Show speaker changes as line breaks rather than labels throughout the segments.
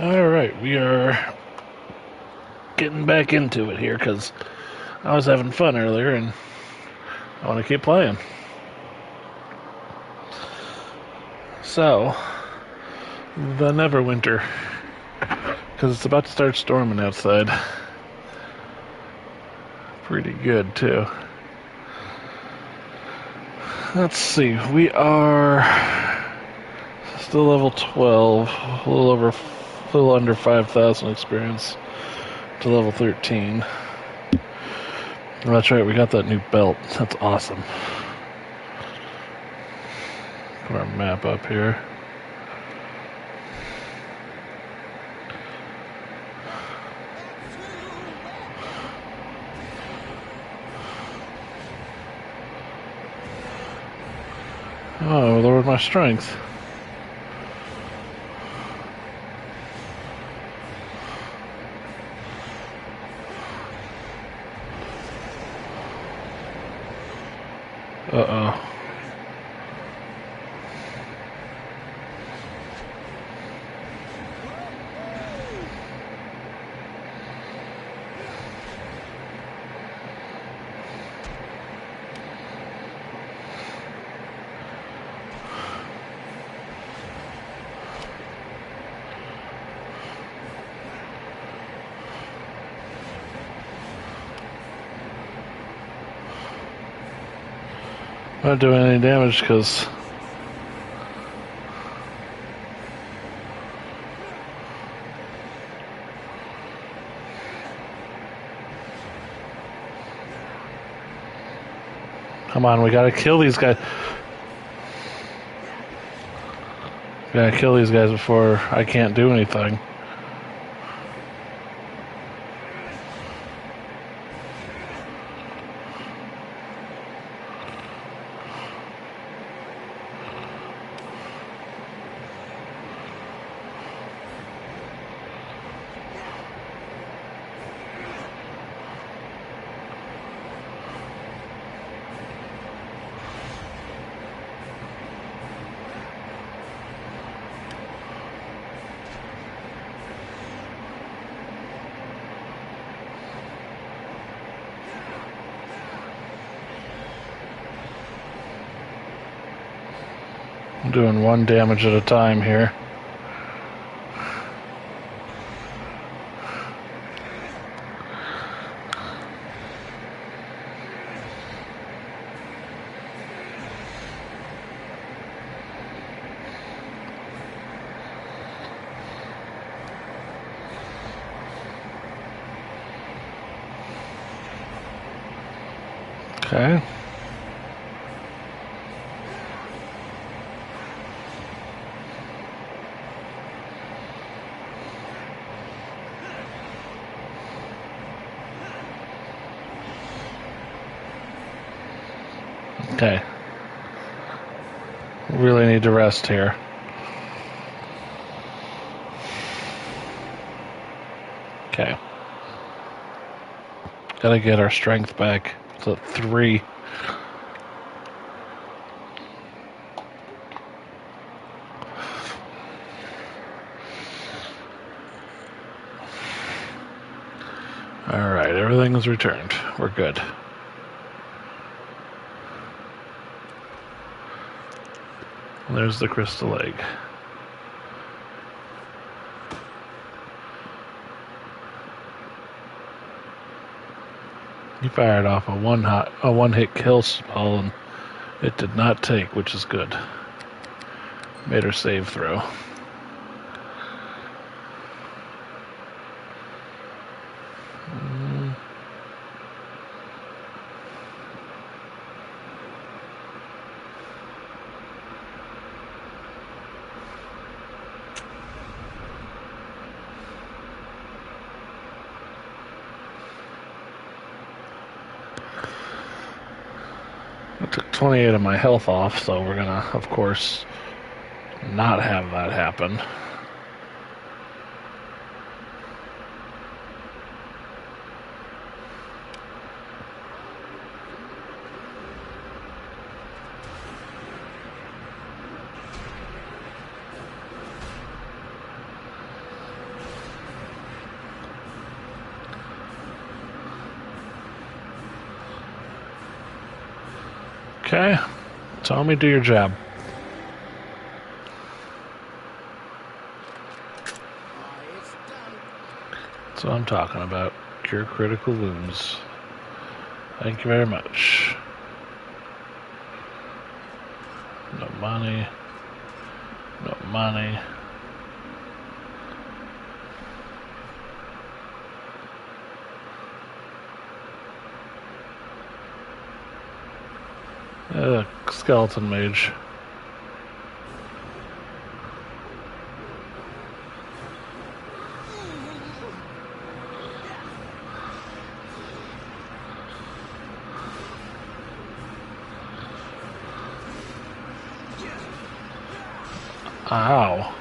Alright, we are getting back into it here because I was having fun earlier and I want to keep playing. So, the Neverwinter, because it's about to start storming outside. Pretty good, too. Let's see, we are still level 12, a little under 5,000 experience to level 13. Oh, that's right, we got that new belt. That's awesome. Put our map up here. Oh, I lowered my strength. Uh-oh. Not doing any damage because come on, we gotta kill these guys. We gotta kill these guys before I can't do anything. I'm doing one damage at a time here. Okay. Okay. Really need to rest here. Okay. Gotta get our strength back. It's at 3. Alright, everything is returned. We're good. There's the crystal egg. He fired off a one-hit kill spell, and it did not take, which is good. Made her save throw. I took 28 of my health off, so we're gonna, of course, not have that happen. Okay. Tell me, do your job. That's what I'm talking about. Cure critical wounds. Thank you very much. No money. No money. Skeleton mage. Ow.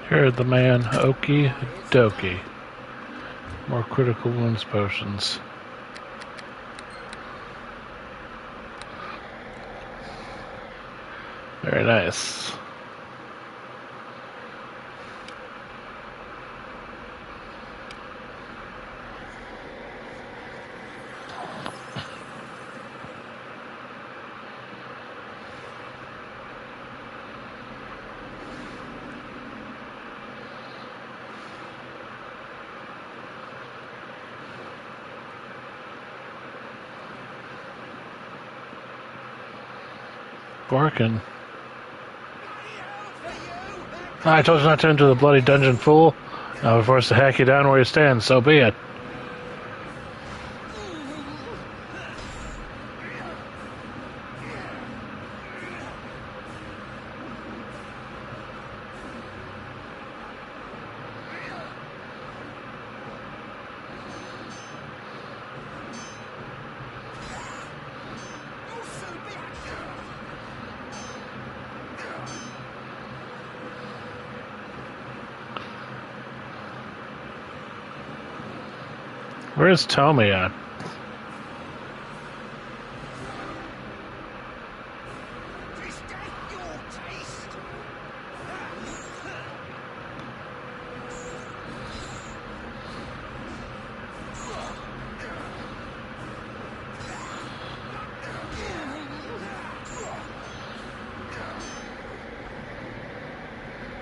Heard the man. Okie dokie. More critical wounds potions. Very nice. Barking. I told you not to enter the bloody dungeon, fool. Now we're forced to hack you down where you stand, so be it. Where's Tommy at?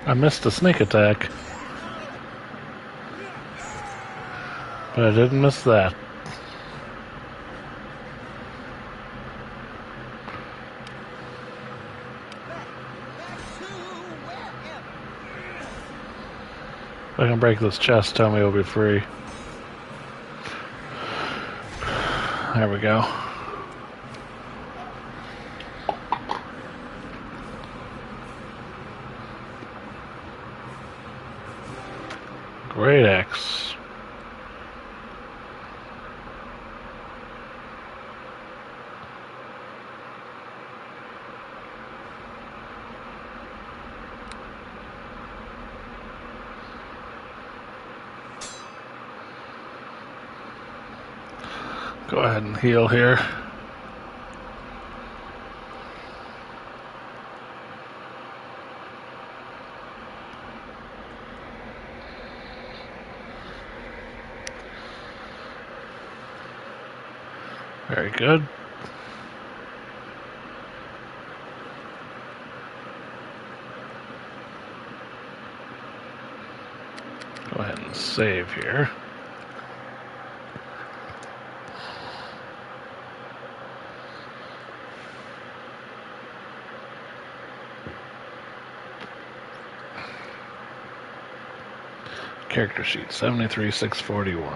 I missed a sneak attack. But I didn't miss that. If I can break this chest, Tommy will be free. There we go. Great axe. Go ahead and heal here. Very good. Go ahead and save here. Character sheet 73,641.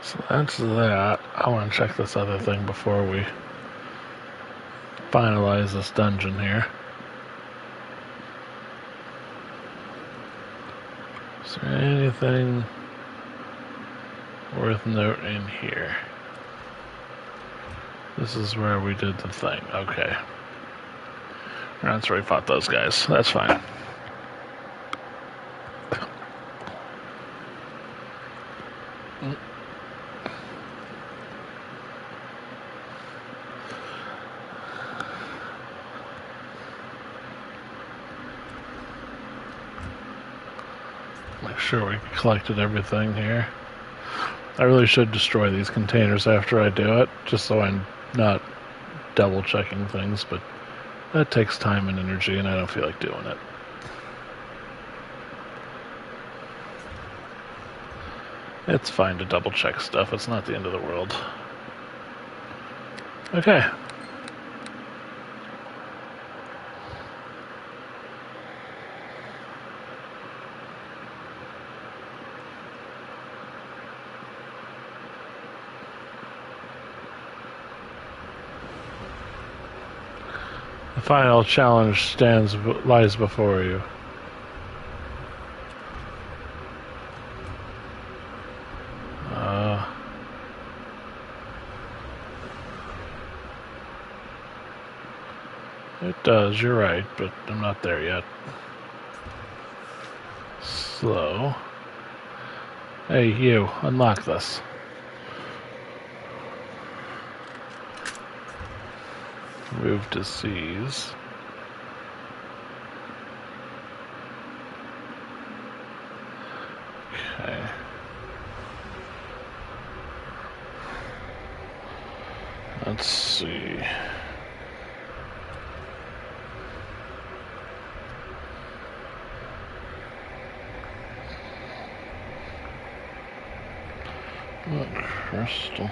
So that's that. I want to check this other thing before we finalize this dungeon here. Is there anything worth noting here? This is where we did the thing. Okay. That's where we fought those guys. That's fine. Make sure we collected everything here. I really should destroy these containers after I do it, just so I'm not double checking things, but that takes time and energy and I don't feel like doing it. It's fine to double check stuff, it's not the end of the world. Okay. The final challenge lies before you. It does, you're right, but I'm not there yet. Slow. Hey, you, unlock this. Remove disease. Okay. Let's see. What crystal?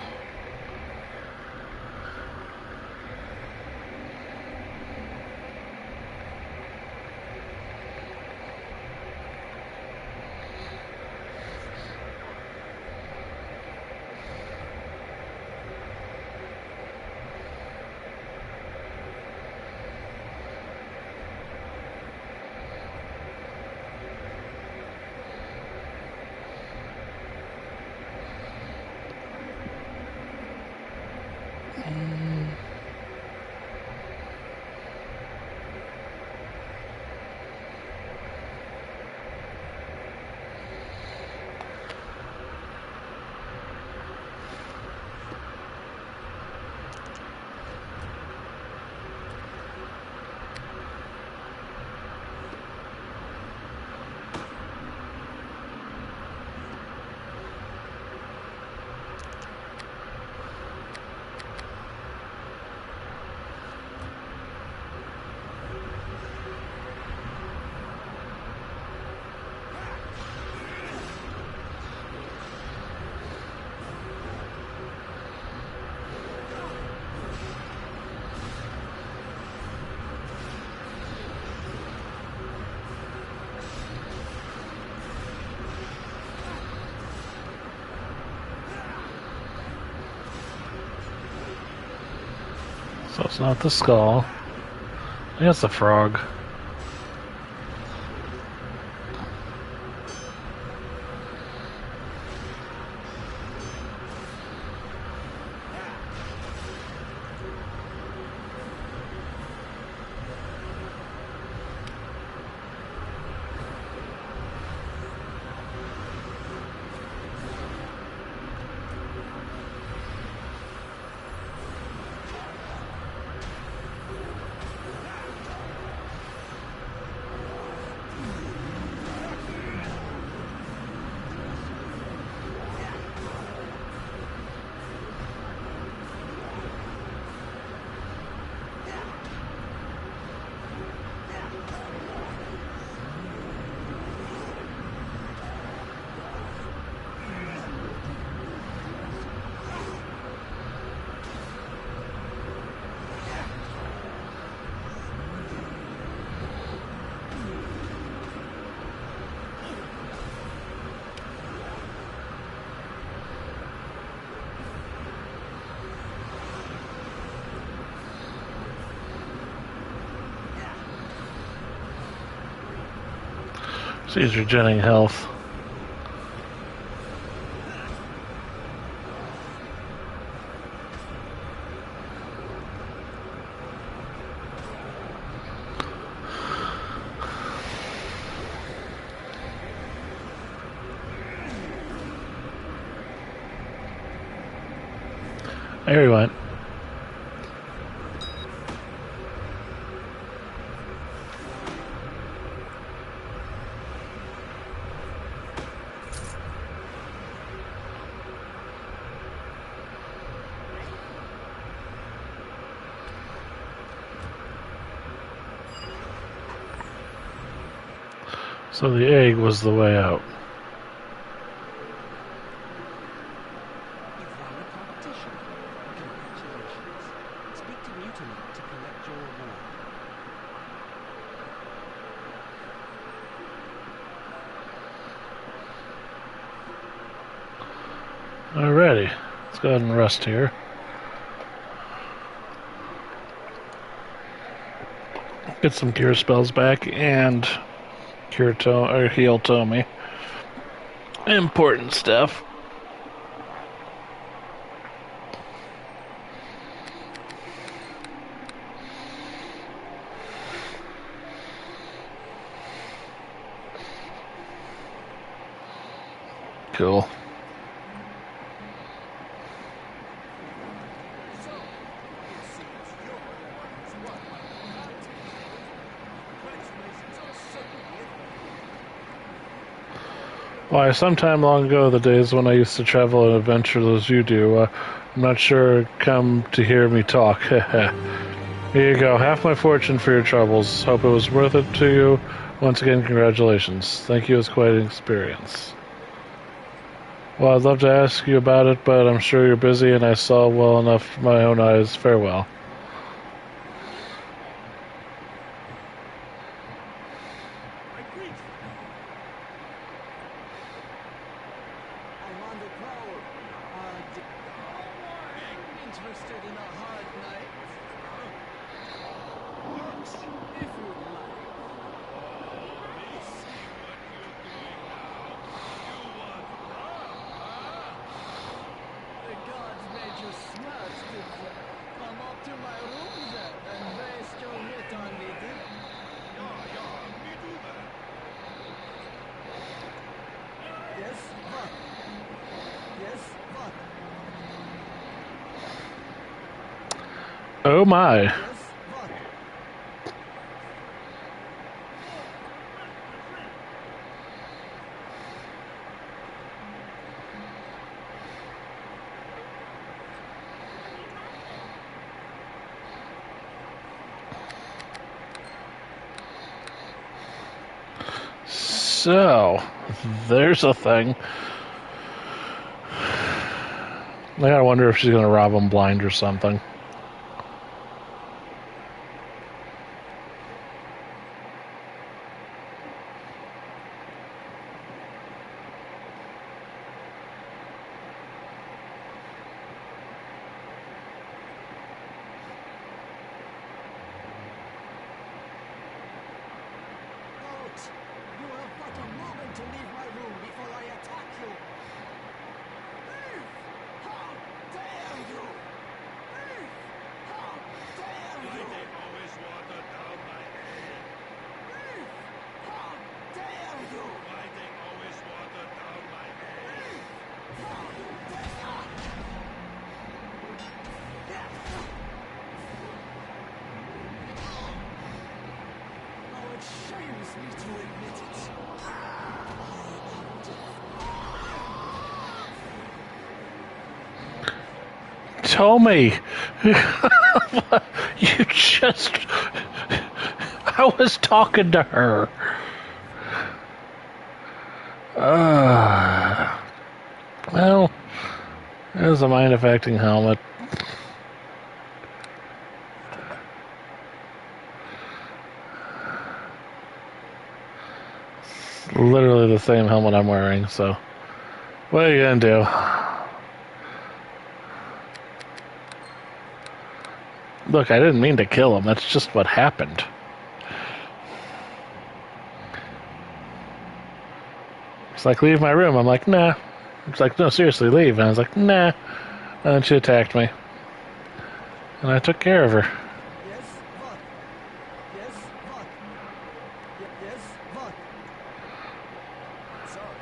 So it's not the skull. I think it's the frog. She's regenerating health. There he went. So the egg was the way out.
You've won the competition. Congratulations. Speak to Mutimer to collect your reward.
Alrighty. Let's go ahead and rest here. Get some cure spells back and heal Tommy. Important stuff. Cool.
So, it seems you're the one who's won my competition. Congratulations are certainly in order.
Why, sometime long ago, the days when I used to travel and adventure as you do, I'm not sure come to hear me talk. Here you go, half my fortune for your troubles. Hope it was worth it to you. Once again, congratulations. Thank you, it was quite an experience. Well, I'd love to ask you about it, but I'm sure you're busy and I saw well enough with my own eyes. Farewell.
I greet you. I'm on the prowl. Interested in a hard night? Yes, if you'd like. The gods made you smart, did they? Come up to my room then and waste your wit on me there. Me do that. Yes, what? Yes, what?
Oh my.
Yes, what?
So, there's a thing. I gotta wonder if she's gonna rob him blind or something.
Halt! You have but a moment to leave my room before I attack you! Leave! How dare you! Leave! How dare you! They always water down my head. Leave! How dare you! Why they always water down my head? Leave! How dare Oh, it shames me to admit it.
Tommy! You just... I was talking to her. Well, there's a mind-affecting helmet. It's literally the same helmet I'm wearing, so... What are you gonna do? Look, I didn't mean to kill him. That's just what happened. It's like, leave my room. I'm like, nah. It's like, no, seriously, leave. And I was like, nah. And then she attacked me. And I took care of her.
Yes, what? Yes, what? Yes, what? Sorry.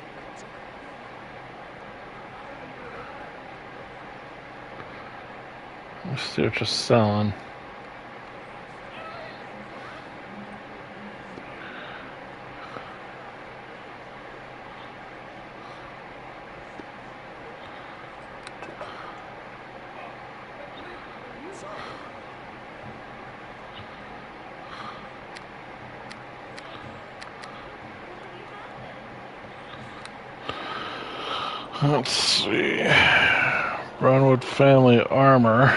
Let's see what you're selling.
Sorry.
Let's see. Brownwood family armor.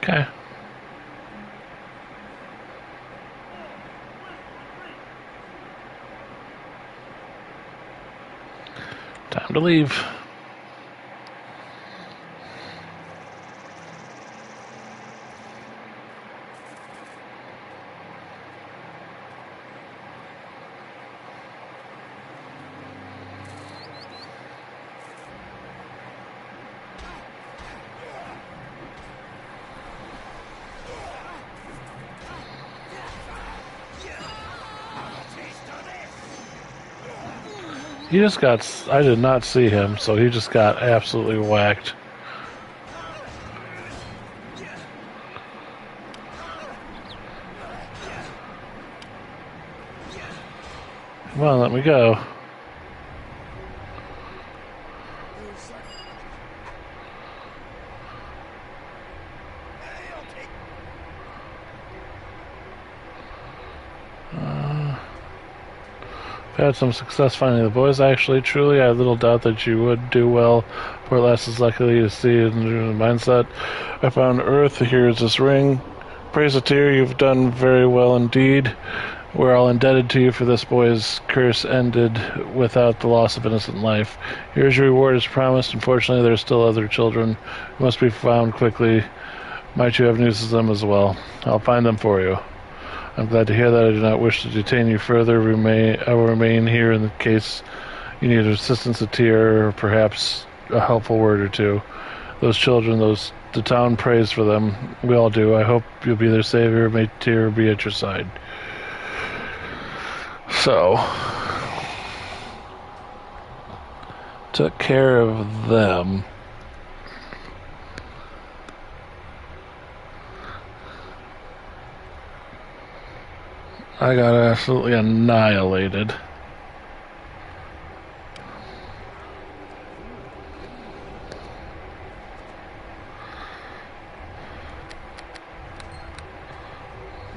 Okay. Time to leave. He just got. I did not see him, so he just got absolutely whacked. Come on, let me go. I've had some success finding the boys, actually. Truly, I had little doubt that you would do well. Poor lass is lucky to see it in the mindset. I found Earth. Here is this ring. Praise the tier, you've done very well indeed. We're all indebted to you for this boy's curse ended without the loss of innocent life. Here's your reward as promised. Unfortunately, there are still other children who must be found quickly. Might you have news of them as well? I'll find them for you. I'm glad to hear that. I do not wish to detain you further. I will remain here in case you need assistance, a tear, or perhaps a helpful word or two. Those children, the town prays for them. We all do. I hope you'll be their savior. May Tyr be at your side. So, took care of them. I got absolutely annihilated.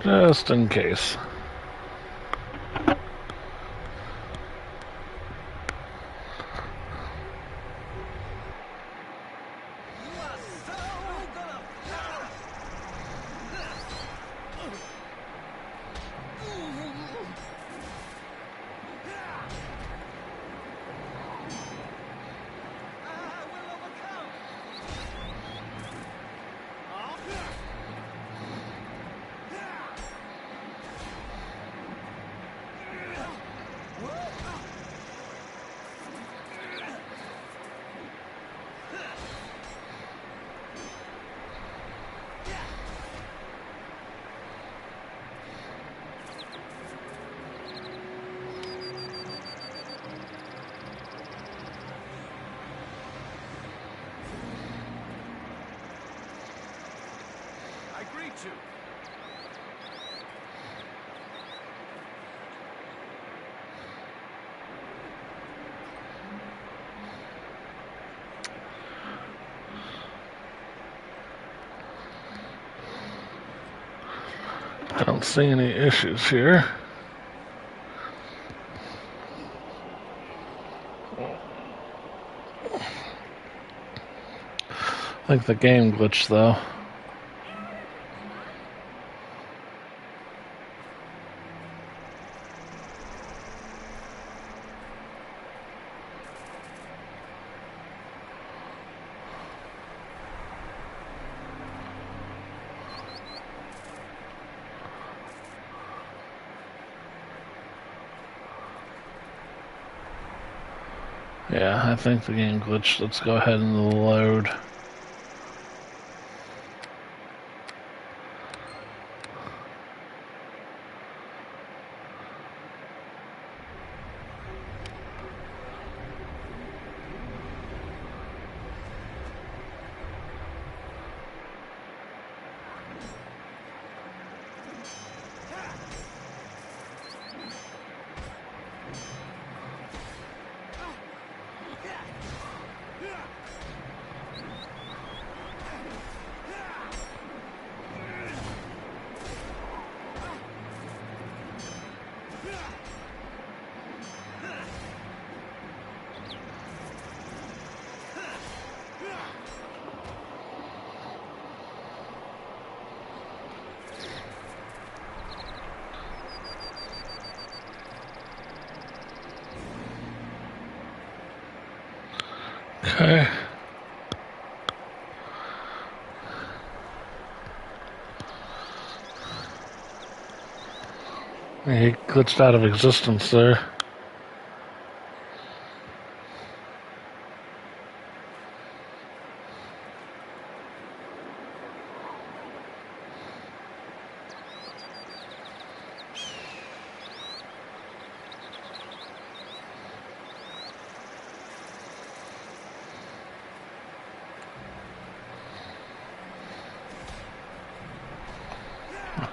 Just in case. I don't see any issues here. think the game glitched though. Yeah, I think the game glitched. Let's go ahead and load. Okay. He glitched out of existence there.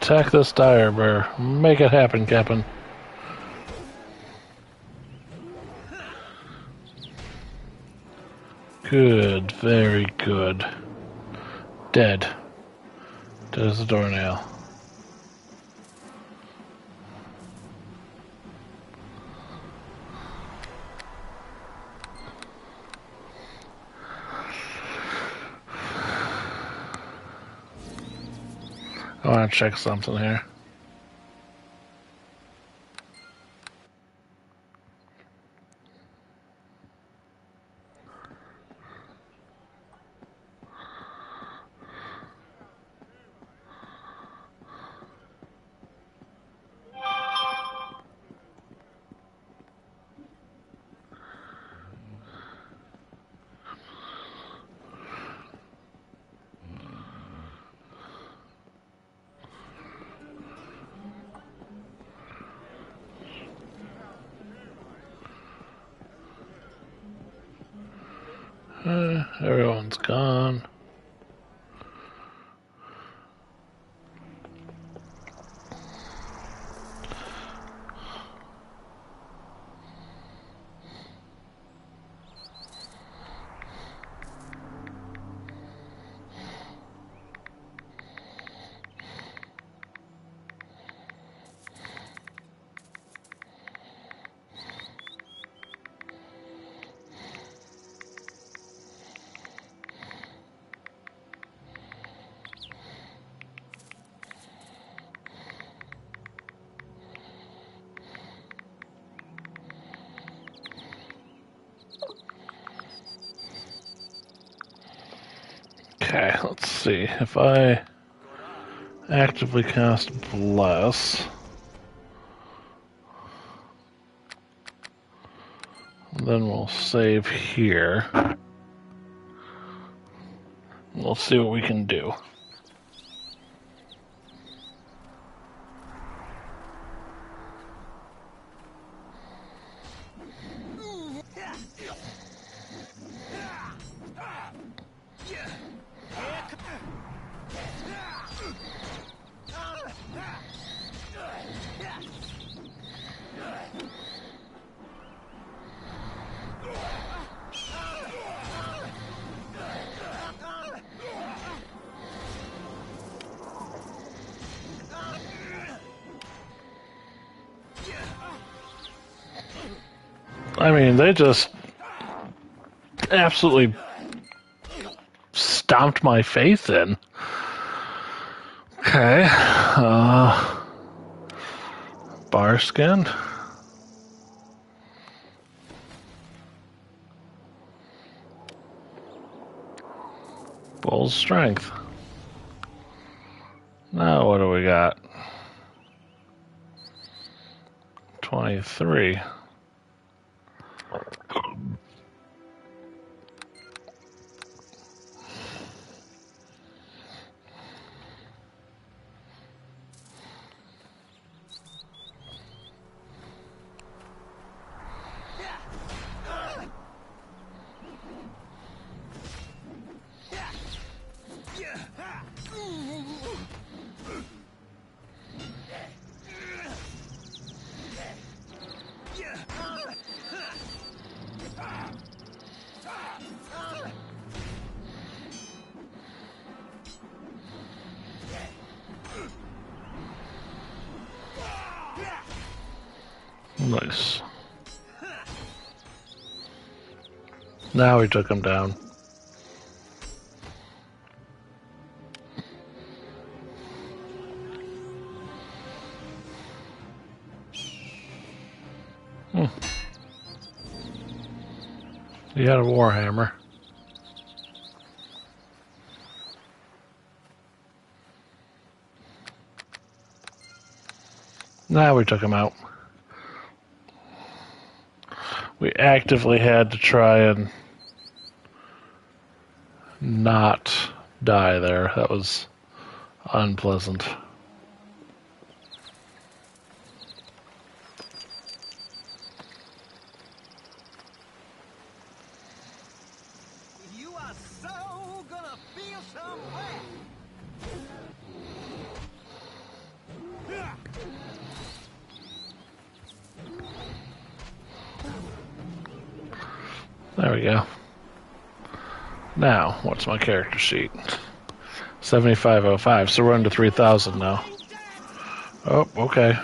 Attack this dire bear. Make it happen, Captain. Good, very good. Dead. Dead as a doornail. I want to check something here. Everyone's gone. Okay, let's see. If I actively cast Bless, then we'll save here. We'll see what we can do. I mean, they just absolutely stomped my face in. Okay. Bar skin. Bull's strength. Now what do we got? 23. Nice. Now we took him down. He had a warhammer. Now we took him out. We actively had to try and not die there. That was unpleasant.
You are so gonna feel some way.
There we go. Now, what's my character sheet? 7505, so we're under 3,000 now. Oh, okay.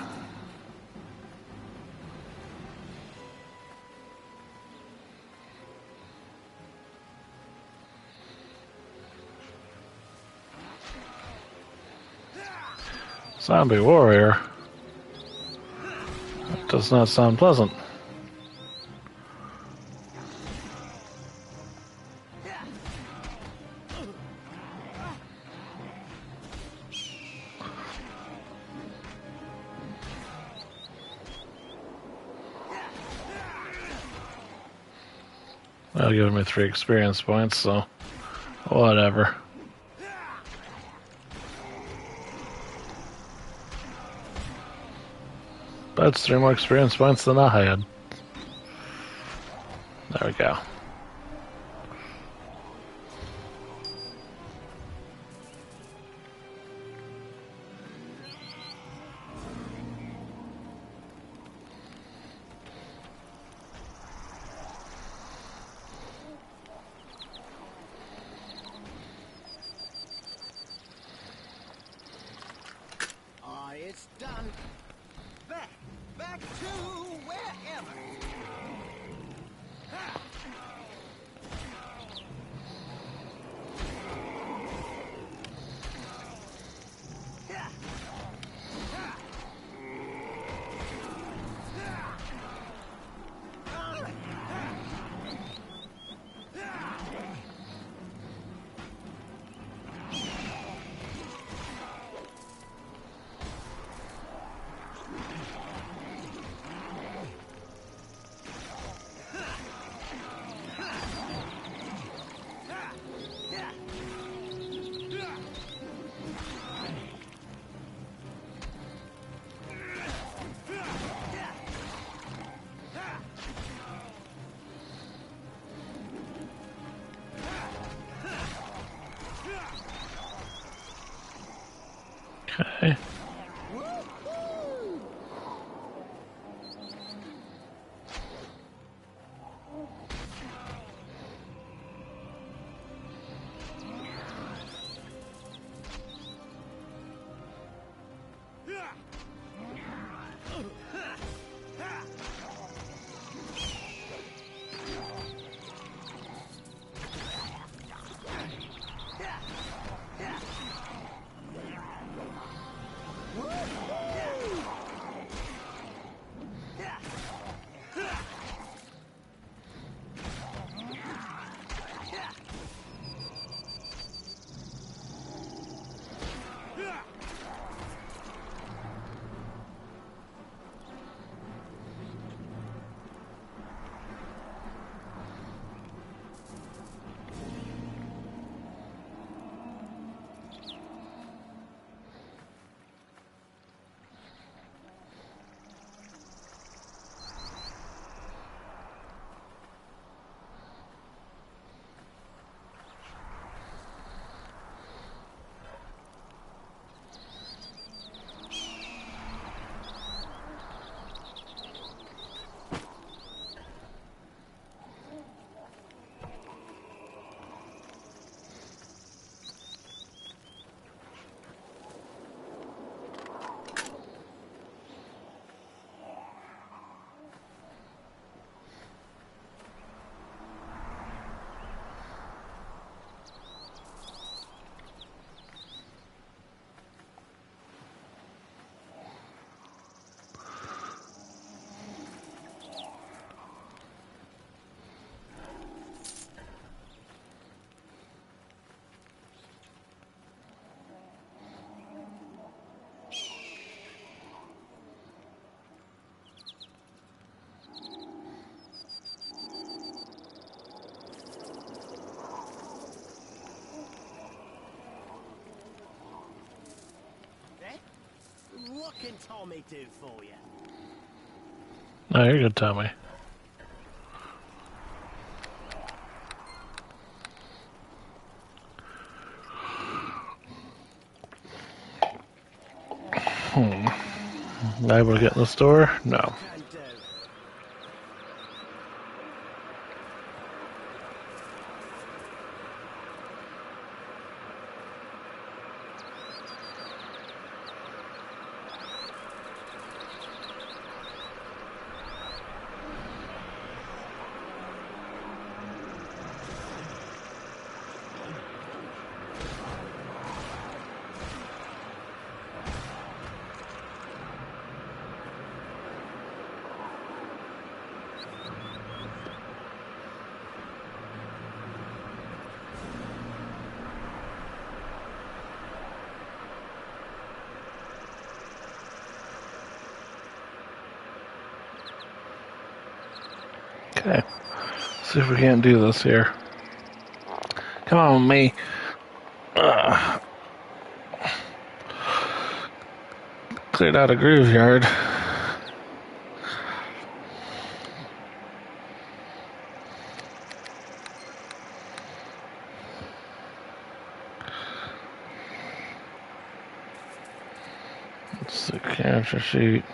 Zombie warrior. That does not sound pleasant. That'll give me 3 experience points, so whatever. That's 3 more experience points than I had. There we go.
It's done. Back to wherever.
Okay.
what can Tommy do for you?
No, you're good, Tommy. Able to get in the store? No.
Can do.
Okay. See if we can't do this here. Come on, me. Cleared out a graveyard. It's the character sheet.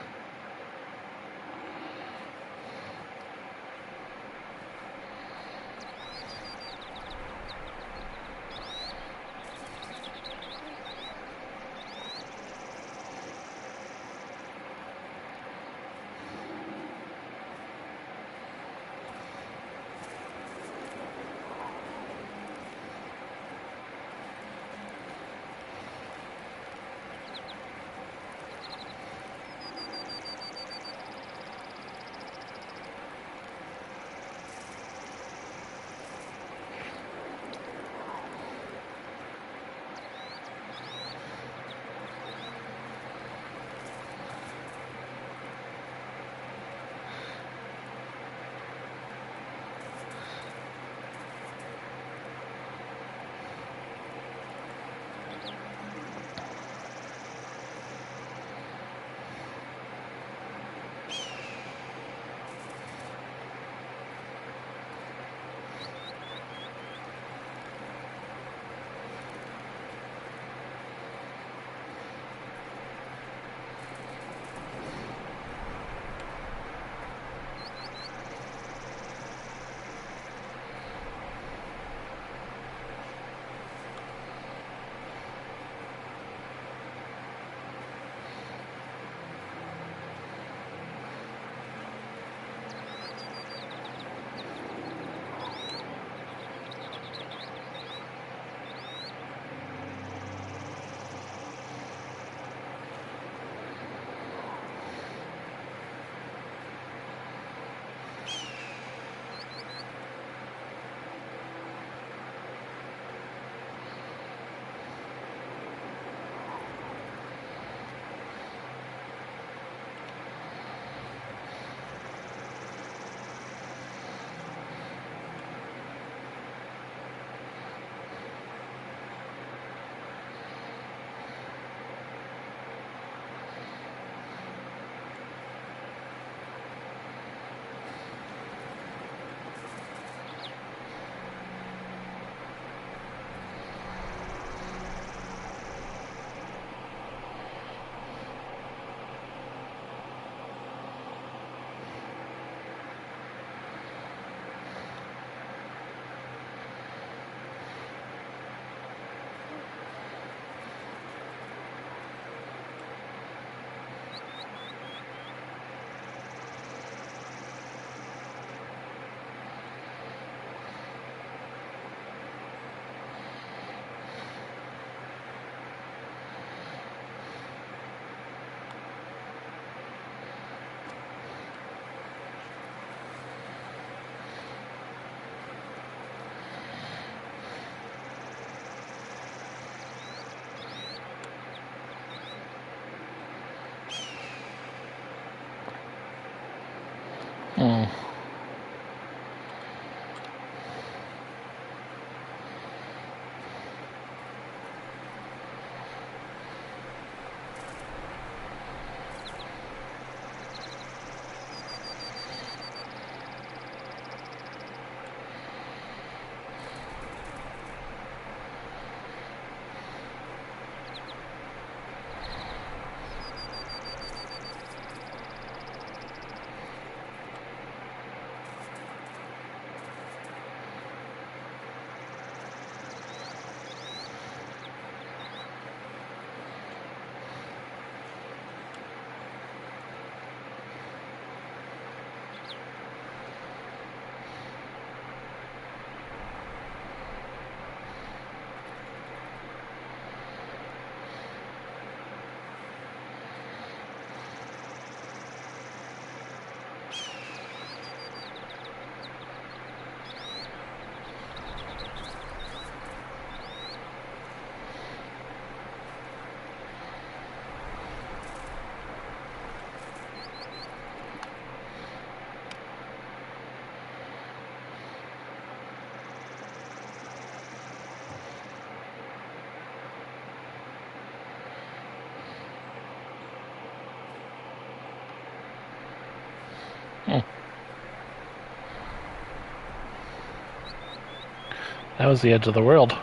That was the edge of the world.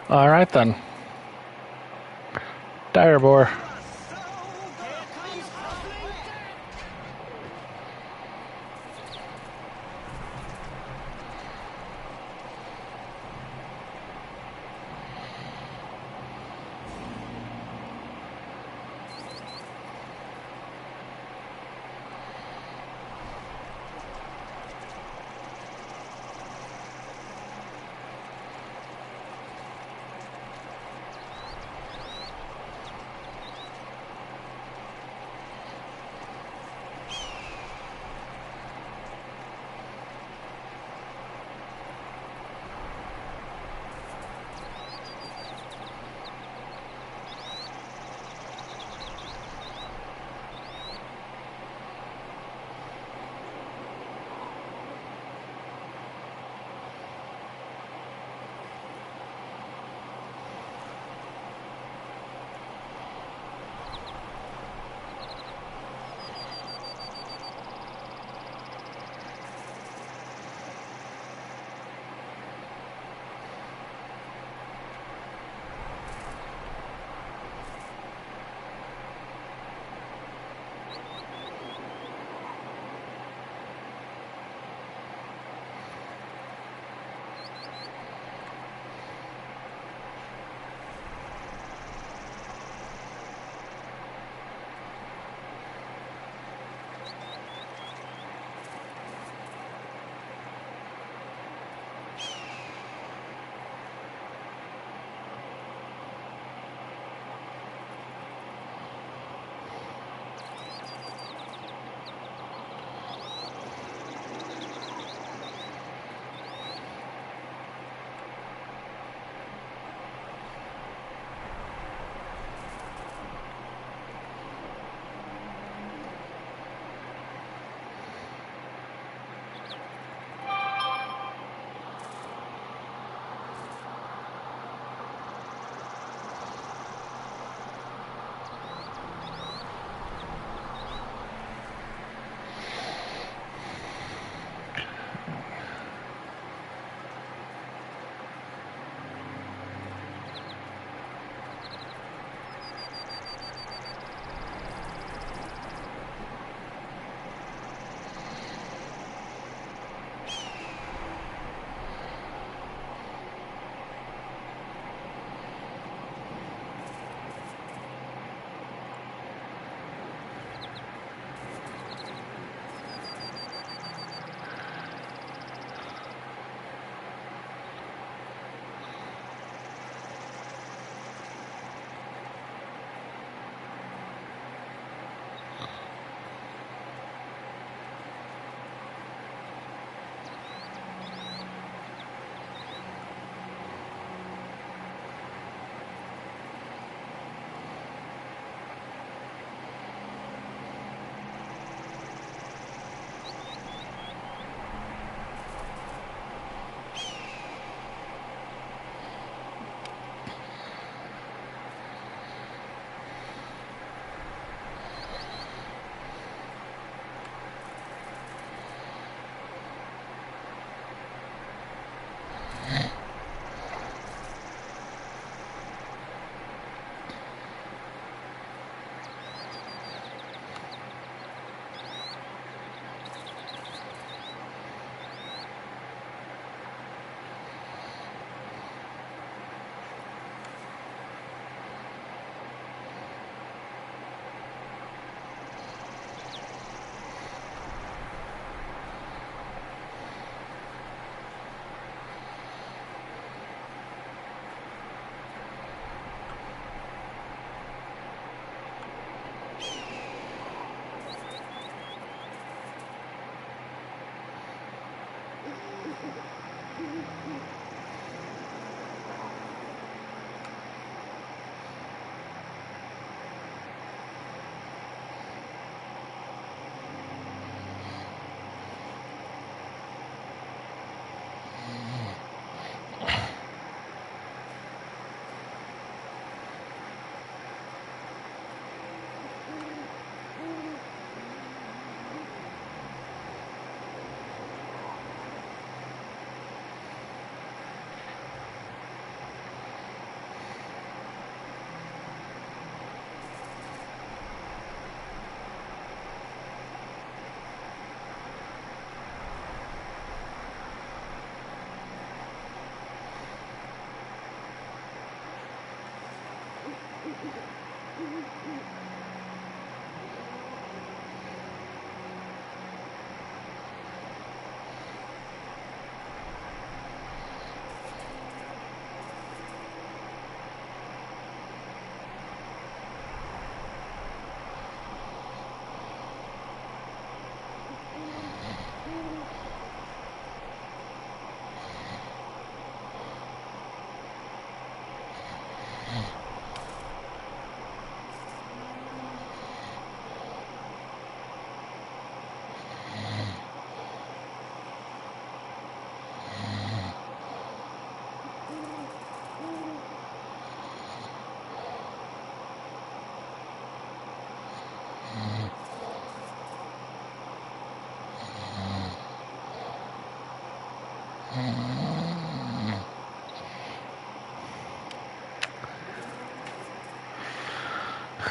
All right then. Direbore.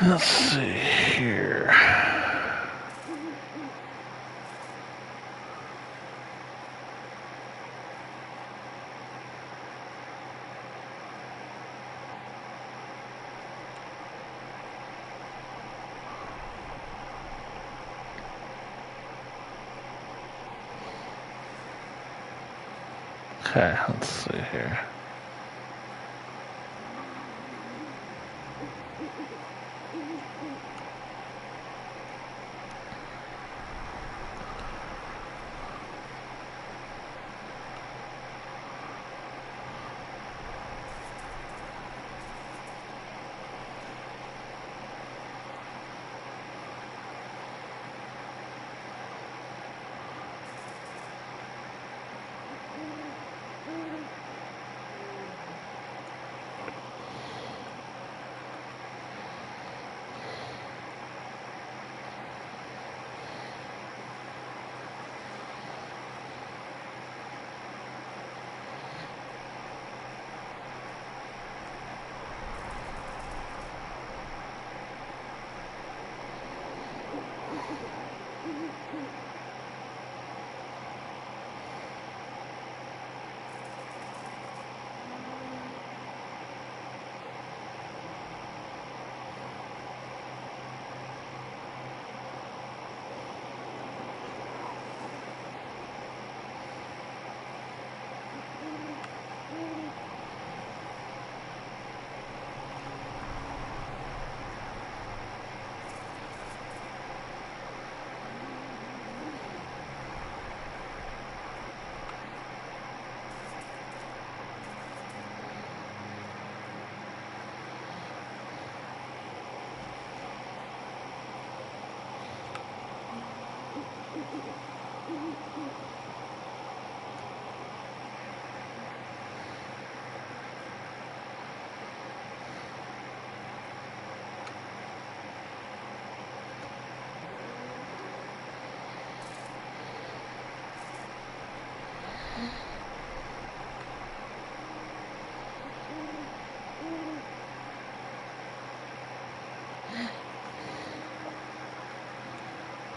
Let's see here. Okay, let's see here.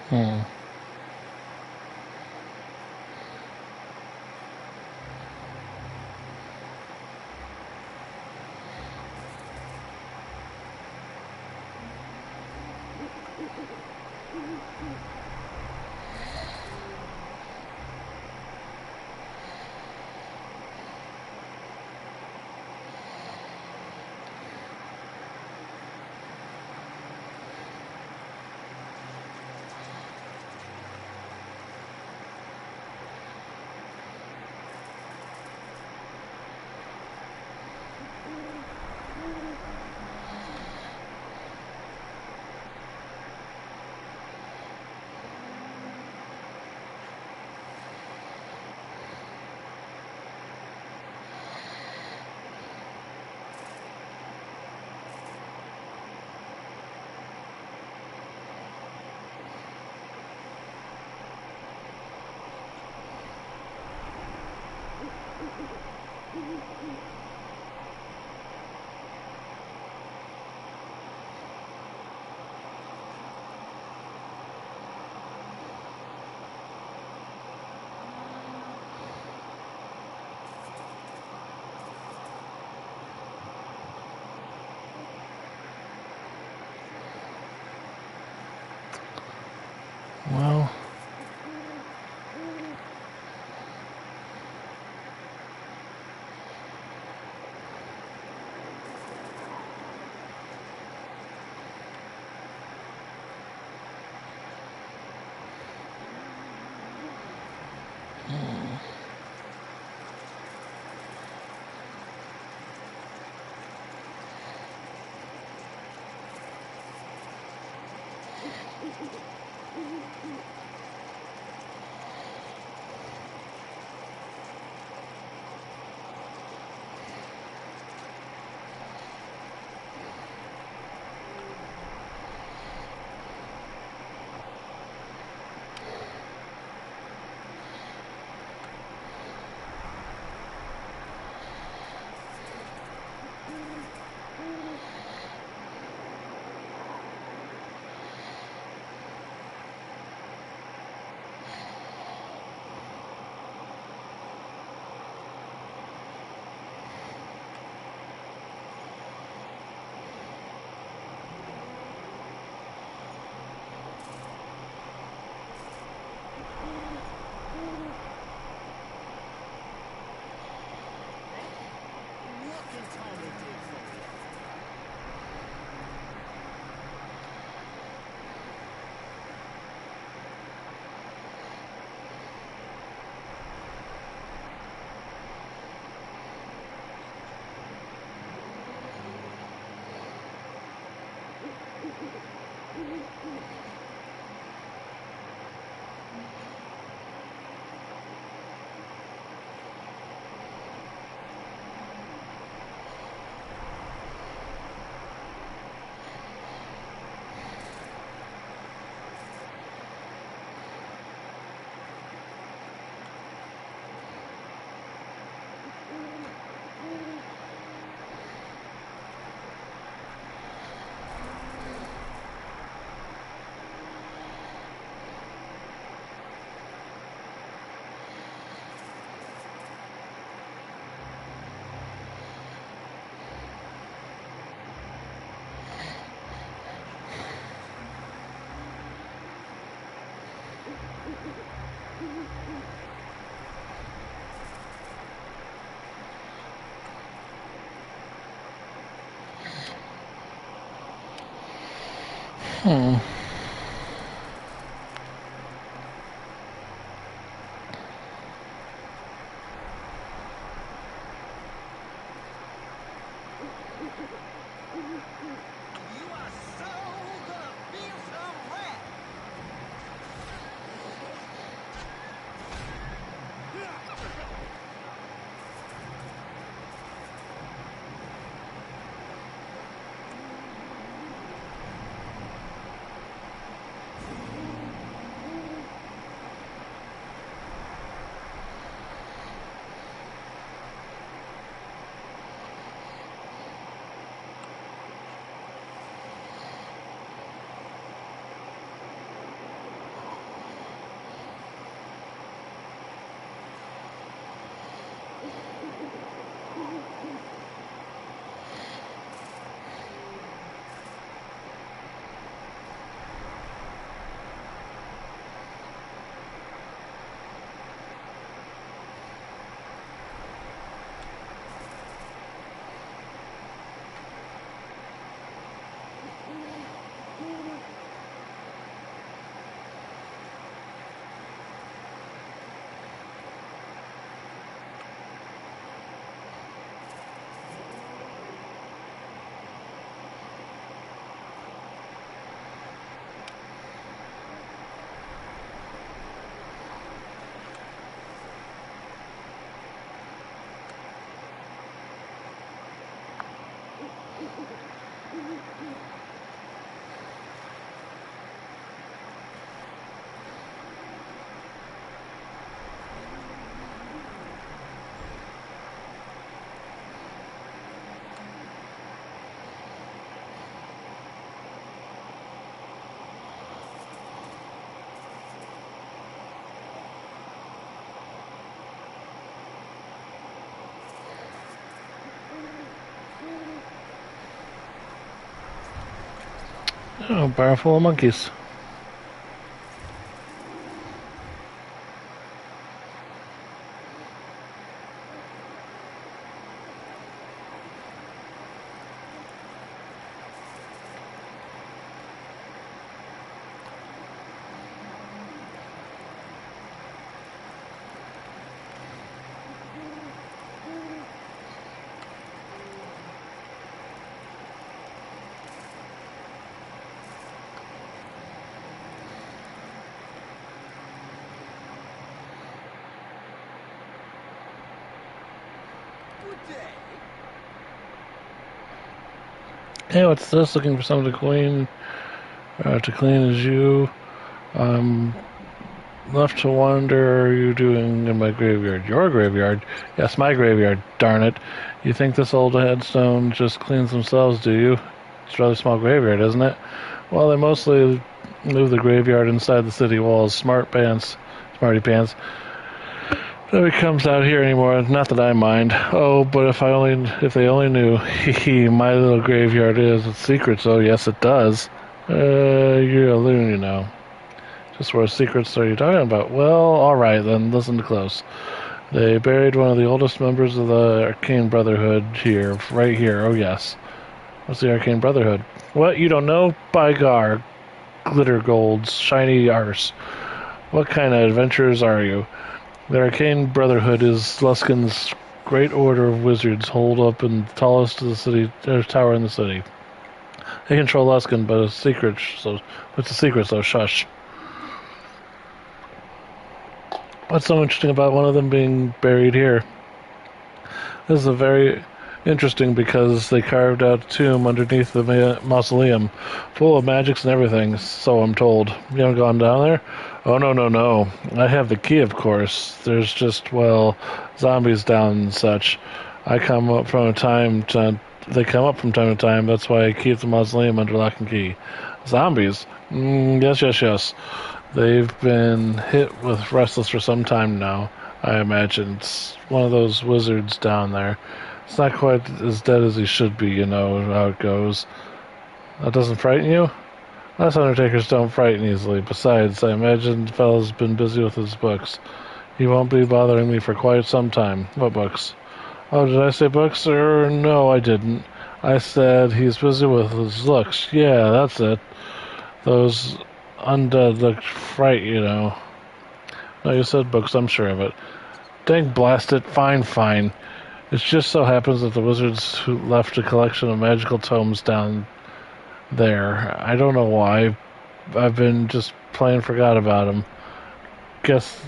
Hmm.
What can Tommy do for you? You are so gonna feel some wrath.
Oh, bar full of monkeys. Hey, what's this? Looking for something to clean as you. Left to wonder, are you doing in my graveyard? Your graveyard? Yes, my graveyard, darn it. You think this old headstone just cleans themselves, do you? It's a rather small graveyard, isn't it? Well, they mostly move the graveyard inside the city walls. Smarty pants. Nobody comes out here anymore. Not that I mind. Oh, but if they only knew. Hee my little graveyard is its secrets. Oh, yes, it does. You're a loon, you know. Just what secrets are you talking about? Well, alright then, listen close. They buried one of the oldest members of the Arcane Brotherhood right here, oh yes. What's the Arcane Brotherhood? What, you don't know? By gar, glitter golds, shiny arse. What kind of adventurers are you? The Arcane Brotherhood is Luskin's great order of wizards holed up in the tallest of the city, tower in the city. They control Luskin, but it's a secret, so shush. What's so interesting about one of them being buried here? This is a very interesting because they carved out a tomb underneath the mausoleum, full of magics and everything, so I'm told. You haven't gone down there? Oh, no. I have the key, of course. There's just, well, zombies down and such. They come up from time to time. That's why I keep the mausoleum under lock and key. Zombies? Yes. They've been hit with restless for some time now, I imagine. It's one of those wizards down there. It's not quite as dead as he should be, you know how it goes. That doesn't frighten you? Us Undertakers don't frighten easily. Besides, I imagine the fellow's been busy with his books. He won't be bothering me for quite some time. What books? Oh, did I say books? No, I didn't. I said he's busy with his looks. Yeah, that's it. Those undead look fright, you know. No, you said books, I'm sure of it. Dang blast it, fine. It just so happens that the wizards who left a collection of magical tomes down there. I don't know why. I've been just plain forgot about them. Guess,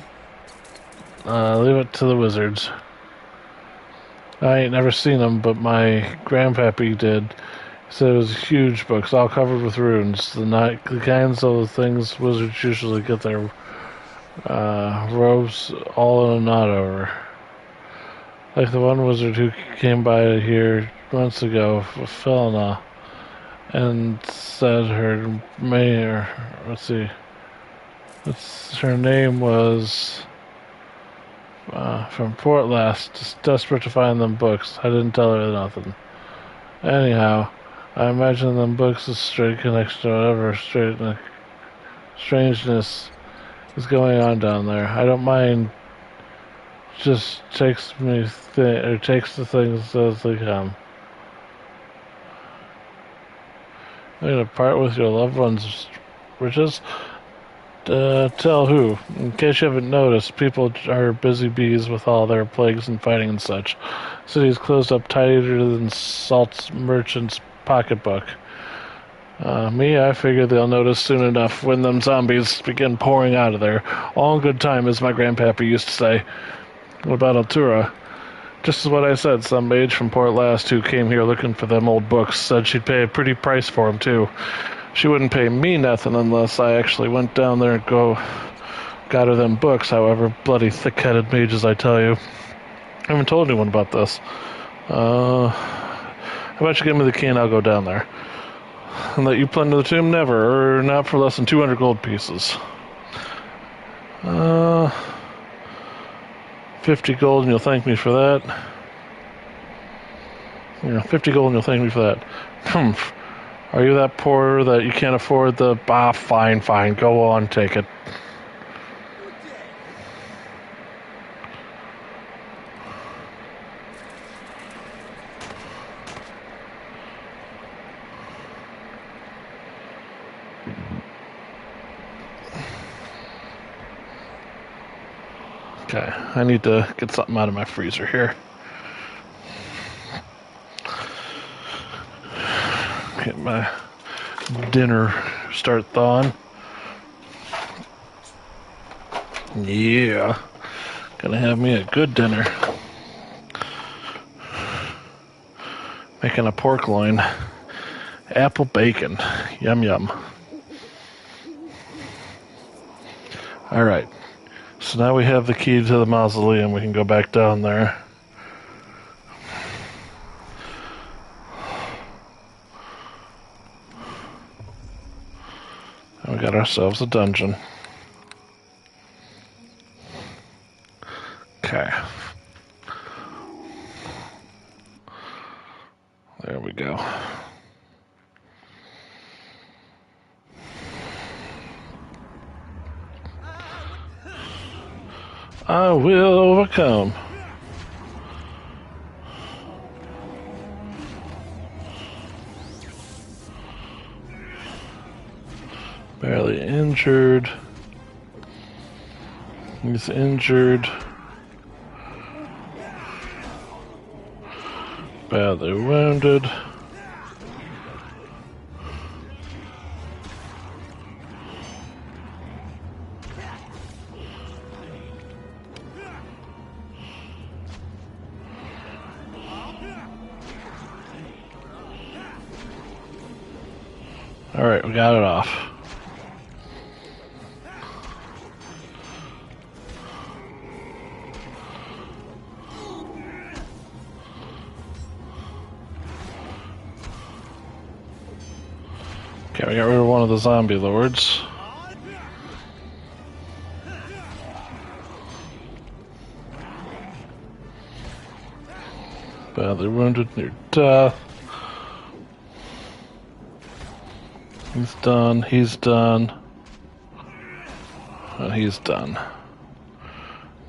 leave it to the wizards. I ain't never seen them, but my grandpappy did. So it was huge books, all covered with runes. The kinds of things wizards usually get their robes all in a knot over. Like the one wizard who came by here months ago, Felina, and said her mayor. Let's see. Her name was from Port Last. Just desperate to find them books. I didn't tell her nothing. Anyhow. I imagine them books is straight connection to whatever strangeness is going on down there. I don't mind. Just takes the things as they come. You're gonna part with your loved ones' riches? Tell who? In case you haven't noticed, people are busy bees with all their plagues and fighting and such. City's closed up tighter than Salt's merchant's pocketbook. I figure they'll notice soon enough when them zombies begin pouring out of there. All in good time, as my grandpappy used to say. What about Altura? Just as what I said, some mage from Port Last who came here looking for them old books said she'd pay a pretty price for 'em too. She wouldn't pay me nothing unless I actually went down there and got her them books, however bloody thick-headed mages, I tell you. I haven't told anyone about this. How about you give me the key and I'll go down there? And let you plunder the tomb? Never, or not for less than 200 gold pieces. 50 gold and you'll thank me for that. 50 gold and you'll thank me for that. Humph. Are you that poor that you can't afford the... fine. Go on, take it. Okay, I need to get something out of my freezer here. Get my dinner start thawing. Yeah, gonna have me a good dinner. Making a pork loin. Apple bacon. Yum yum. Alright. So now we have the key to the mausoleum. We can go back down there. And we got ourselves a dungeon. Okay. There we go. I will overcome. Barely injured. He's injured. Badly wounded. Alright, we got it off. Okay, we got rid of one of the zombie lords. Badly wounded, near death. He's done, he's done. And he's done.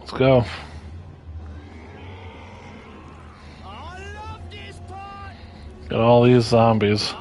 Let's go. Got all these zombies.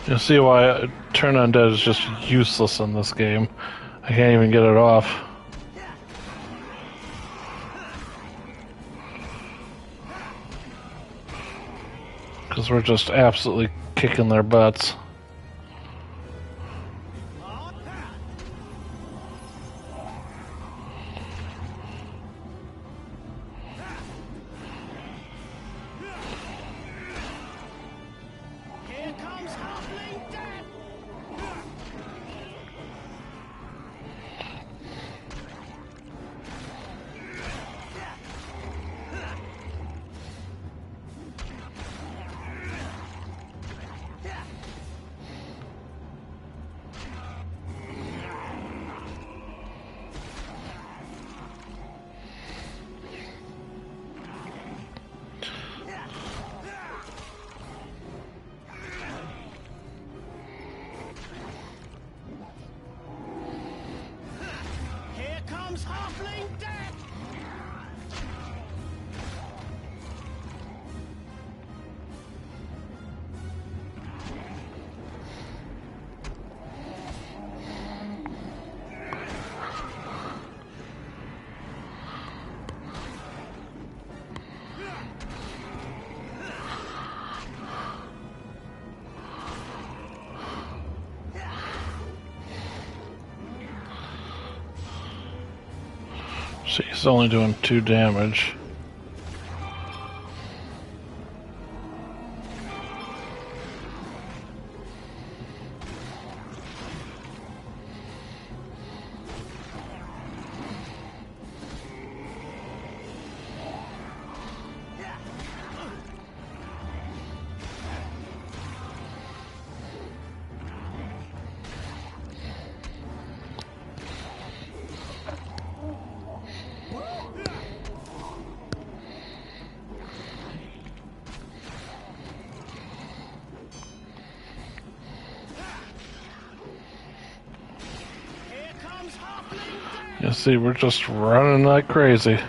You'll see why Turn Undead is just useless in this game. I can't even get it off. Because we're just absolutely kicking their butts. See, he's only doing 2 damage. You see, we're just running like crazy.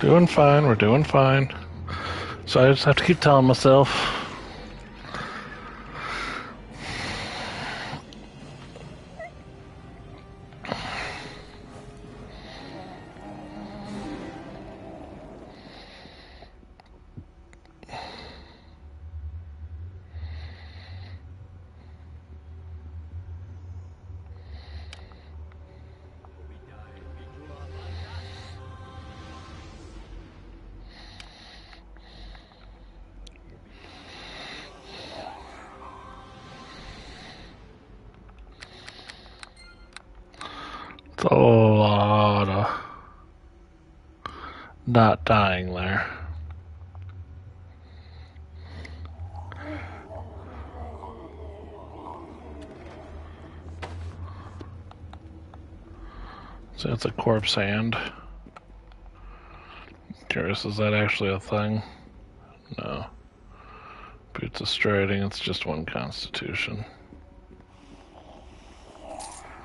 Doing fine, we're doing fine. So I just have to keep telling myself. It's a lot of not dying there. So it's a corpse hand. Curious, is that actually a thing? No. Boots of striding, it's just one constitution.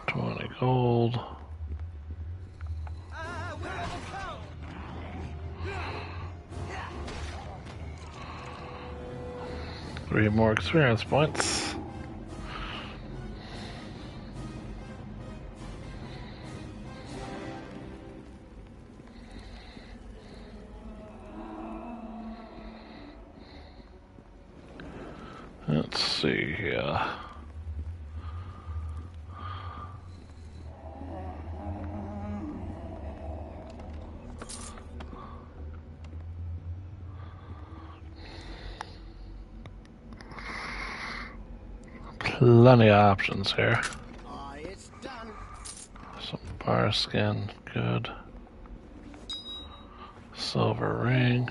20 gold. Three more experience points. Let's see here. Plenty of options here.
It's done.
Some bar skin, good. Silver ring.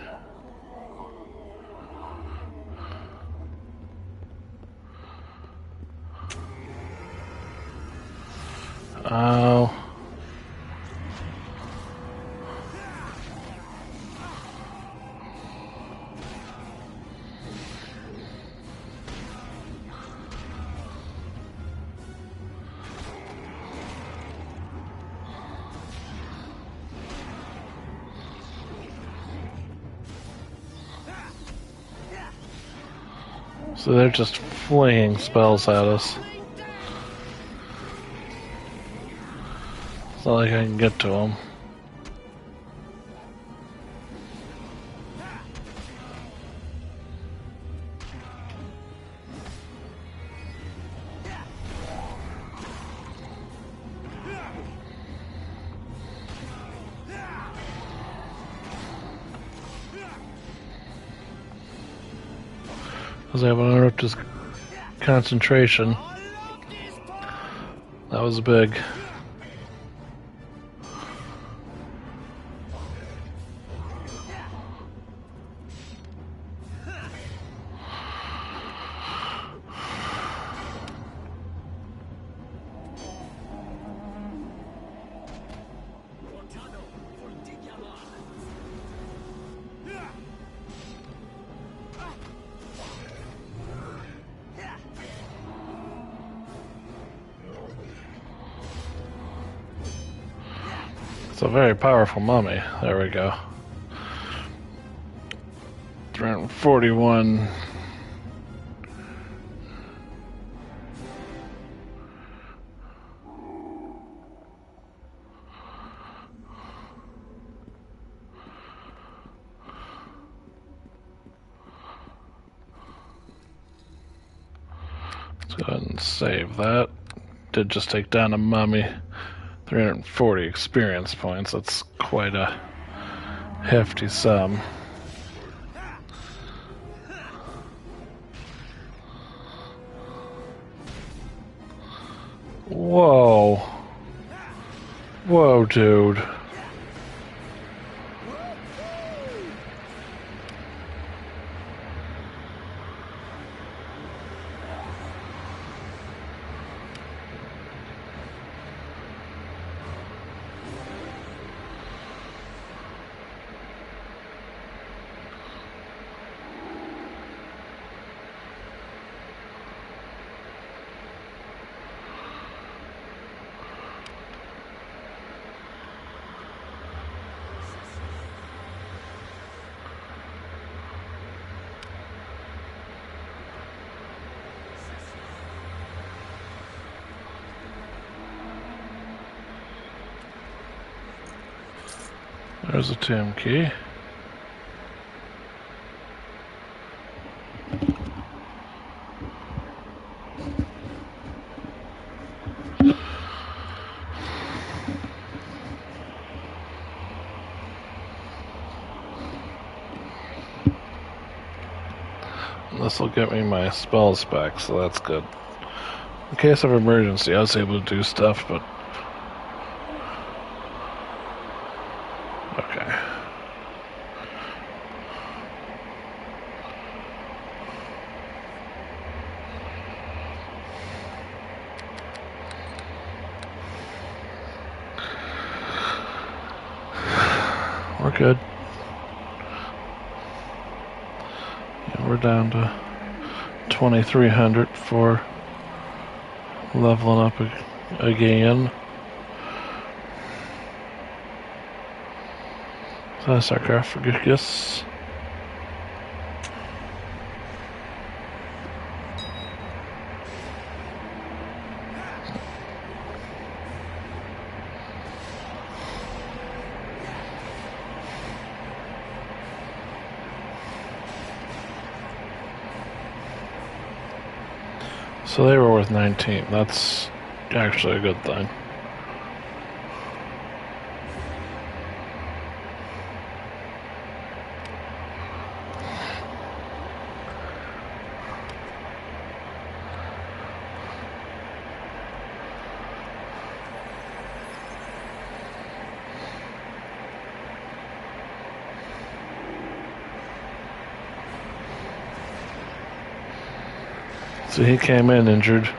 Oh. So they're just flinging spells at us. It's not like I can get to them. Because I haven't interrupted his concentration. That was big. It's a very powerful mummy. There we go. 341. Let's go ahead and save that. Did just take down a mummy. 340 experience points. That's quite a hefty sum. Whoa. Whoa, dude. There's a tomb key. This will get me my spells back, so that's good. In case of emergency, I was able to do stuff, but... Okay. We're good. Yeah, we're down to 2,300 for leveling up again. So sarcophagus. So they were worth 19. That's actually a good thing. So he came in injured.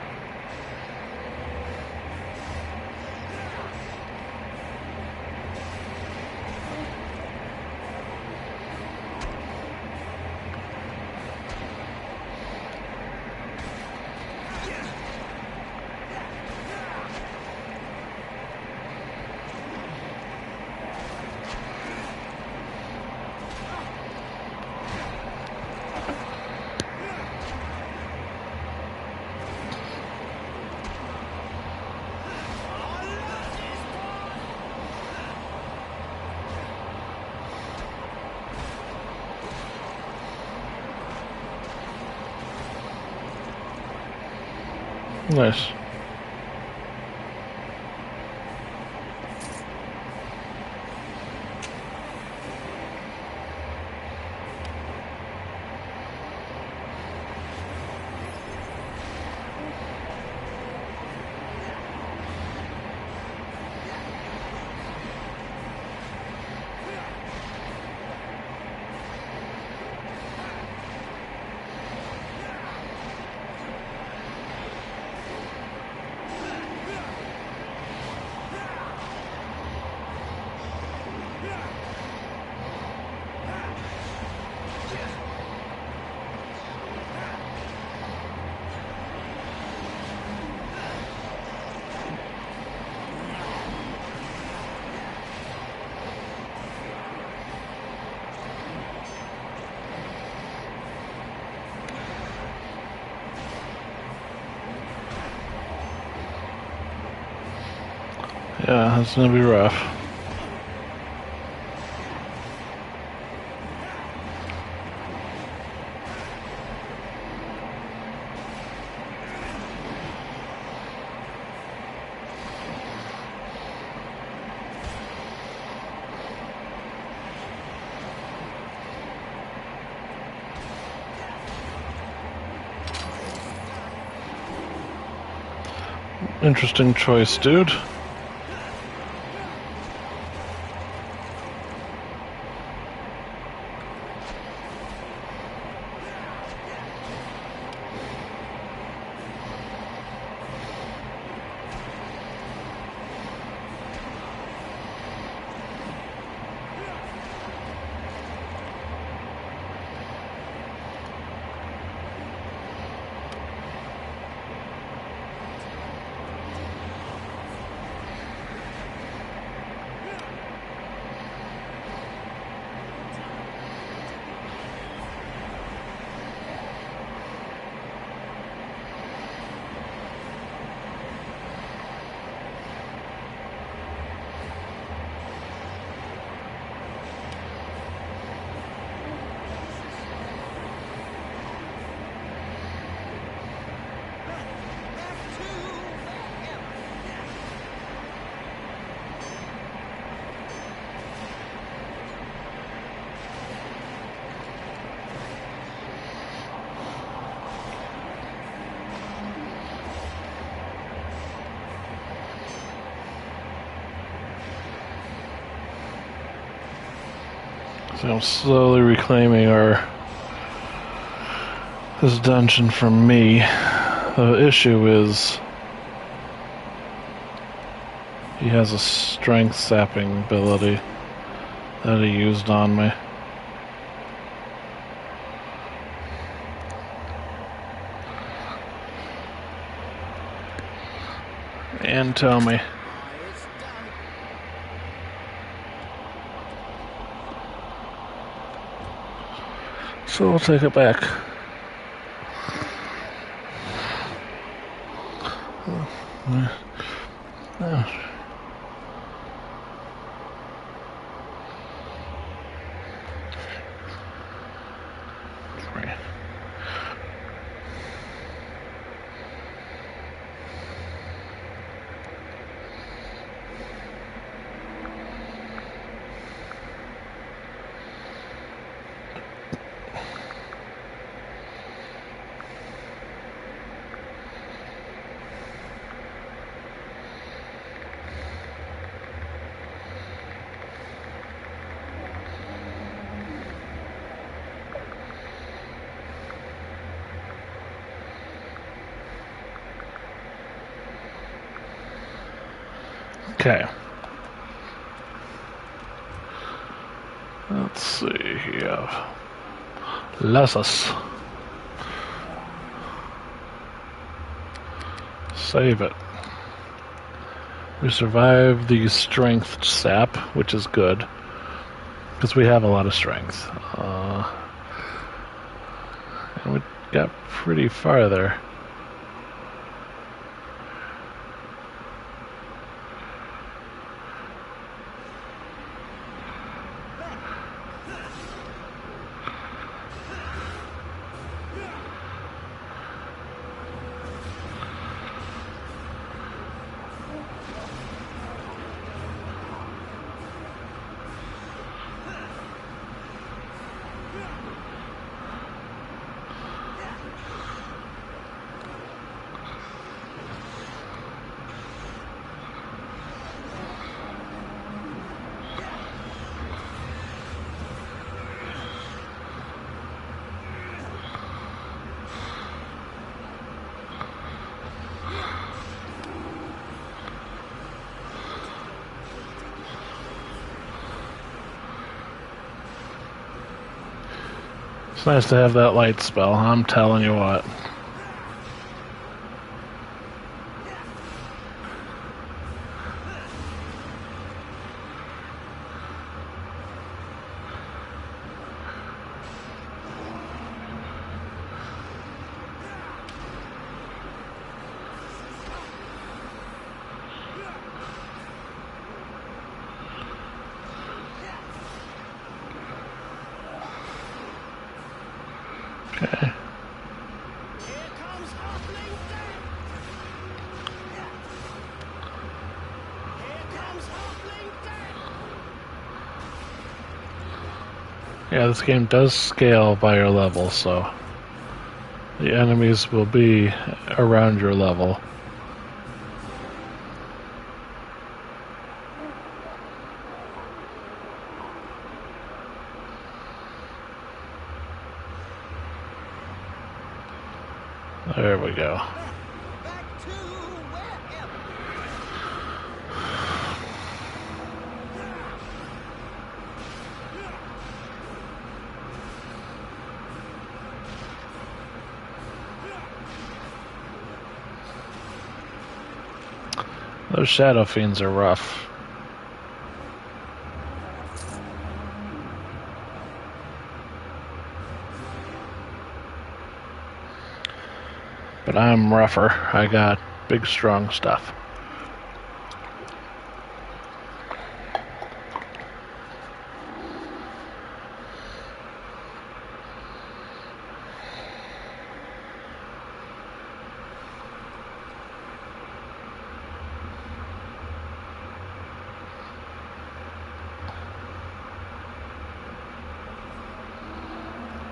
Nice. Yeah, it's gonna be rough. Interesting choice, dude. So I'm slowly reclaiming this dungeon from me. The issue is he has a strength sapping ability that he used on me. And tell me.
It's done.
So we'll take it back. Okay. Let's see here. Lessus. Save it. We survived the strength sap, which is good, because we have a lot of strength. And we got pretty far there. It's nice to have that light spell, I'm telling you what. Okay.
Here comes Halfling Death. Here comes Halfling Death.
Yeah, this game does scale by your level, so the enemies will be around your level. There we go.
Back to wherever.
Those shadow fiends are rough. But I'm rougher. I got big, strong stuff.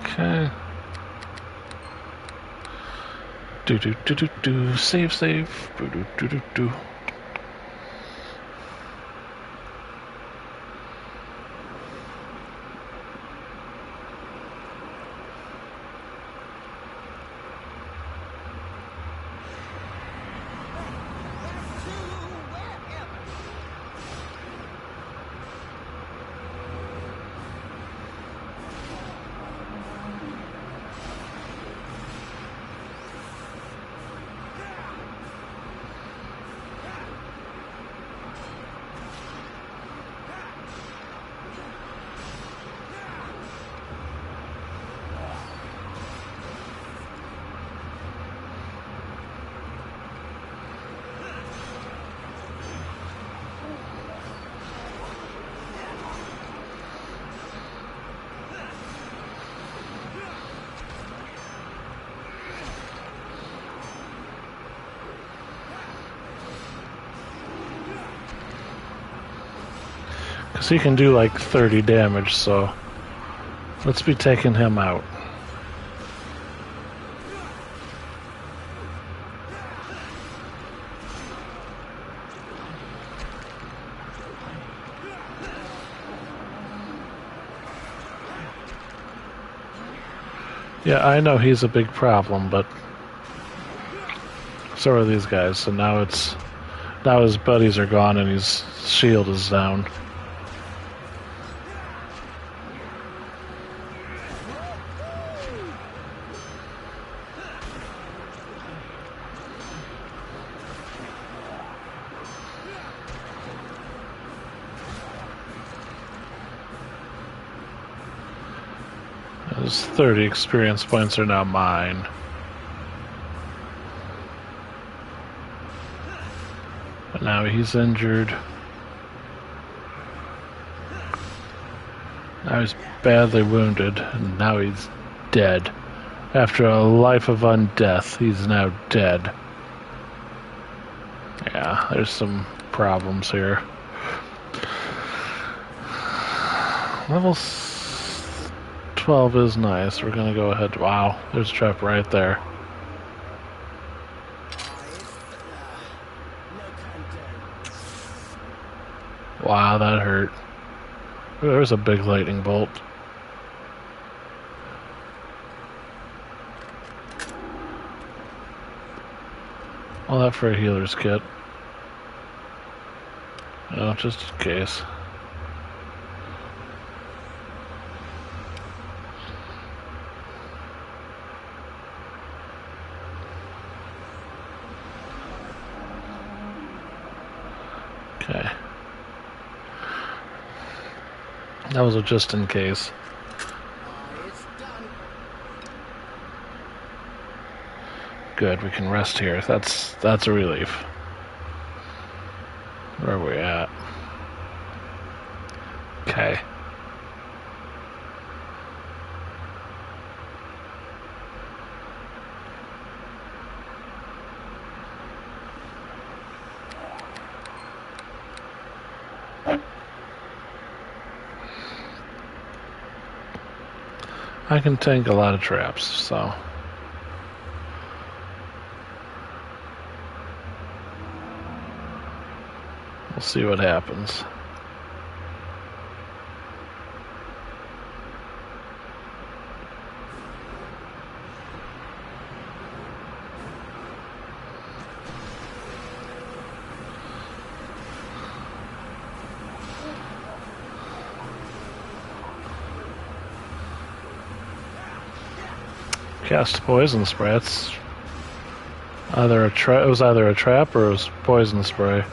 Okay. Do. Save. Do. he can do like 30 damage, so let's be taking him out. Yeah, I know he's a big problem, but so are these guys. So now his buddies are gone and his shield is down. Those 30 experience points are now mine. But now he's injured. Now he's badly wounded, and now he's dead. After a life of undeath, he's now dead. Yeah, there's some problems here. Level 12 is nice. We're gonna go ahead. Wow, there's a trap right there. Wow, that hurt. Ooh, there's a big lightning bolt. All that for a healer's kit. Oh, just in case. Okay. That was a just in case. Good, we can rest here. That's a relief. Where are we at? Okay. I can tank a lot of traps, so we'll see what happens. Cast poison spray. It's either it was either a trap or it was poison spray.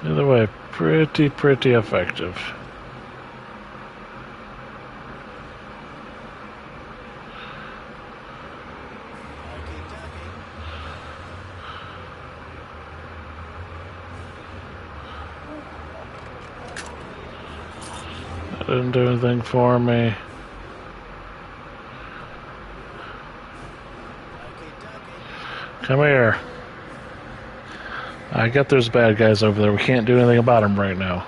Either way, pretty effective. That didn't do anything for me. Come here. I get there's bad guys over there. We can't do anything about them right now.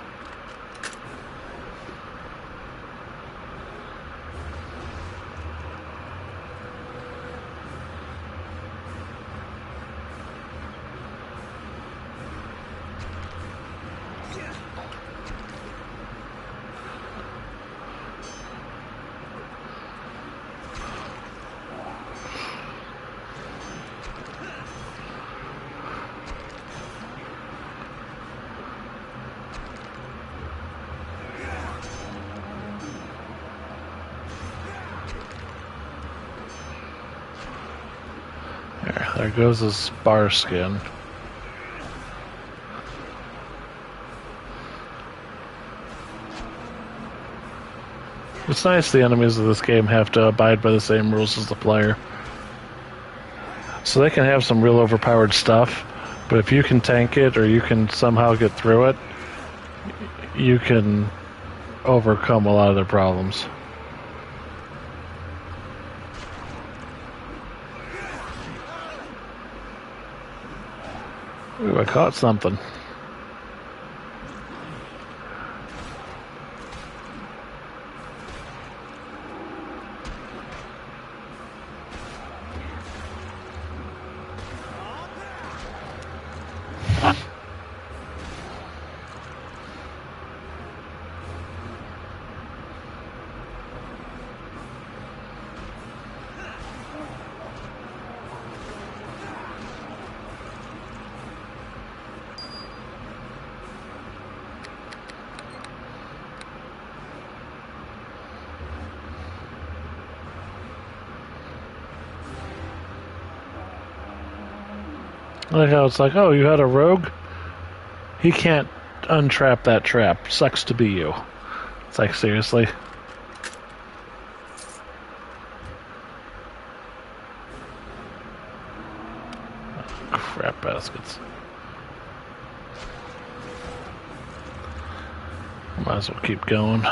There goes his bar skin. It's nice the enemies of this game have to abide by the same rules as the player. So they can have some real overpowered stuff, but if you can tank it or you can somehow get through it, you can overcome a lot of their problems. Ooh, I caught something. Like how it's like, oh, you had a rogue? He can't untrap that trap. Sucks to be you. It's like, seriously? Crap baskets. Might as well keep going.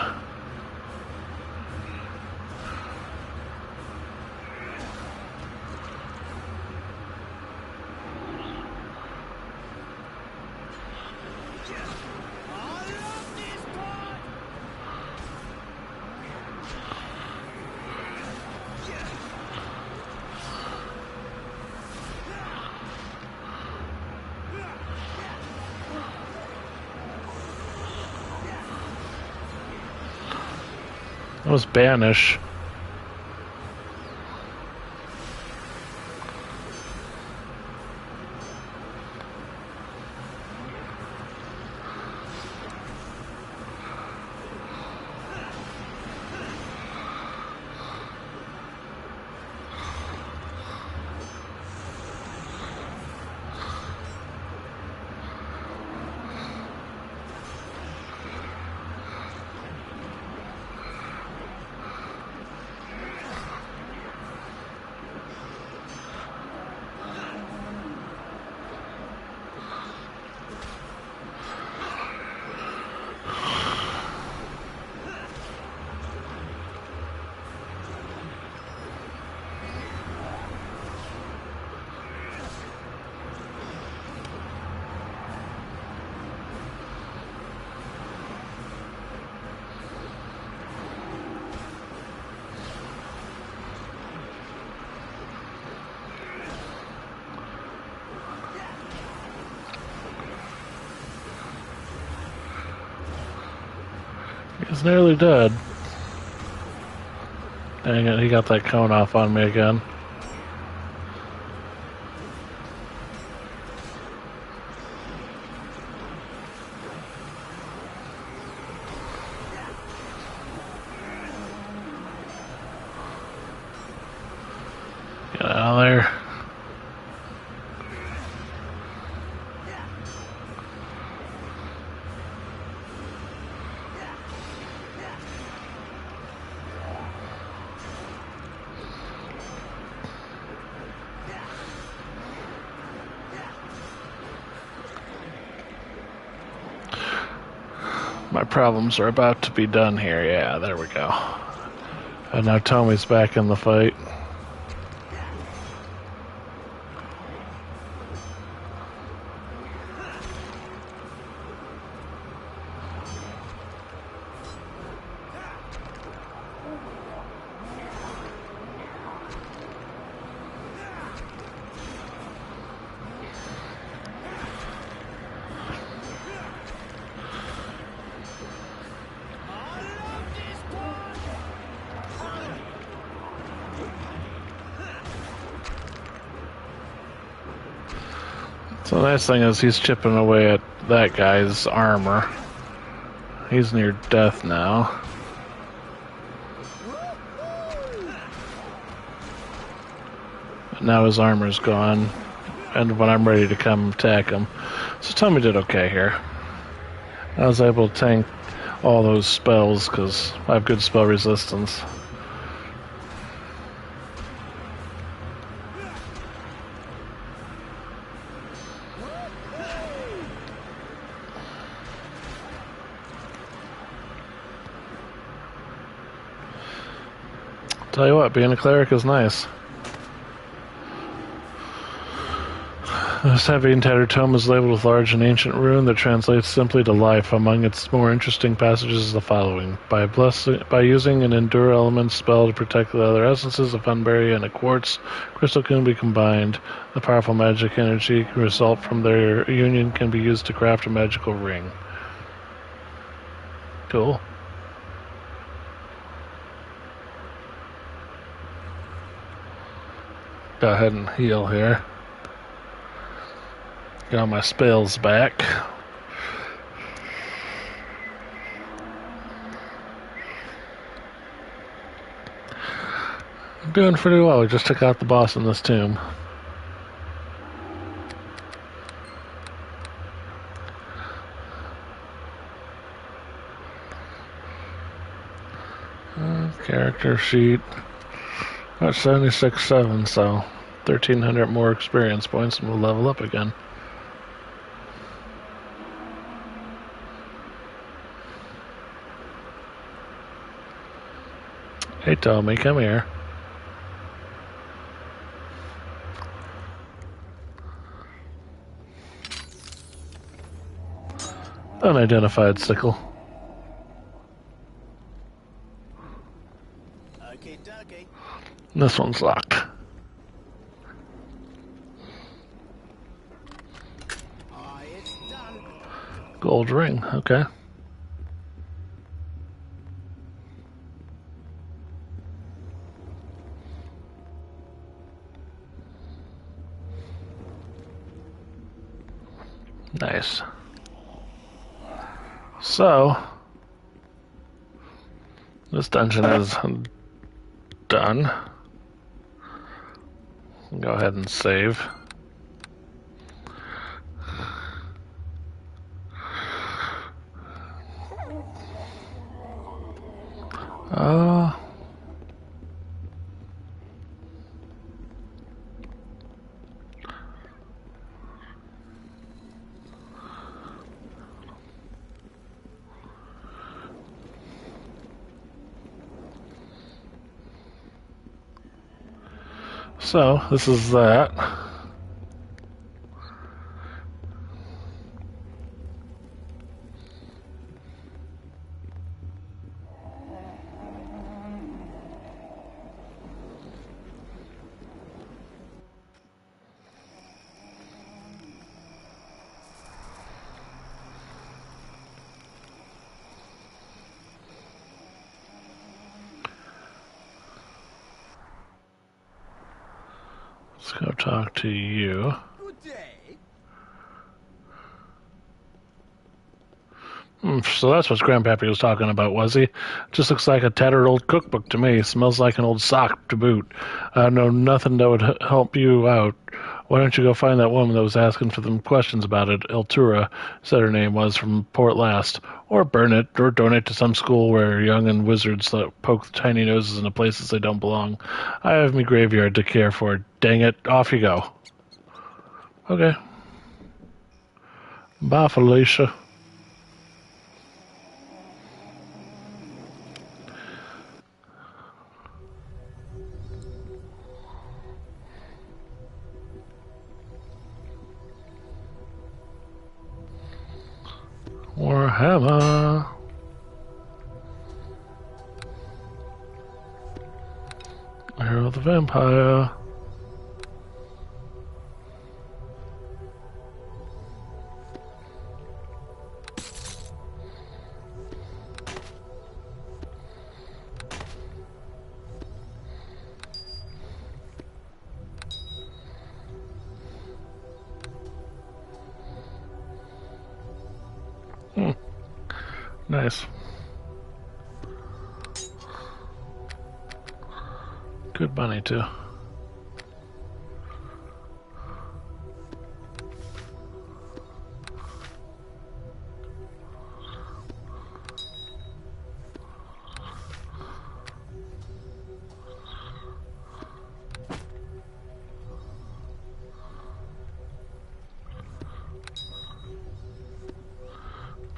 That was Banish. He's nearly dead. Dang it, he got that cone off on me again. Get out of there. My problems are about to be done here. Yeah, there we go. And now Tommy's back in the fight. So the nice thing is he's chipping away at that guy's armor. He's near death now. Now his armor's gone, and when I'm ready to come attack him. So Tommy did okay here. I was able to tank all those spells because I have good spell resistance. Tell you what, being a cleric is nice. This heavy and tattered tome is labeled with large and ancient rune that translates simply to life. Among its more interesting passages is the following. By using an endure element spell to protect the other essences, a funberry and a quartz crystal can be combined. The powerful magic energy result from their union can be used to craft a magical ring. Cool. Go ahead and heal here. Get all my spells back. I'm doing pretty well. We just took out the boss in this tomb. Character sheet. That's 76.7, so 1,300 more experience points and we'll level up again. Hey Tommy, come here. Unidentified sickle.
Okay, dokie.
This one's locked.
It's done.
Gold ring, okay. Nice. So, this dungeon is done. Go ahead and save. So, this is that. Let's go talk to you.
Good day.
So that's what Grandpappy was talking about, was he? Just looks like a tattered old cookbook to me. Smells like an old sock to boot. I know nothing that would help you out. Why don't you go find that woman that was asking for them questions about it? Eltura said her name was, from Port Last. Or burn it, or donate to some school where young and wizards that poke tiny noses into places they don't belong. I have me graveyard to care for. Dang it, off you go. Okay. Bye, Felicia. Warhammer. Hero of the Vampire. Nice. Good bunny, too.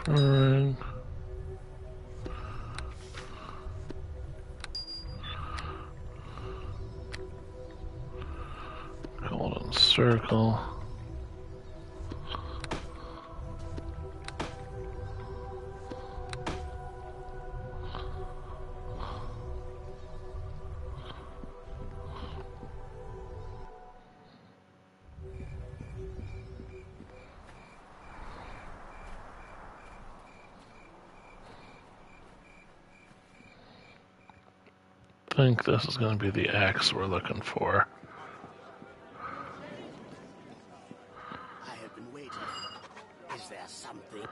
Burn. Golden circle. think this is going to be the axe we're looking for.
I have been waiting. Is there something?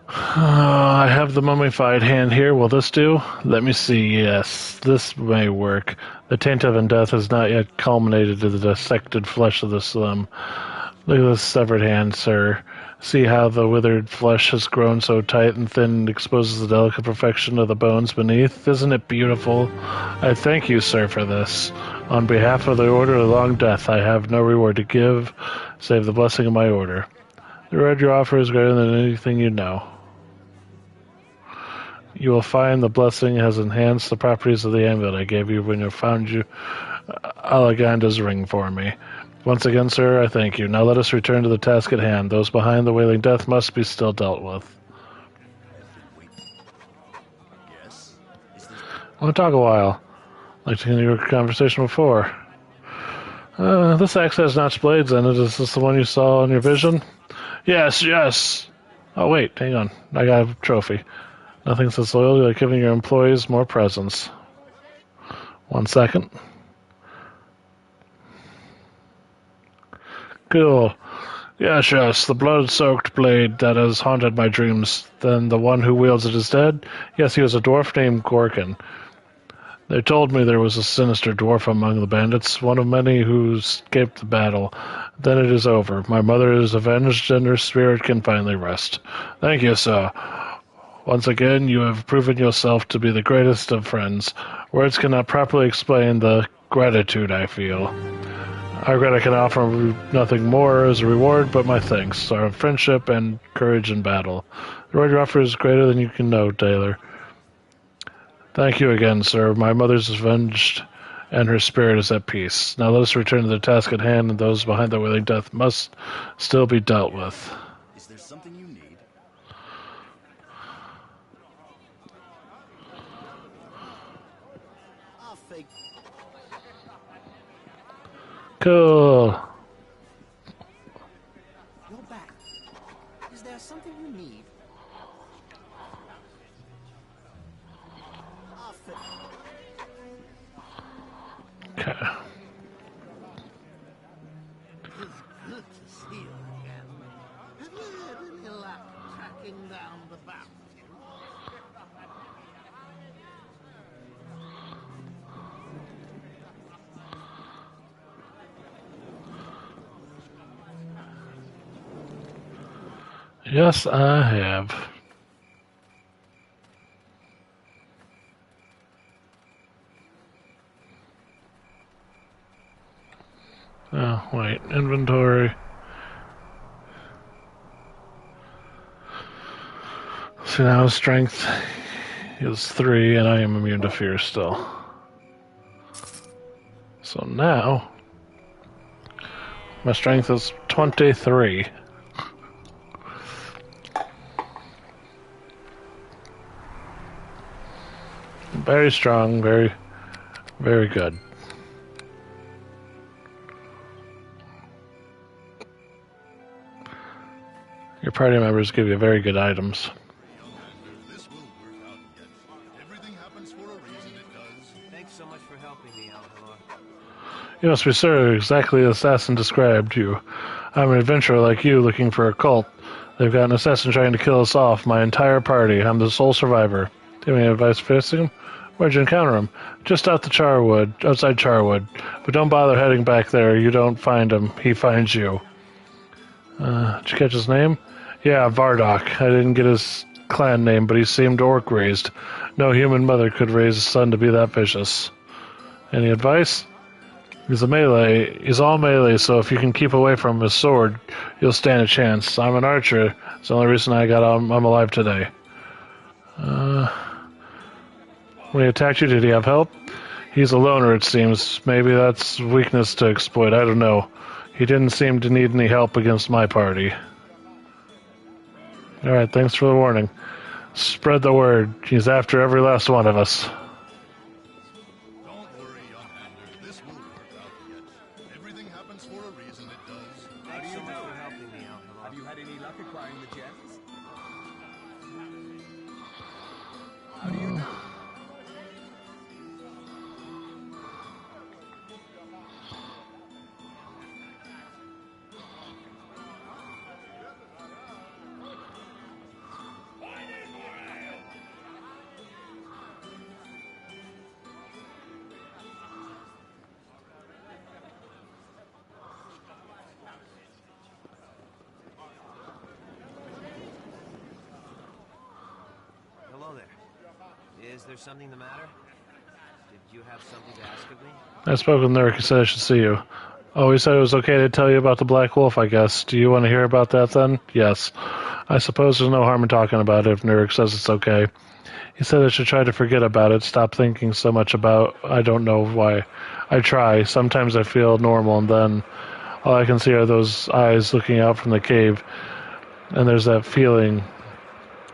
I have the mummified hand here. Will this do? Let me see. Yes, this may work. The taint of death has not yet culminated to the dissected flesh of this limb. Look at this severed hand, sir. See how the withered flesh has grown so tight and thin and exposes the delicate perfection of the bones beneath? Isn't it beautiful? I thank you, sir, for this. On behalf of the Order of the Long Death, I have no reward to give, save the blessing of my order. The reward you offer is greater than anything you know. You will find the blessing has enhanced the properties of the amulet I gave you when I found you Alleganda's ring for me. Once again, sir, I thank you. Now let us return to the task at hand. Those behind the wailing death must be still dealt with.
Yes?
I want to talk a while. I'd like to continue your conversation before. This axe has notched blades in it. Is this the one you saw in your vision? Yes, yes. Oh, wait, hang on. I got a trophy. Nothing says loyalty like giving your employees more presents. 1 second. Cool. Yes, yes, the blood-soaked blade that has haunted my dreams. Then the one who wields it is dead? Yes, he was a dwarf named Gorkin. They told me there was a sinister dwarf among the bandits, one of many who escaped the battle. Then it is over. My mother is avenged, and her spirit can finally rest. Thank you, sir. Once again, you have proven yourself to be the greatest of friends. Words cannot properly explain the gratitude I feel. I regret I can offer nothing more as a reward but my thanks, our friendship and courage in battle. The reward you offer is greater than you can know, Taylor. Thank you again, sir. My mother's avenged, and her spirit is at peace. Now let us return to the task at hand, and those behind the wailing death must still be dealt with.
Is there something you need? I'll fake.
Cool.
You're back. Is there something you need? I'll fake.
Okay.
It's good to see you again. Have you had any luck tracking down the bounty?
Yes, I have. Oh, wait. Inventory. So now strength is 3, and I am immune to fear still. So now, my strength is 23. Very strong, very, very good. Your party members give you very good items.
This will work out yet. Everything happens for a reason, it does.
Thanks so much for helping me, Alcalor.
You must be sir, exactly as Assassin described you. I'm an adventurer like you looking for a cult. They've got an assassin trying to kill us off, my entire party. I'm the sole survivor. Do you have any advice for facing him? Where'd you encounter him? Just outside Charwood. But don't bother heading back there. You don't find him. He finds you. Did you catch his name? Yeah, Vardok. I didn't get his clan name, but he seemed orc-raised. No human mother could raise a son to be that vicious. Any advice? He's all melee, so if you can keep away from his sword, you'll stand a chance. I'm an archer. It's the only reason I'm alive today. When he attacked you, did he have help? He's a loner, it seems. Maybe that's weakness to exploit. I don't know. He didn't seem to need any help against my party. Alright, thanks for the warning. Spread the word. He's after every last one of us.
Don't worry, young Bender. This will work out yet. Everything happens for a reason, it does.
Thanks so much for helping me, Alcalor.
Have you had any luck acquiring the gems?
Is there something the matter? Did you have something to ask of me?
I spoke with Nurk. He said I should see you. Oh, he said it was okay to tell you about the Black Wolf, I guess. Do you want to hear about that then? Yes. I suppose there's no harm in talking about it if Nurk says it's okay. He said I should try to forget about it, stop thinking so much about I don't know why. I try. Sometimes I feel normal, and then all I can see are those eyes looking out from the cave, and there's that feeling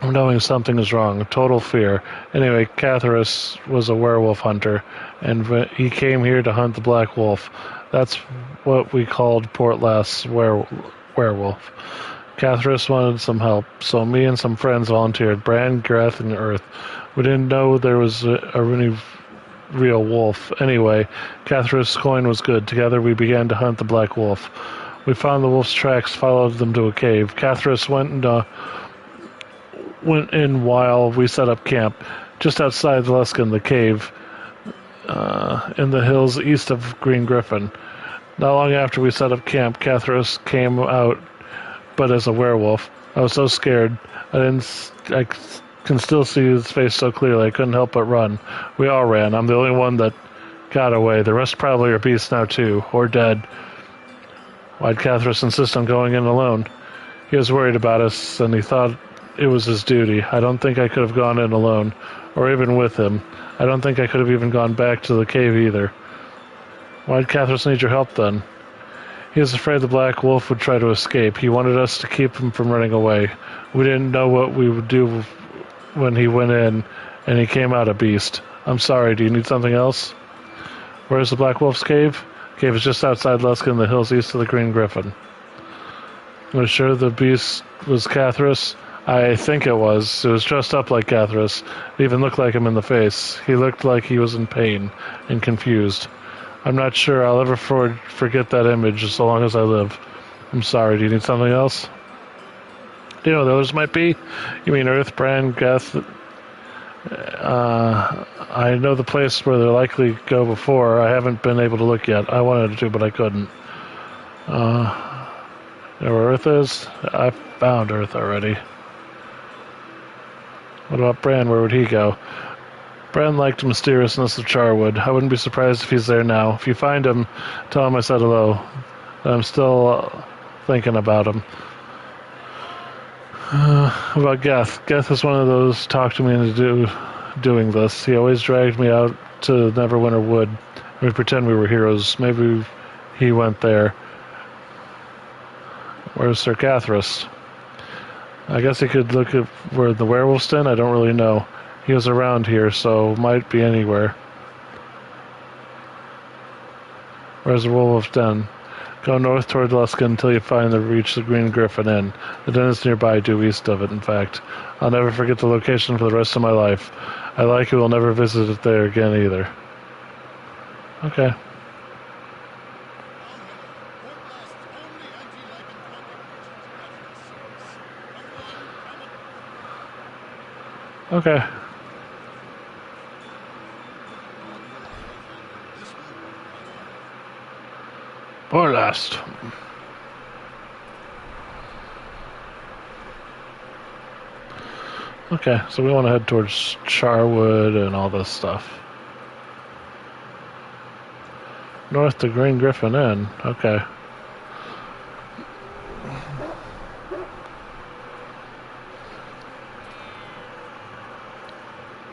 of knowing something is wrong, total fear. Anyway, Catharus was a werewolf hunter, and he came here to hunt the Black Wolf. That's what we called Port Last's werewolf. Catharus wanted some help, so me and some friends volunteered, Bran, Gareth, and Earth. We didn't know there was a really real wolf. Anyway, Catharus' coin was good. Together we began to hunt the Black Wolf. We found the wolf's tracks, followed them to a cave. Catharus went in while we set up camp, just outside Luskin, the cave, in the hills east of Green Griffin. Not long after we set up camp, Catharus came out, but as a werewolf. I was so scared. I can still see his face so clearly. I couldn't help but run. We all ran. I'm the only one that got away. The rest probably are beasts now too, or dead. Why'd Catharus insist on going in alone? He was worried about us, and he thought it was his duty. I don't think I could have gone in alone, or even with him. I don't think I could have even gone back to the cave either. Why'd Catharus need your help then? He was afraid the Black Wolf would try to escape. He wanted us to keep him from running away. We didn't know what we would do when he went in, and he came out a beast. I'm sorry, do you need something else? Where's the Black Wolf's cave? Cave is just outside Luskin in the hills east of the Green Griffin. Are you sure the beast was Catharus? I think it was. It was dressed up like Catharus. It even looked like him in the face. He looked like he was in pain and confused. I'm not sure I'll ever forget that image so long as I live. I'm sorry, do you need something else? Do you know what those might be? You mean Earth, Bran, Geth? I know the place where they're likely to go before. I haven't been able to look yet. I wanted to, but I couldn't. You know where Earth is? I found Earth already. What about Bran? Where would he go? Bran liked the mysteriousness of Charwood. I wouldn't be surprised if he's there now. If you find him, tell him I said hello. I'm still thinking about him. About Geth. Geth is one of those talk to me into doing this. He always dragged me out to Neverwinter Wood. We pretend we were heroes. Maybe he went there. Where's Sir Catharus? I guess he could look at where the werewolf's den. I don't really know. He was around here, so might be anywhere. Where's the werewolf's den? Go north toward Luskin until you reach the Green Griffin Inn. The den is nearby, due east of it, in fact. I'll never forget the location for the rest of my life. I likely will never visit it there again either. Okay. Okay. Or last. Okay, so we want to head towards Charwood and all this stuff. North to Green Griffin Inn. Okay.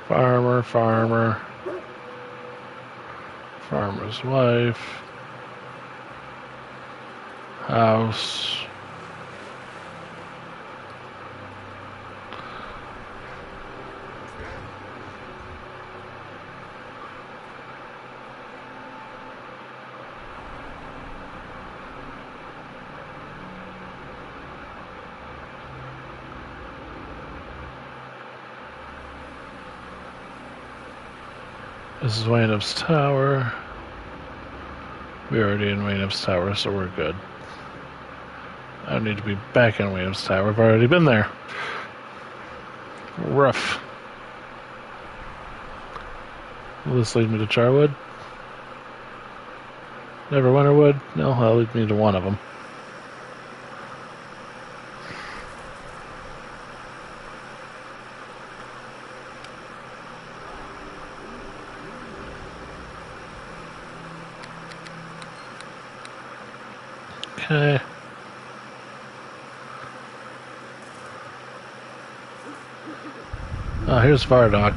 Farmer. Farmer's wife. House. This is Waynup's Tower. We're already in Waynup's Tower, so we're good. I don't need to be back in Waynup's Tower. I've already been there. Rough. Will this lead me to Charwood? Neverwinter Wood? No, that'll lead me to one of them. Okay. Oh, here's Vardock.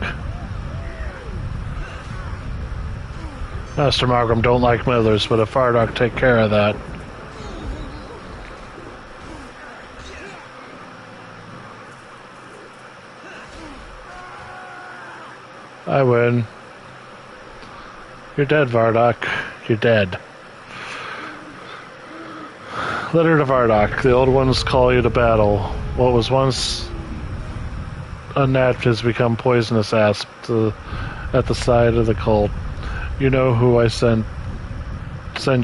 Master Margrim don't like Millers, but if Vardock take care of that. I win. You're dead, Vardock. You're dead. Letter to Vardock. The old ones call you to battle. What was once unnapped has become poisonous asp at the side of the cult. You know who I send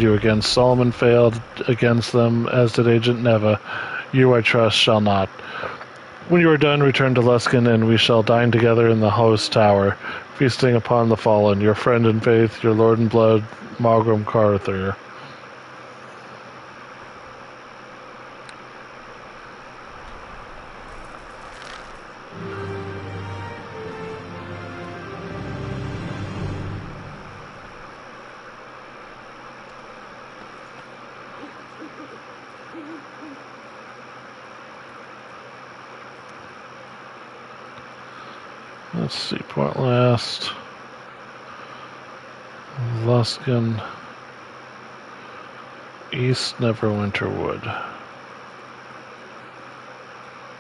you against. Solomon failed against them, as did Agent Neva. You, I trust, shall not. When you are done, return to Luskin, and we shall dine together in the host tower, feasting upon the fallen. Your friend in faith, your lord in blood, Malgrim Carther. Let's see, point last. Luskin. East Neverwinter Wood.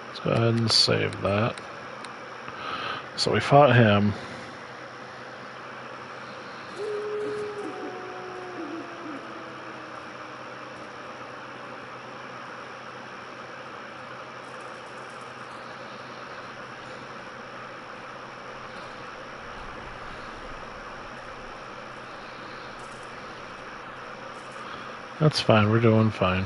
Let's go ahead and save that. So we fought him. That's fine, we're doing fine.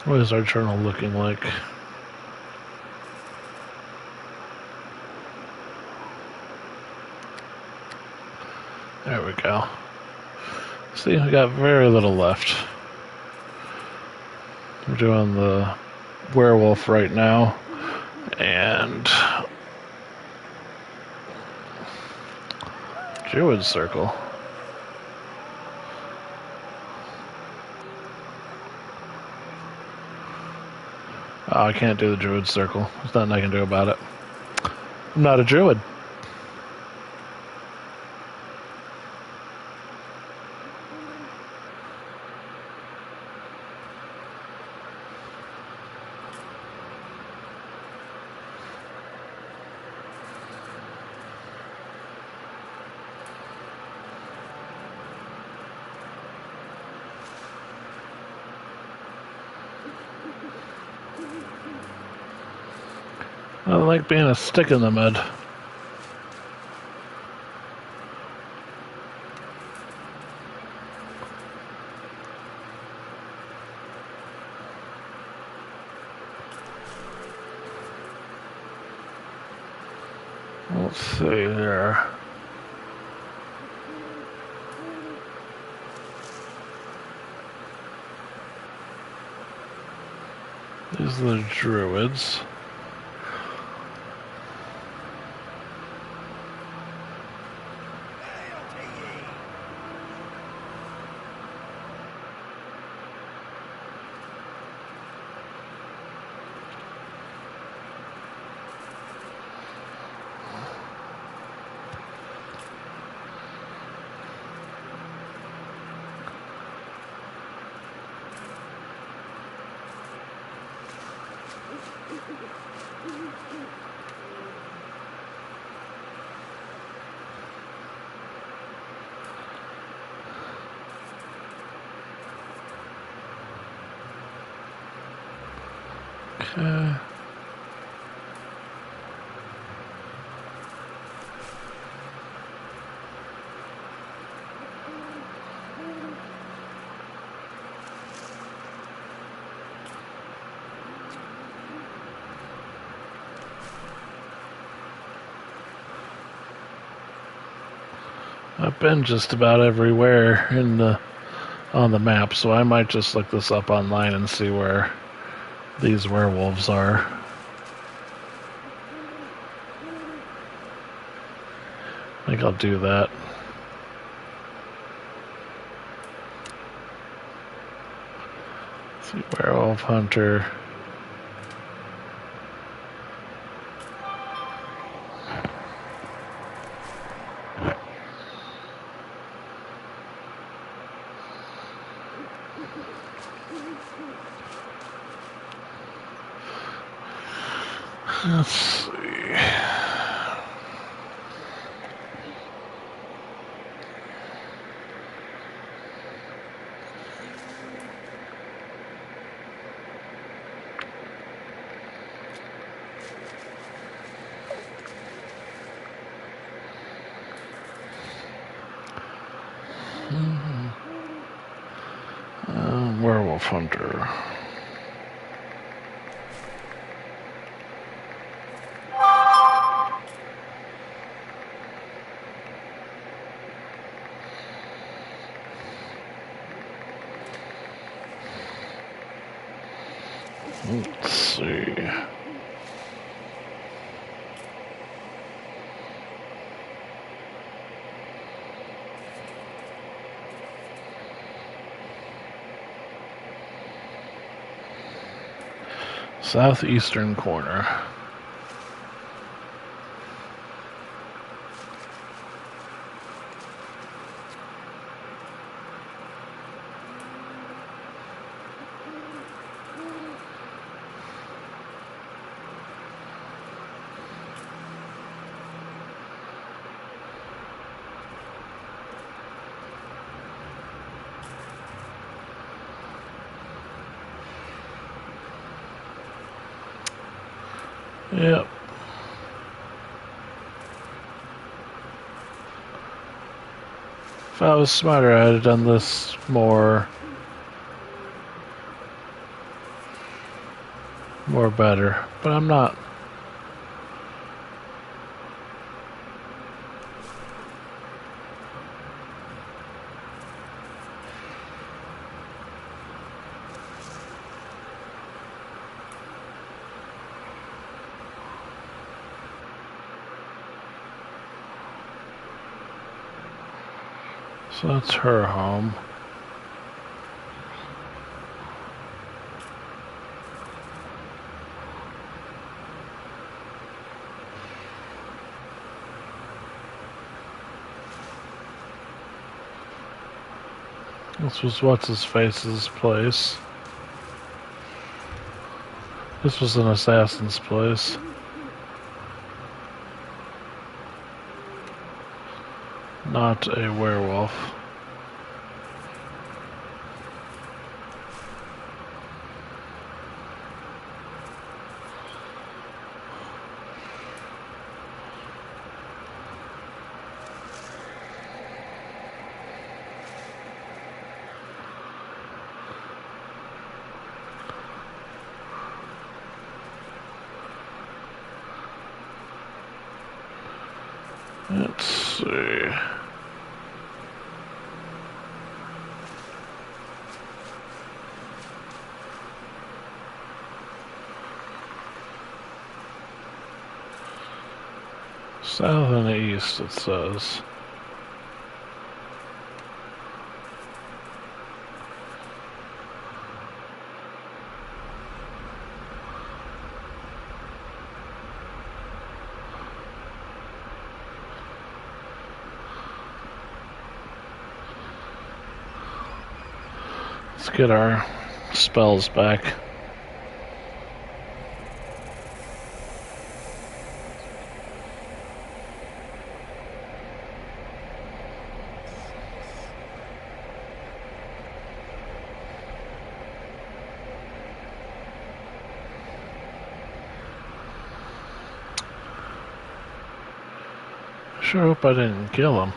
What is our journal looking like? There we go. See, we got very little left. We're doing the werewolf right now, and Druid Circle. Oh, I can't do the Druid Circle. There's nothing I can do about it. I'm not a Druid. I like being a stick in the mud. Let's see there. These are the druids. Okay. I've been just about everywhere on the map, so I might just look this up online and see where these werewolves are. I think I'll do that. Let's see, werewolf hunter. Let's see. Werewolf hunter. Let's see. Southeastern corner. Yep. If I was smarter, I'd have done this more better, but I'm not. So that's her home. This was what's-his-face's place. This was an assassin's place. Not a werewolf. Let's see. South and east, it says. Let's get our spells back. Sure hope I didn't kill him.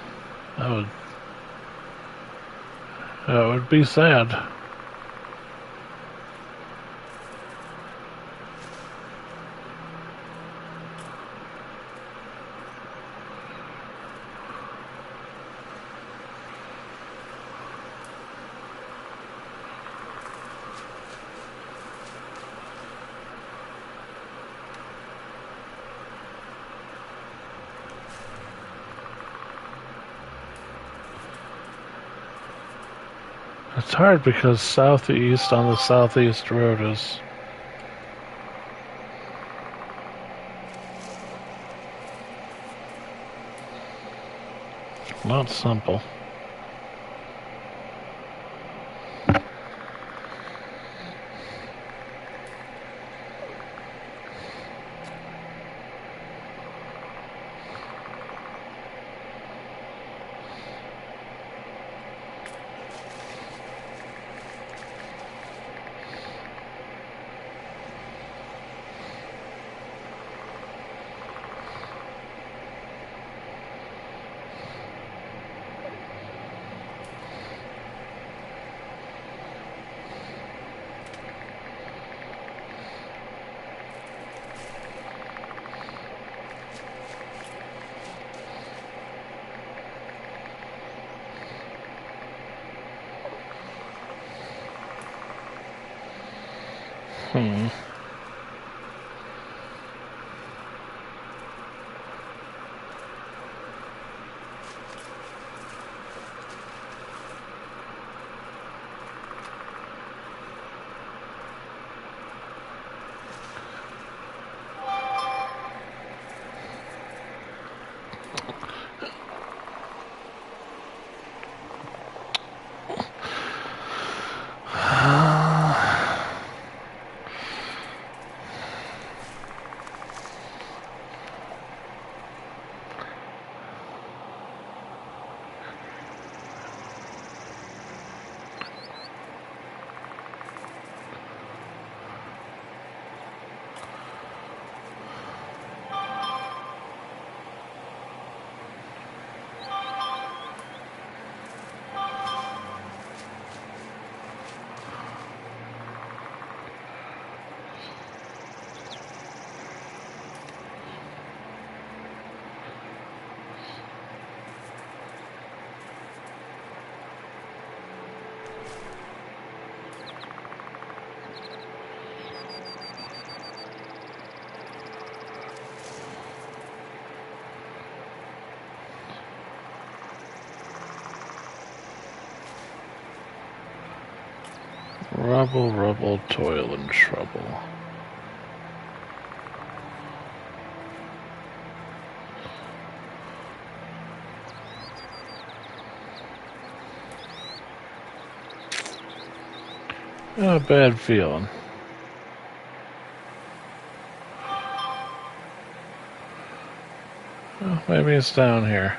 That would be sad. It's hard because southeast on the southeast road is not simple. Hmm. Rubble, rubble, toil and trouble. A bad feeling. Well, maybe it's down here.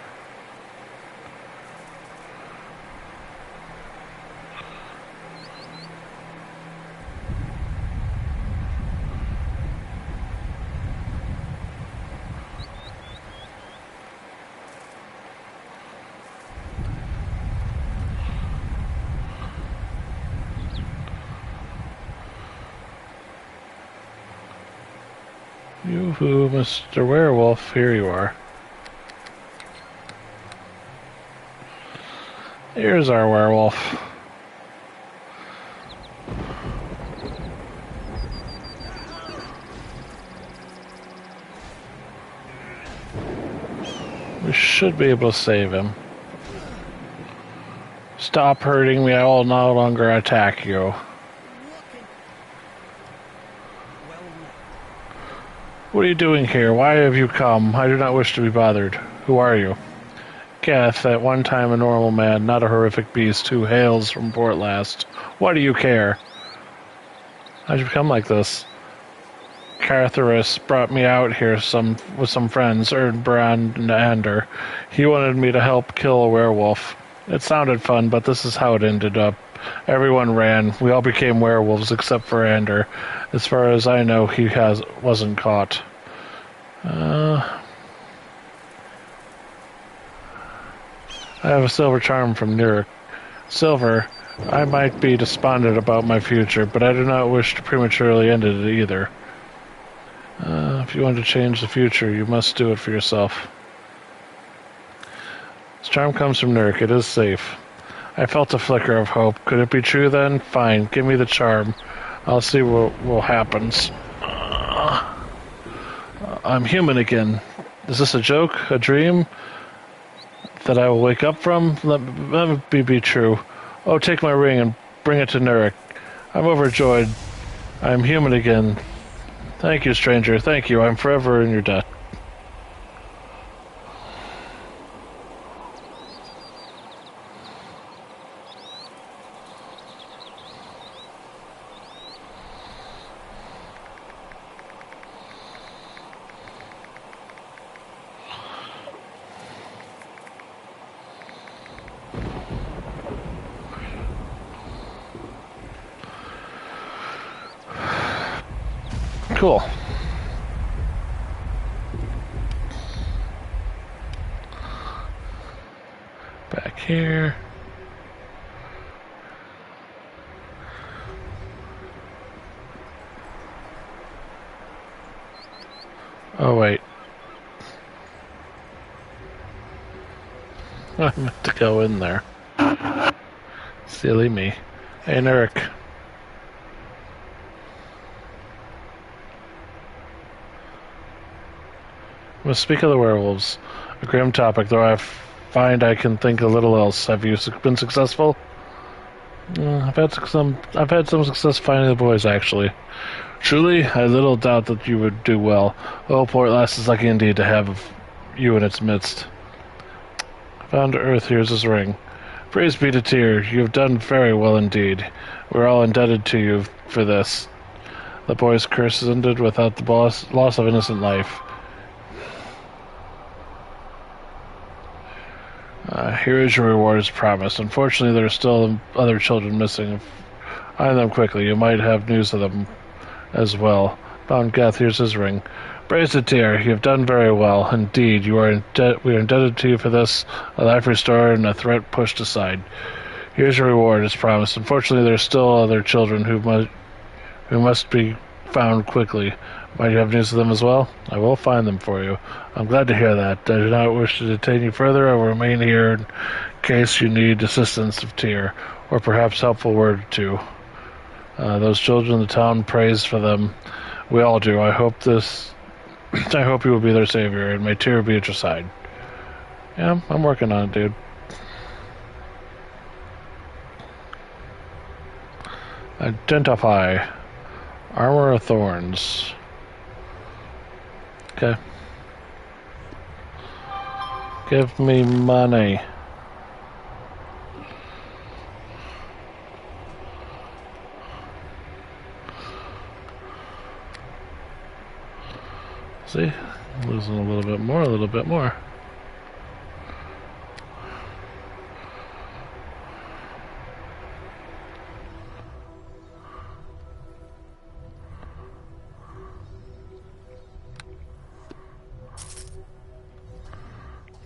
Yoo-hoo, Mr. Werewolf, here you are. Here's our werewolf. We should be able to save him. Stop hurting me, I will no longer attack you. What are you doing here? Why have you come? I do not wish to be bothered. Who are you? Geth, at one time a normal man, not a horrific beast who hails from Port Last. Why do you care? How'd you become like this? Cartharus brought me out here with some friends, Erdbrand and Ander. He wanted me to help kill a werewolf. It sounded fun, but this is how it ended up. Everyone ran. We all became werewolves except for Ander. As far as I know, he wasn't caught. I have a silver charm from Nurek. Silver, I might be despondent about my future, but I do not wish to prematurely end it either. If you want to change the future, you must do it for yourself. This charm comes from Nurek. It is safe. I felt a flicker of hope. Could it be true then? Fine, give me the charm. I'll see what happens. I'm human again. Is this a joke? A dream? That I will wake up from? Let me be true. Oh, take my ring and bring it to Nurik. I'm overjoyed. I'm human again. Thank you, stranger. Thank you. I'm forever in your debt. Cool. Back here. Oh, wait. I meant to go in there. Silly me. Hey, Nurik. Must speak of the werewolves. A grim topic, though I find I can think a little else. Have you been successful? I've had some success finding the boys, actually. Truly, I little doubt that you would do well. Oh, Port Last is lucky indeed to have you in its midst. Found to Earth, here's his ring. Praise be to Tyr, you have done very well indeed. We're all indebted to you for this. The boy's curse is ended without the loss of innocent life. Here is your reward as promised. Unfortunately, there are still other children missing. Find them quickly. You might have news of them as well. Found Geth, here's his ring. Praise to Tyr, you have done very well. Indeed, we are indebted to you for this. A life restored and a threat pushed aside. Here's your reward as promised. Unfortunately, there are still other children who must be found quickly. Might you have news of them as well? I will find them for you. I'm glad to hear that. I do not wish to detain you further. I will remain here in case you need assistance of Tyr, or perhaps helpful word or two. Those children in the town praise for them. We all do. I hope you will be their savior, and may Tyr be at your side. Yeah, I'm working on it, dude. Identify. Armor of Thorns. Okay. Give me money. See? Losing a little bit more, a little bit more.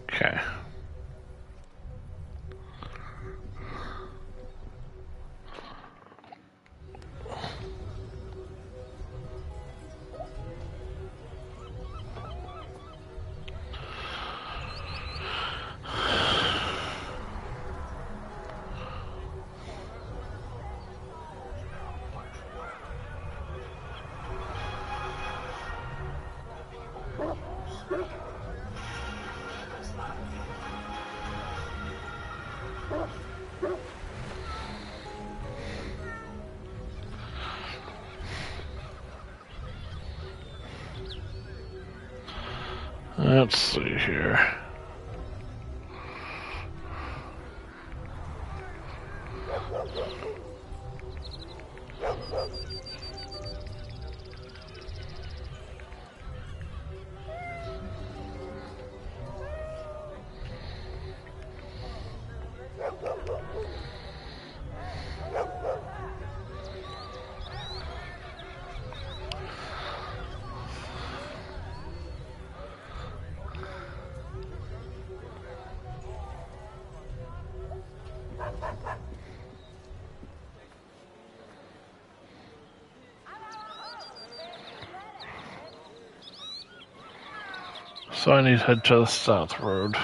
Okay. Let's see here. So I need to head to the south road.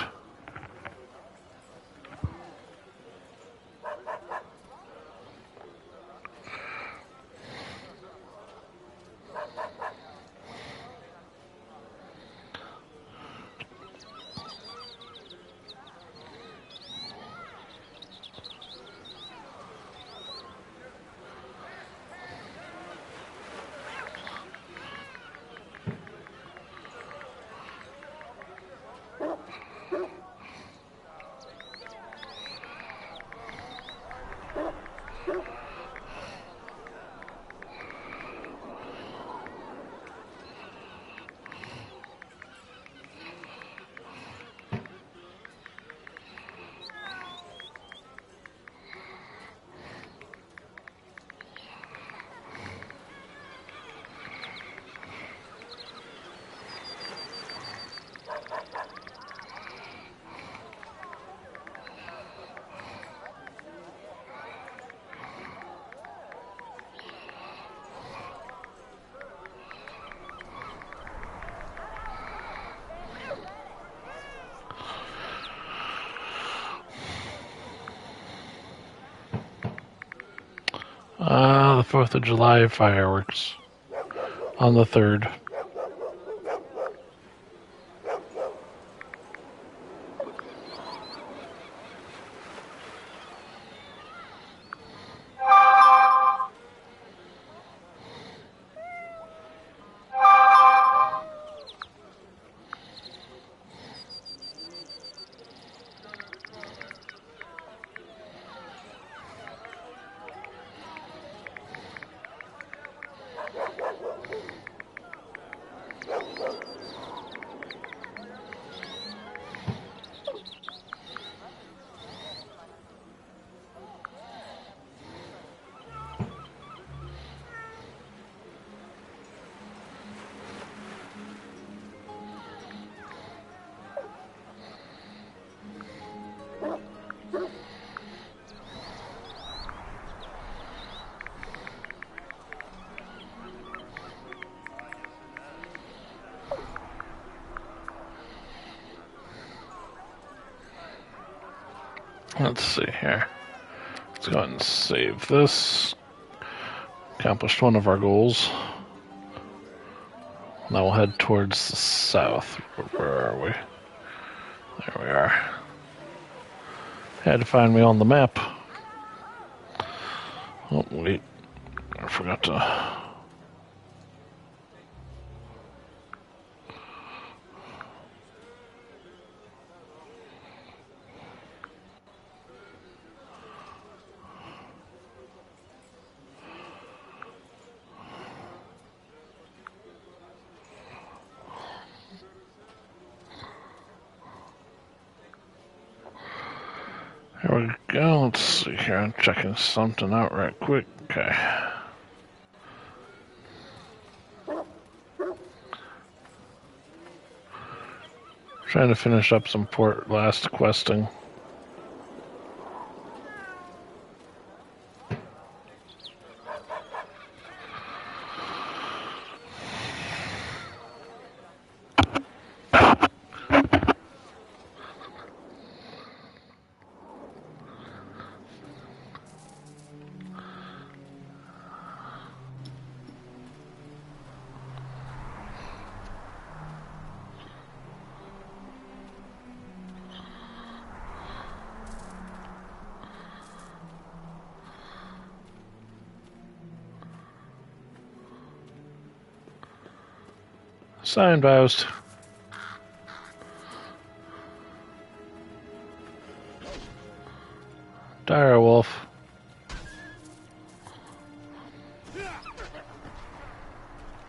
The 4th of July fireworks on the 3rd. Let's see here. Let's go ahead and save this. Accomplished one of our goals. Now we'll head towards the south. Where are we? There we are. Had to find me on the map. Oh, wait. I forgot to... Here we go. Let's see here. I'm checking something out right quick. Okay. Trying to finish up some port last questing. Signpost. Direwolf.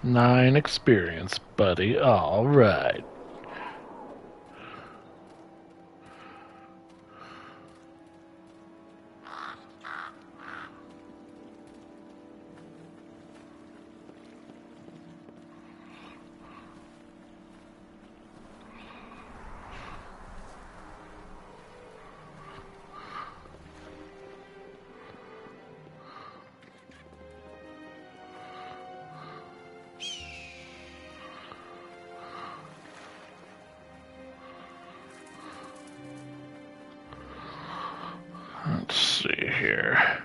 Nine experience, buddy. All right. Let's see here.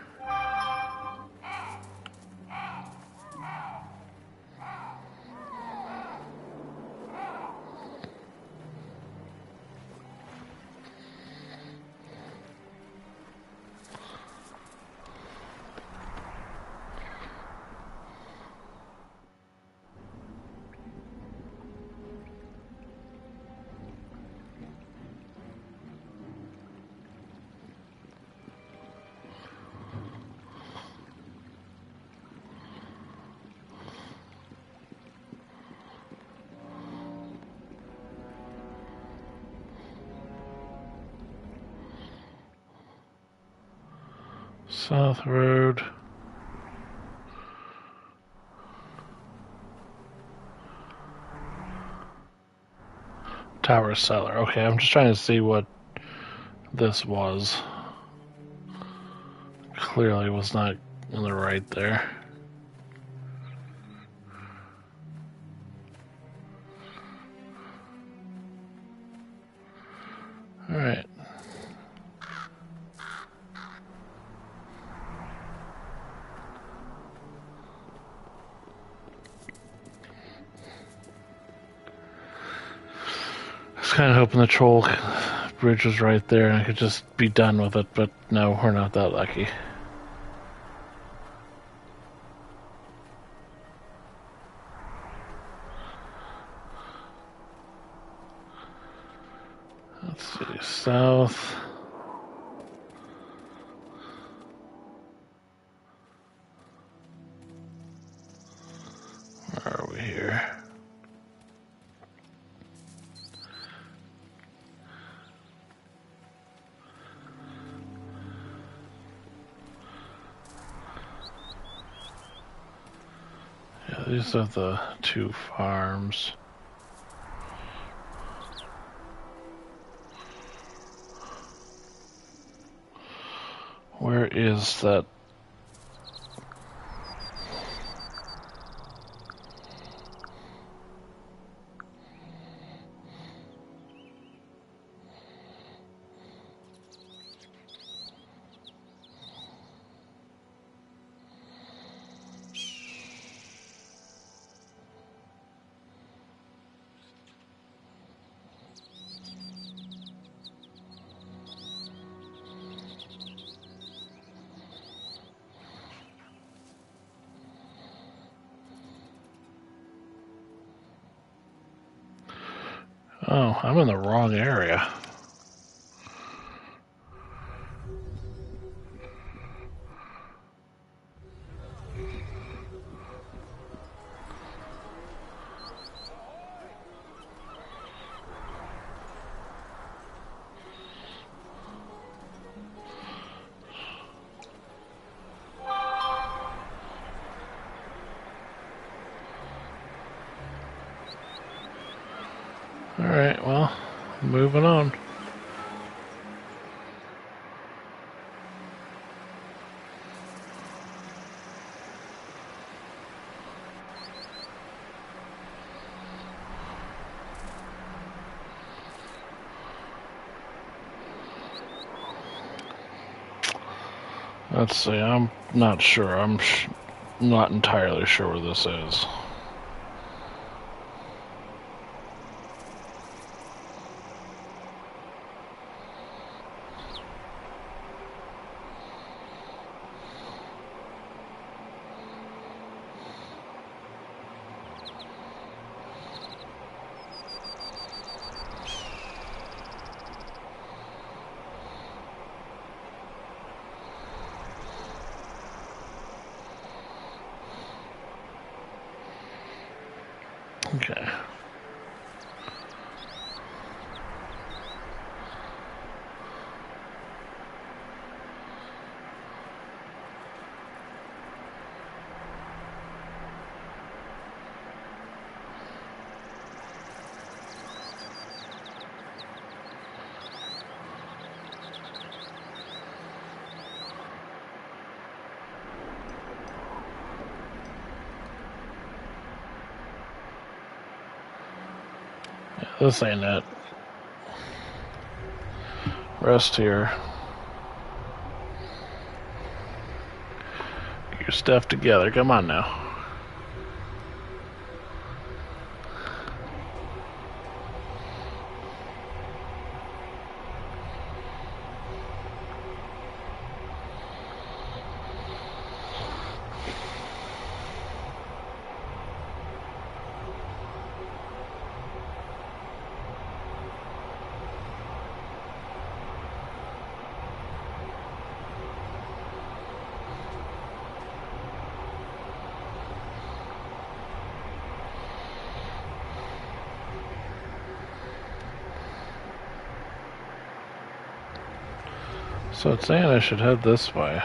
South Road. Tower Cellar. Okay, I'm just trying to see what this was. Clearly was not in the right there. Alright. kind of hoping the troll bridge was right there and I could just be done with it, but no, we're not that lucky. Let's see, south. Where are we here? Yeah, these are the two farms. Where is that? Oh, I'm in the wrong area. Alright, well, moving on. Let's see, I'm not sure. I'm not entirely sure where this is. Okay. This ain't it. Rest here. Get your stuff together. Come on now. So it's saying I should head this way.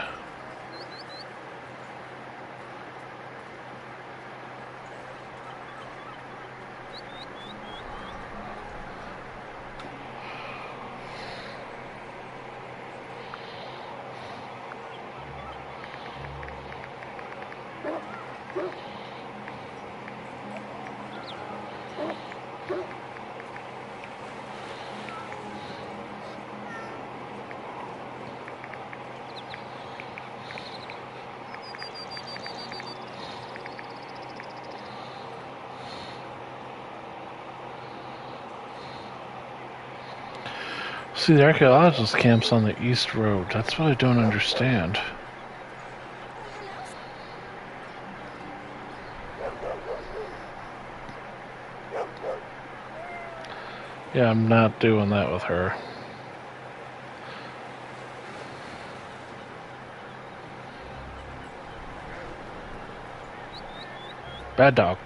See, the archaeologist camp's on the east road. That's what I don't understand. Yeah, I'm not doing that with her. Bad dog.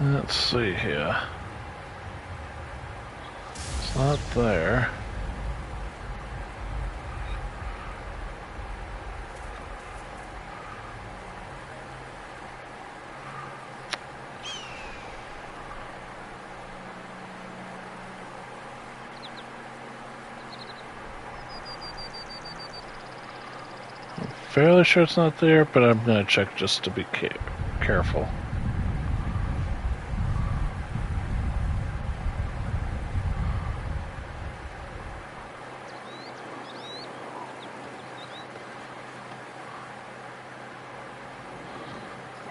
Let's see here. It's not there. I'm fairly sure it's not there, but I'm gonna check just to be careful.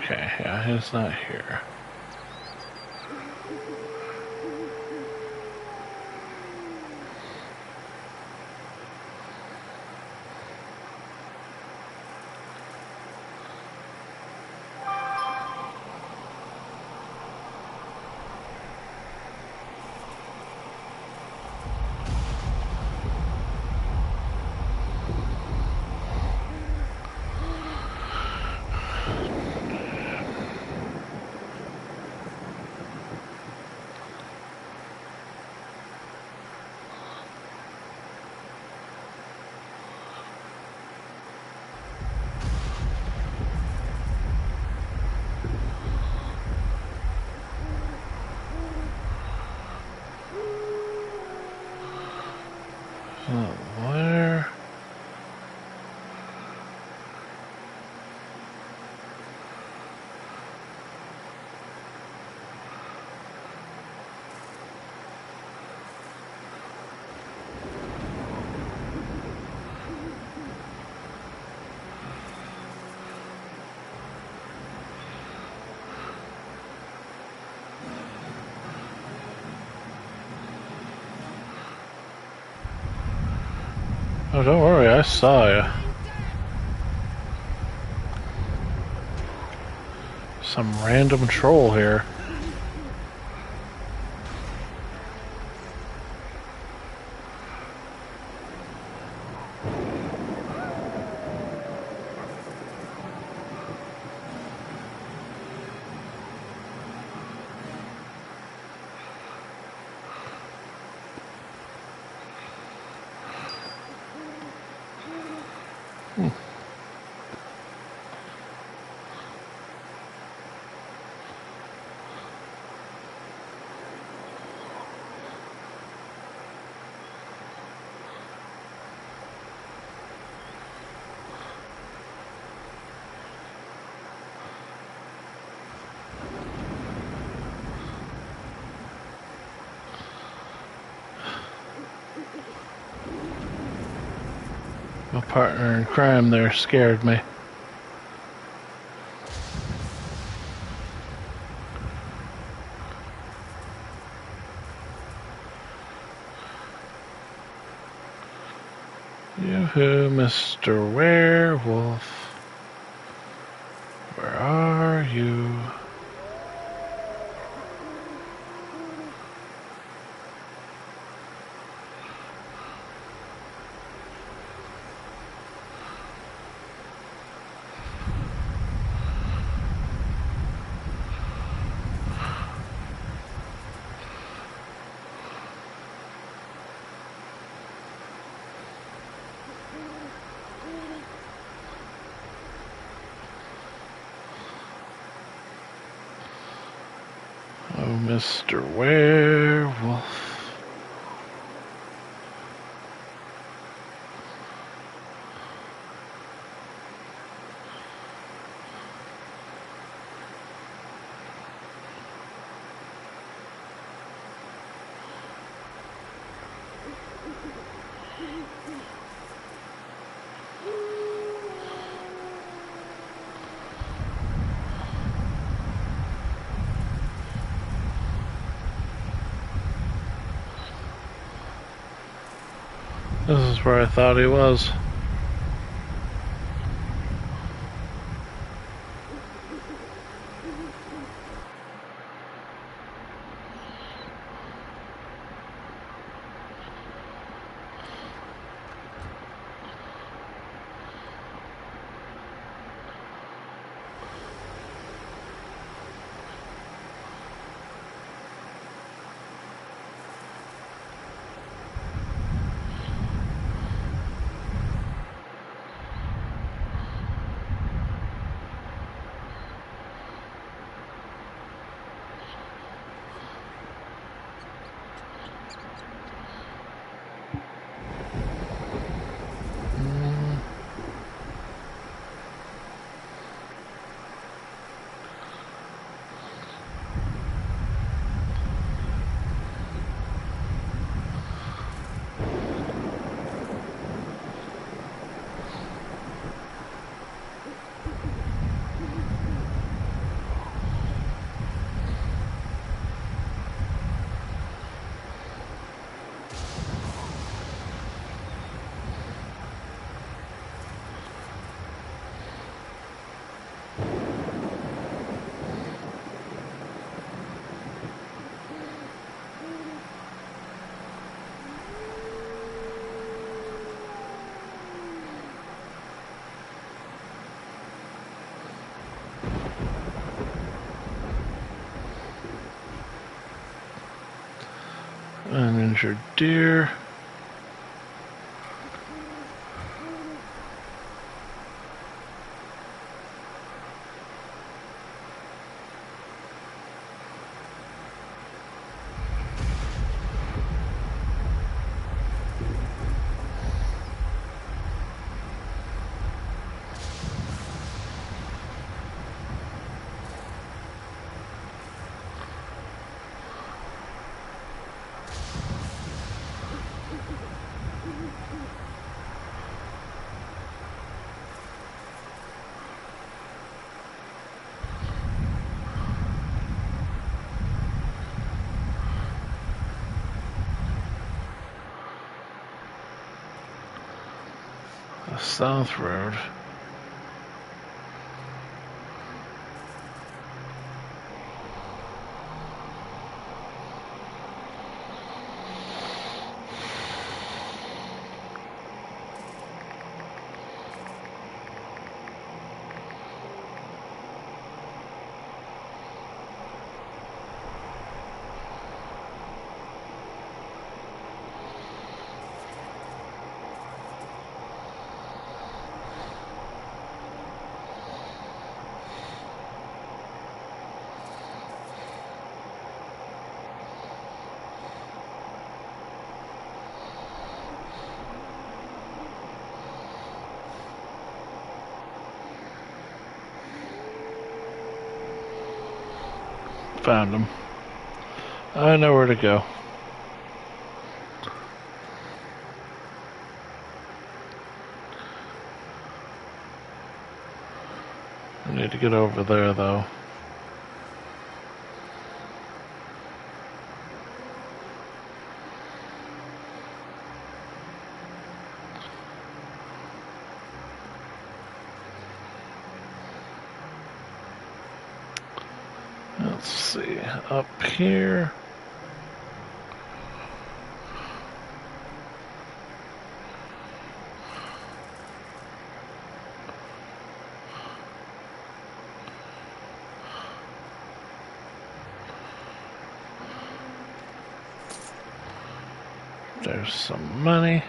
Okay, yeah, it's not here. Where? Oh, don't worry, I saw you. Some random troll here. My partner in crime there scared me. Yoo-hoo, Mr. Werewolf. Where are you? Oh, Mr. Werewolf. This is where I thought he was. An injured deer. The South Road. Found him. I know where to go. I need to get over there, though. Let's see, up here. There's some money.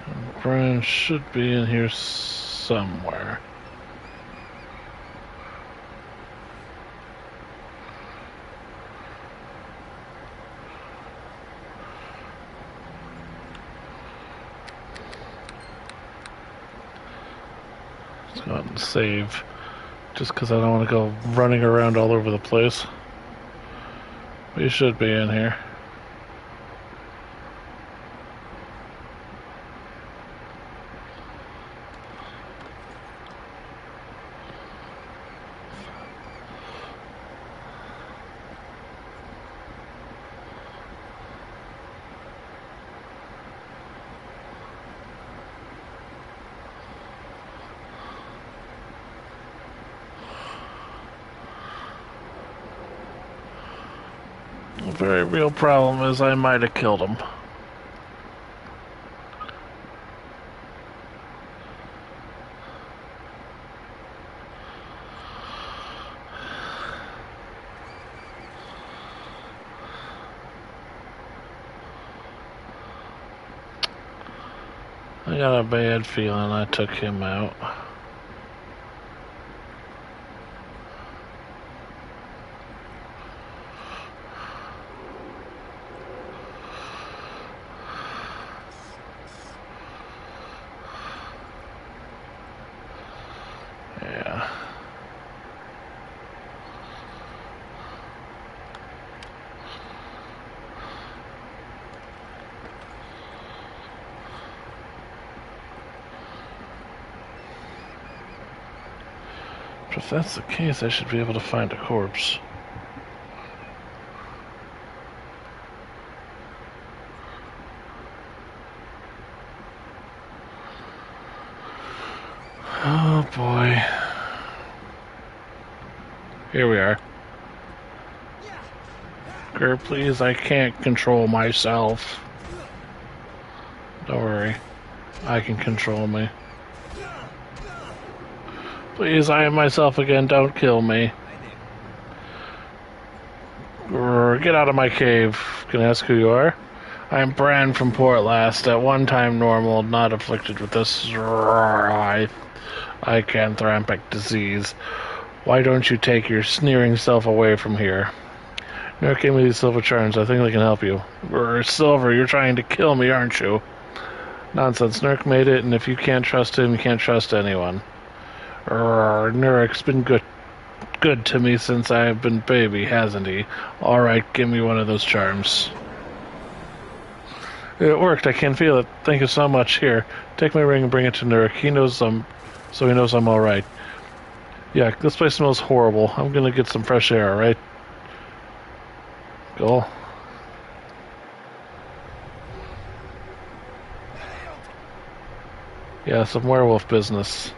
And Brian should be in here somewhere. Let's go ahead and save. Just because I don't want to go running around all over the place. We should be in here. The very real problem is I might have killed him. I got a bad feeling I took him out. Yeah. But if that's the case, I should be able to find a corpse. Oh boy. Here we are. Girl, please, I can't control myself. Don't worry. I can control me. Please, I am myself again, don't kill me. Get out of my cave. Can I ask who you are? I am Bran from Port Last, at one time normal, not afflicted with this lycanthropic disease. Why don't you take your sneering self away from here? Nurk gave me these silver charms. I think they can help you. Silver, you're trying to kill me, aren't you? Nonsense. Nurk made it, and if you can't trust him, you can't trust anyone. Nurk's been good to me since I've been baby, hasn't he? Alright, give me one of those charms. It worked. I can feel it. Thank you so much. Here, take my ring and bring it to Nurk. He knows so he knows I'm alright. Yeah, this place smells horrible. I'm gonna get some fresh air, alright? Go. Yeah, some werewolf business.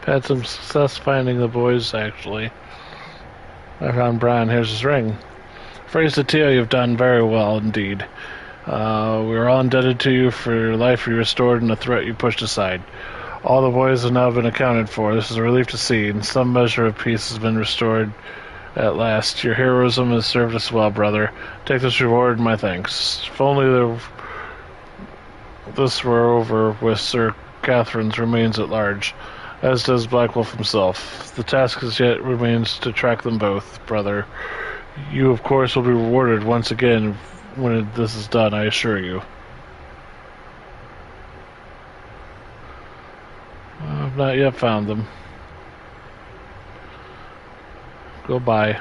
Had some success finding the boys, actually. I found Brian. Here's his ring. Praise to Tio, you've done very well indeed. We're all indebted to you for your life you restored and the threat you pushed aside. All the boys have now been accounted for. This is a relief to see, and some measure of peace has been restored at last. Your heroism has served us well, brother. Take this reward and my thanks. If only this were over with Sir Catherine's remains at large, as does Black Wolf himself. The task as yet remains to track them both, brother. You, of course, will be rewarded once again when this is done, I assure you. I've not yet found them. Goodbye.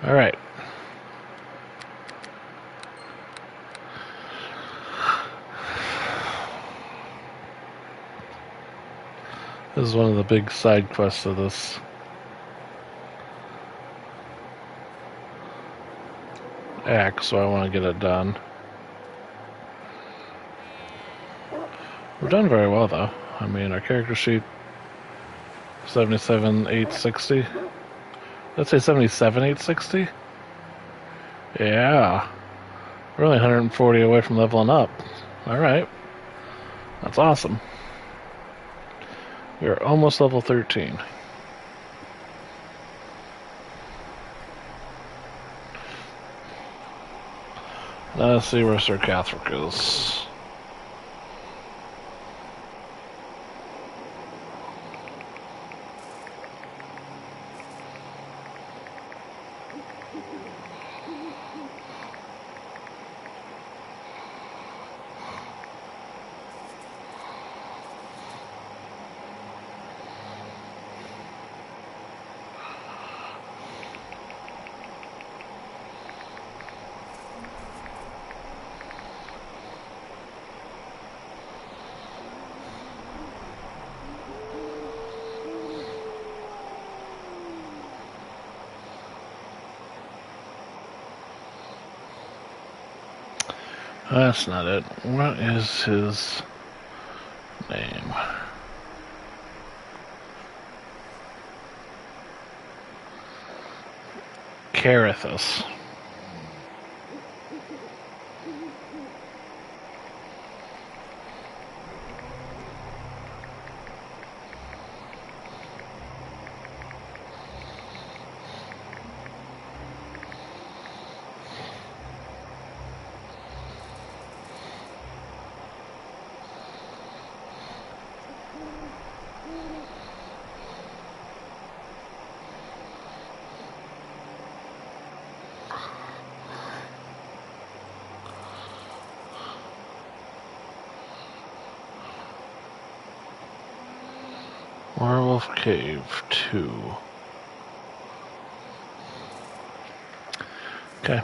Alright. This is one of the big side quests of this. Act, so I want to get it done. We're done very well, though. I mean, our character sheet 77,860. Let's say 77,860. Yeah, we're only 140 away from leveling up. All right, that's awesome. We are almost level 13. Now let's see where Sir Catherick is. That's not it. What is his name? Carathis. Werewolf Cave 2. Okay.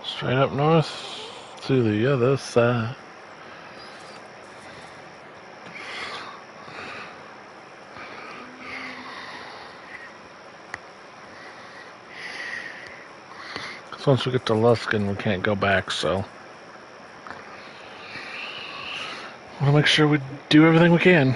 Straight up north to the other side. Because once we get to Luskin, we can't go back, so. I want to make sure we do everything we can.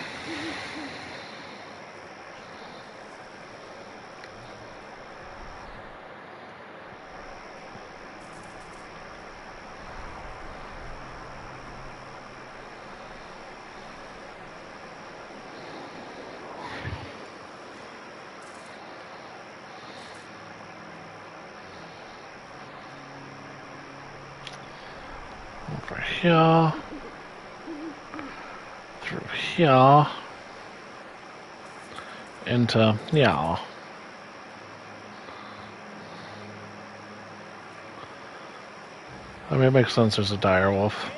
Over here. Through here. Into here. I mean, it makes sense there's a dire wolf.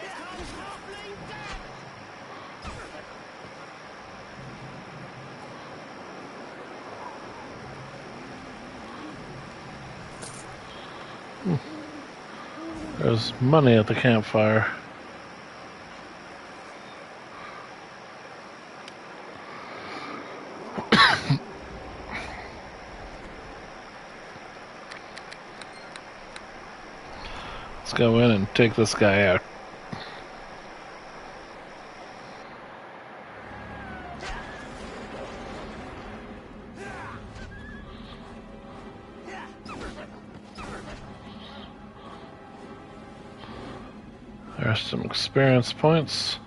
There's money at the campfire. Let's go in and take this guy out. There's some experience points.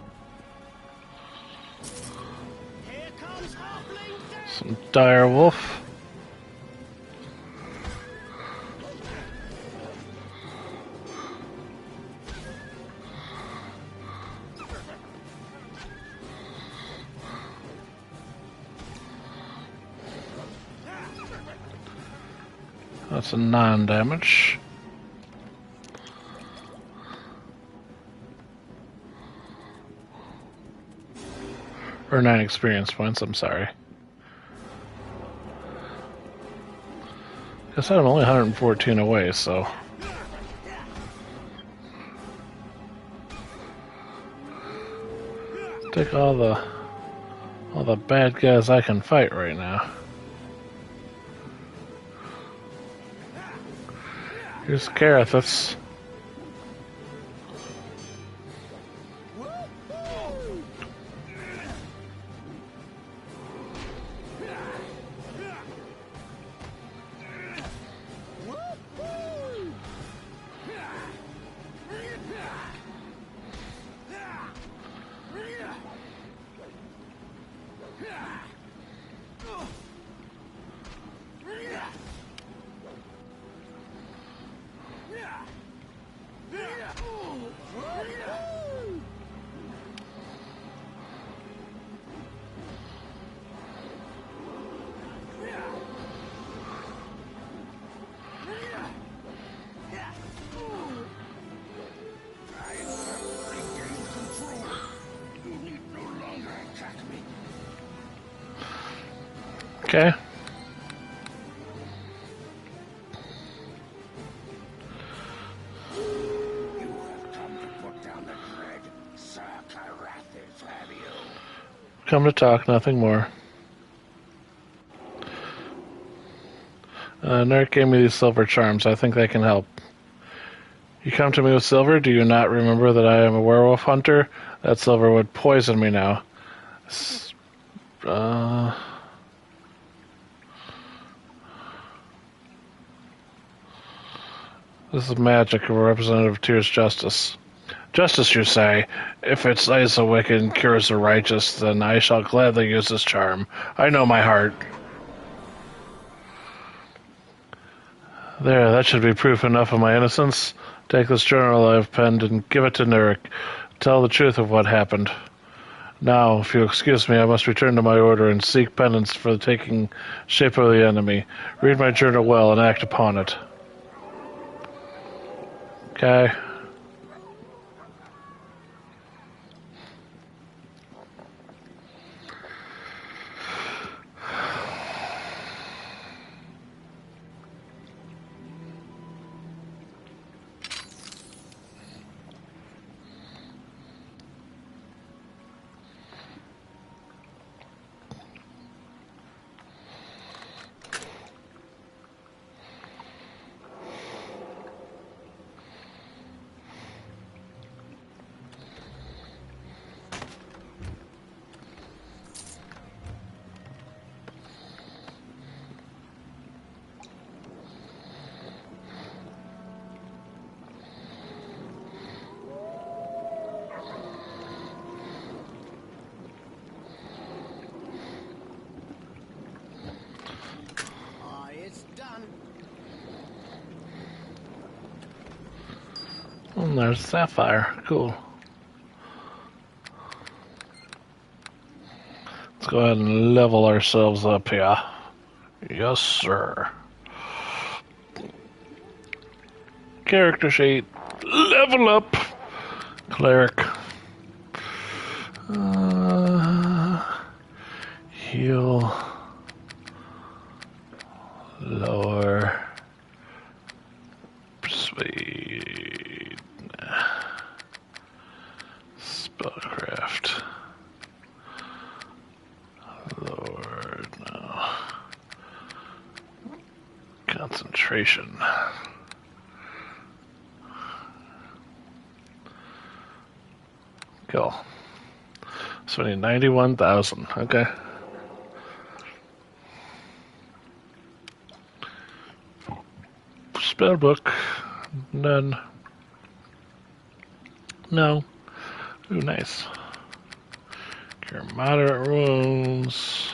Some dire wolf. That's a 9 damage. Or 9 experience points, I'm sorry. Guess I'm only 114 away, so. Take all the bad guys I can fight right now. Here's Carathis. Okay. Come to talk, nothing more. Nerd gave me these silver charms. I think they can help. You come to me with silver? Do you not remember that I am a werewolf hunter? That silver would poison me now. Uh, this is magic, a representative of Tyr's justice. Justice, you say? If it slays the wicked and cures the righteous, then I shall gladly use this charm. I know my heart. There, that should be proof enough of my innocence. Take this journal I have penned and give it to Nurik. Tell the truth of what happened. Now, if you excuse me, I must return to my order and seek penance for taking shape of the enemy. Read my journal well and act upon it. Okay.
It's done.
And there's Sapphire. Cool. Let's go ahead and level ourselves up here. Yes, sir. Character sheet. Level up. Cleric. Heal. Lower. Persuade. Spellcraft. Lower. No. Concentration. Cool. So we need 91,000. Okay. Spellbook. None. No. Ooh, nice. Cure moderate wounds.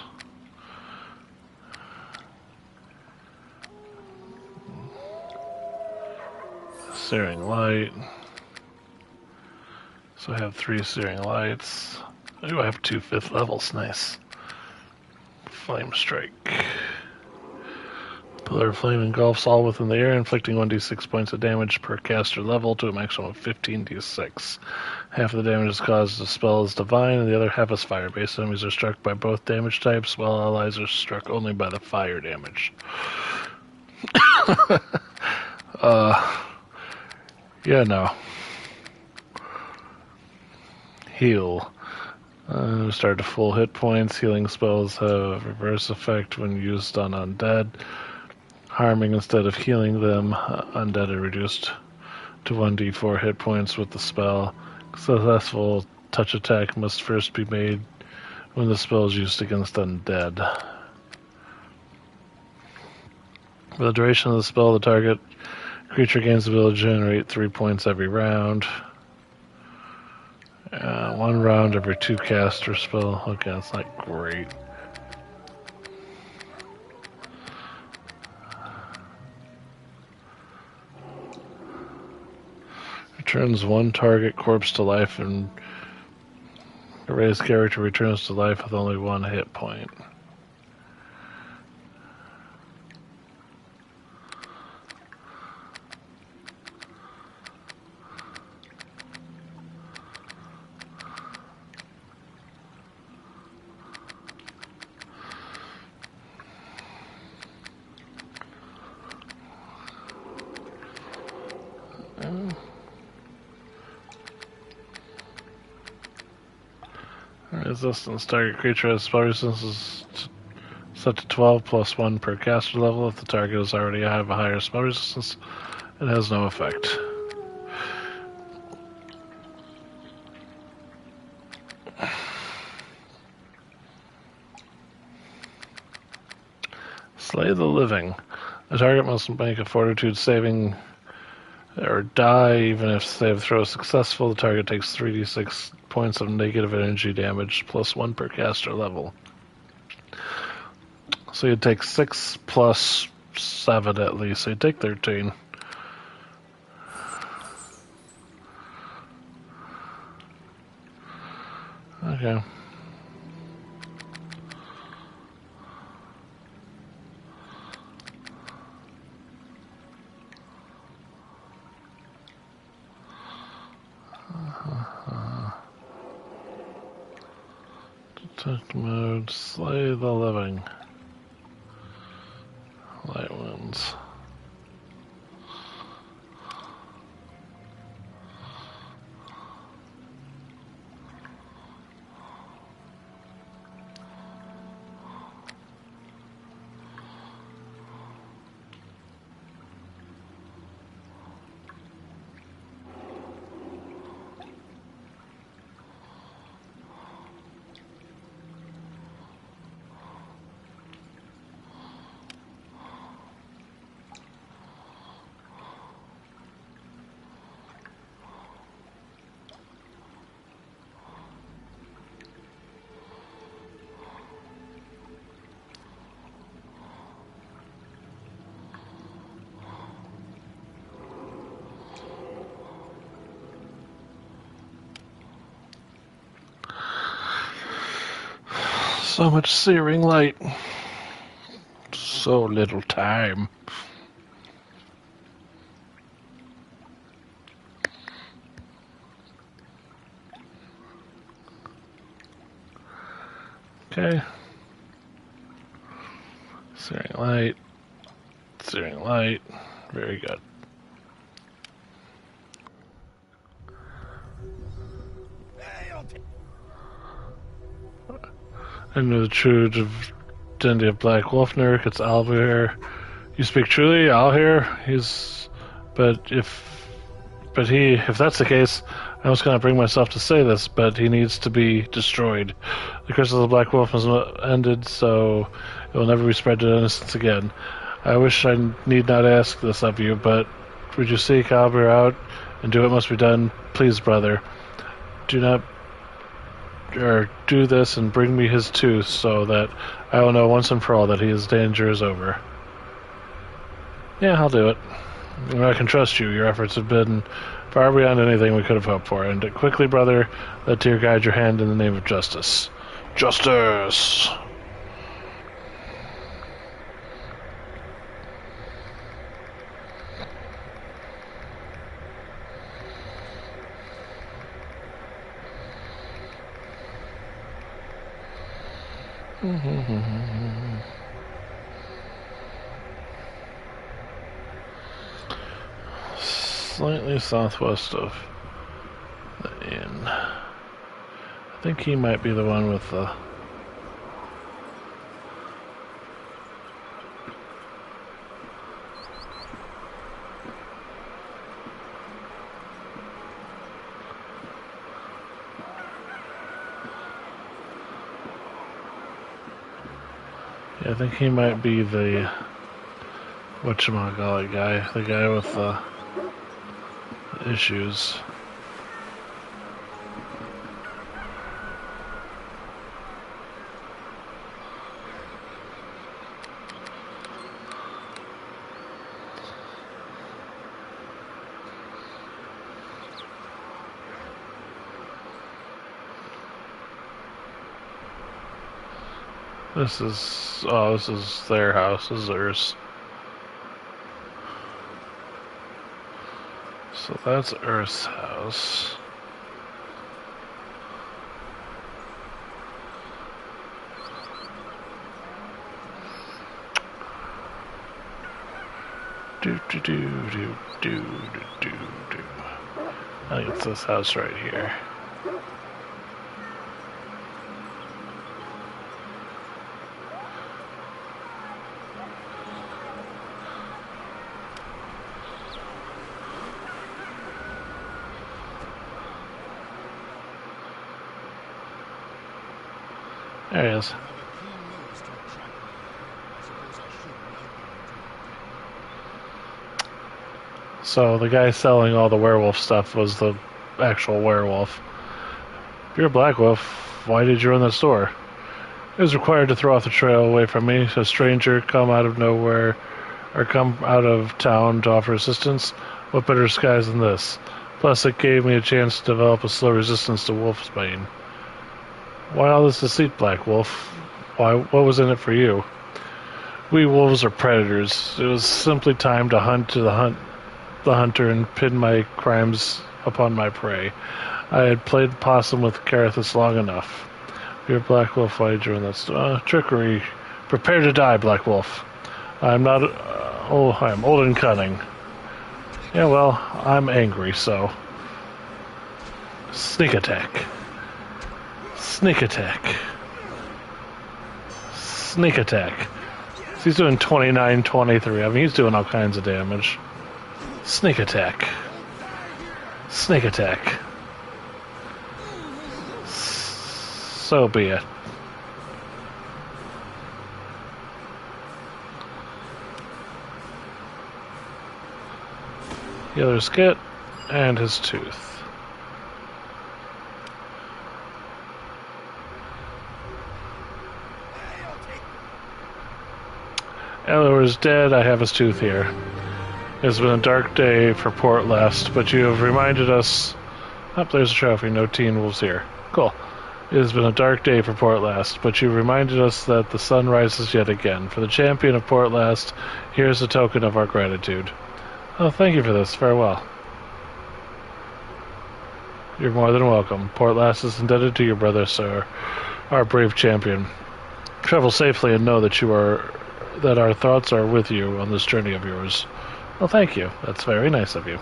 Searing light. So I have 3 searing lights. Ooh, I have 2 5th levels. Nice. Flame strike. Pillar of flame engulfs all within the area, inflicting 1d6 points of damage per caster level to a maximum of 15d6. Half of the damage is caused as the spell is divine, and the other half is fire-based. Enemies are struck by both damage types, while allies are struck only by the fire damage. Yeah, no. Heal. Start to full hit points. Healing spells have a reverse effect when used on undead. Harming instead of healing them, undead are reduced to 1d4 hit points with the spell. Successful touch attack must first be made when the spell is used against undead. For the duration of the spell, the target creature gains the ability to generate 3 points every round. 1 round every 2 caster spell. Okay, that's not great. Returns 1 target corpse to life, and the raised character returns to life with only 1 hit point. Resistance. Target creature has spell resistance Set to 12 plus 1 per caster level. If the target is already have a higher spell resistance, it has no effect. Slay the living. The target must make a fortitude saving or die. Even if save throw is successful, the target takes 3d6 points of negative energy damage plus 1 per caster level. So you'd take 6 plus 7 at least, so you'd take 13. Okay. Detect mode, slay the living. Light winds. So much searing light. So little time. Okay. Searing light. Searing light. Very good. I know the truth of identity of Black Wolfner. It's Alvir. You speak truly, Alvir. If that's the case, I was going to bring myself to say this, but he needs to be destroyed. The curse of the Black Wolf has ended, so it will never be spread to innocence again. I wish I need not ask this of you, but would you seek Alvir out and do what must be done? Please, brother. Do this and bring me his tooth so that I will know once and for all that his danger is over. Yeah, I'll do it. I can trust you. Your efforts have been far beyond anything we could have hoped for. And quickly, brother, let Tyr guide your hand in the name of justice. Justice! Slightly southwest of the inn. I think he might be the one with the... Yeah, I think he might be the... whatchamacallit guy. The guy with the issues. This is their house. This is theirs. So that's Earth's house. Do do do do do do do do. I think it's this house right here. There he is.
You have a keen nose to attract me. I suppose I should welcome you to your den.
So the guy selling all the werewolf stuff was the actual werewolf. If you're a black wolf, why did you run that store? It was required to throw off the trail away from me. A stranger come out of nowhere or come out of town to offer assistance. What better disguise than this? Plus, it gave me a chance to develop a slow resistance to wolfsbane. Why all this deceit, Black Wolf? Why? What was in it for you? We wolves are predators. It was simply time to hunt the hunter and pin my crimes upon my prey. I had played possum with Carathis long enough. You're Black Wolf, why did you run that trickery? Prepare to die, Black Wolf. I'm not... I'm old and cunning. Yeah, well, I'm angry, so... Sneak attack. Sneak attack. Sneak attack. So he's doing 29, 23. I mean, he's doing all kinds of damage. Sneak attack. Sneak attack. So be it. The other skit and his tooth. Eleanor is dead. I have his tooth here. It has been a dark day for Port Lest, but you have reminded us... Oh, there's a trophy. No teen wolves here. Cool. It has been a dark day for Port Last, but you reminded us that the sun rises yet again. For the champion of Port Last, here's a token of our gratitude. Oh, thank you for this. Farewell. You're more than welcome. Port Last is indebted to your brother, sir, our brave champion. Travel safely and know that that our thoughts are with you on this journey of yours. Well, thank you. That's very nice of you.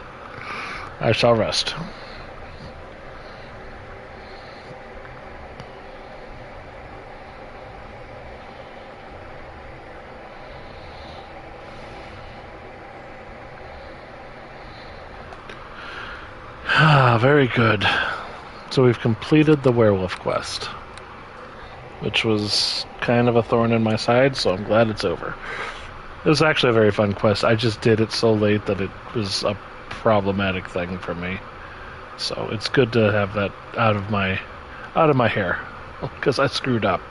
I shall rest. Ah, very good. So we've completed the werewolf quest, which was kind of a thorn in my side, so I'm glad it's over. It was actually a very fun quest. I just did it so late that it was a problematic thing for me. So it's good to have that out of my hair, because I screwed up.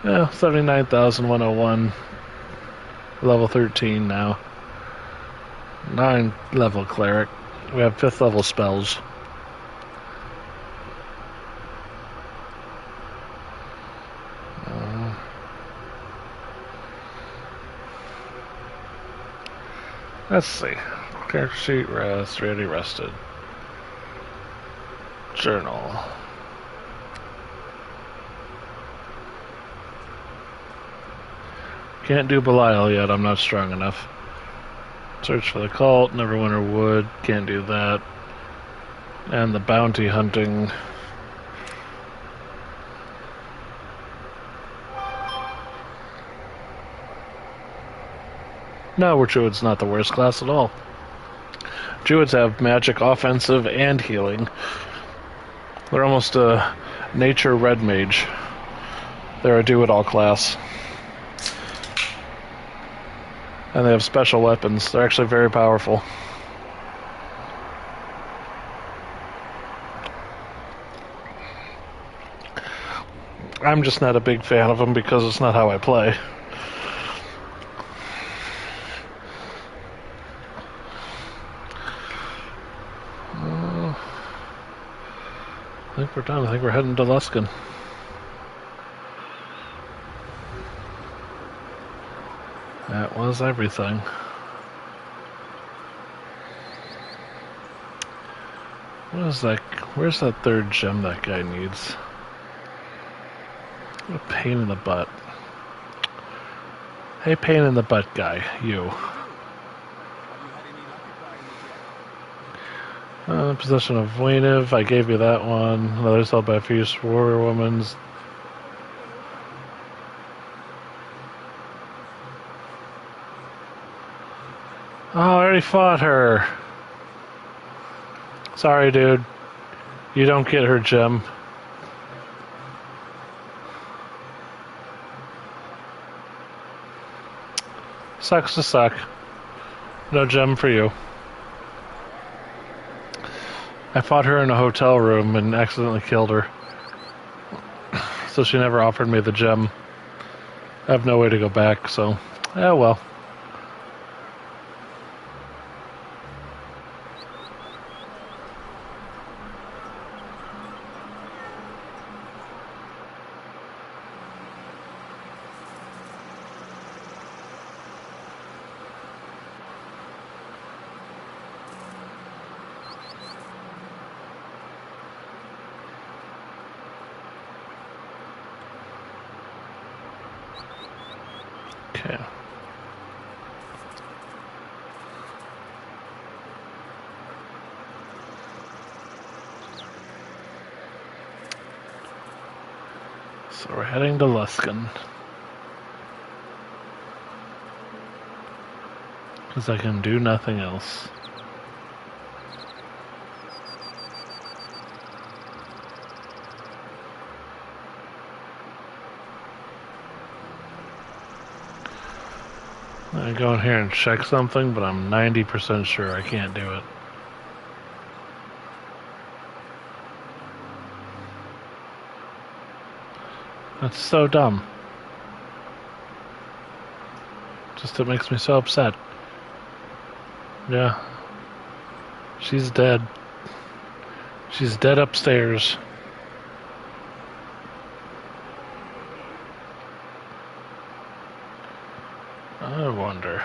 Yeah, 79,101, level 13 now. 9 level cleric. We have 5th level spells. Let's see. Character sheet, rest, ready, rested. Journal. Can't do Belial yet, I'm not strong enough. Search for the cult, Neverwinter Wood, can't do that. And the bounty hunting. No, Druid's not the worst class at all. Druids have magic, offensive, and healing. They're almost a nature red mage. They're a do-it-all class. And they have special weapons. They're actually very powerful. I'm just not a big fan of them because it's not how I play. I think we're done. I think we're heading to Luskin. That was everything. What is that? Where's that third gem that guy needs? What a pain in the butt. Hey, pain in the butt guy, you. Possession of Waynev, I gave you that one. Another held by a fierce warrior woman's. Oh, I already fought her. Sorry, dude. You don't get her gem. Sucks to suck. No gem for you. I fought her in a hotel room and accidentally killed her. So she never offered me the gem. I have no way to go back, so... yeah, well. Okay. So we're heading to Luskin. Because I can do nothing else. I go in here and check something, but I'm 90% sure I can't do it. That's so dumb. Just it makes me so upset. Yeah. She's dead. She's dead upstairs. I wonder.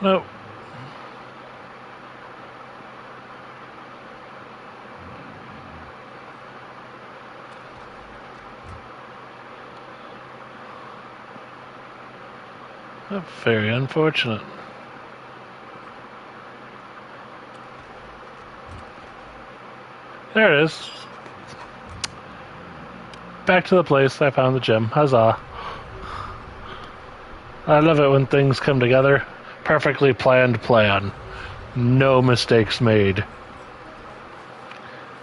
Nope. Very unfortunate. There it is. Back to the place. I found the gem. Huzzah. I love it when things come together. Perfectly planned plan. No mistakes made.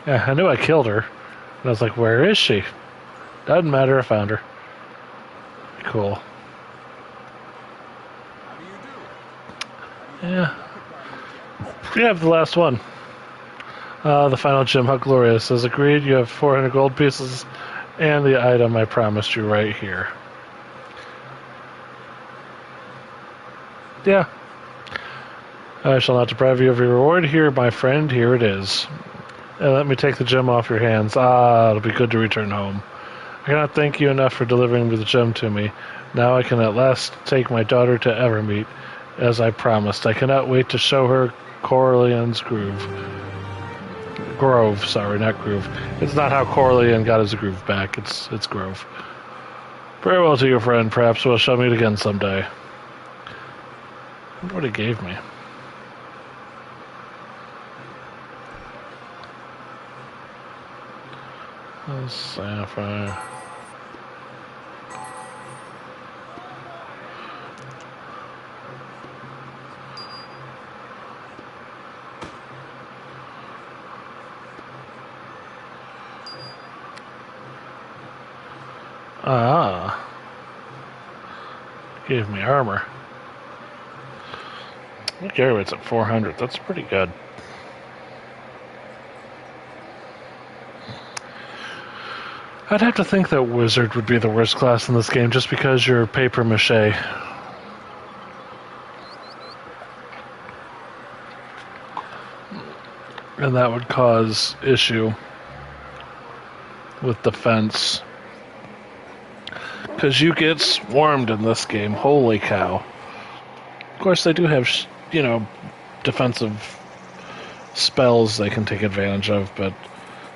Yeah, I knew I killed her. And I was like, where is she? Doesn't matter, I found her. Cool. Yeah. We have the last one. The final gem, how glorious. As agreed, you have 400 gold pieces and the item I promised you right here. Yeah. I shall not deprive you of your reward. Here, my friend, here it is. And let me take the gem off your hands. Ah, it'll be good to return home. I cannot thank you enough for delivering the gem to me. Now I can at last take my daughter to Evermeet, as I promised. I cannot wait to show her Corleone's groove. Grove, sorry, not groove. It's not how Corleone got his groove back. It's Grove. Farewell to your friend. Perhaps we'll shall meet again someday. I wonder what he gave me. Sapphire. Ah. Gave me armor. Look, it's at 400. That's pretty good. I'd have to think that Wizard would be the worst class in this game just because you're paper mache. And that would cause issue with defense. Because you get swarmed in this game. Holy cow. Of course, they do have, defensive spells they can take advantage of, but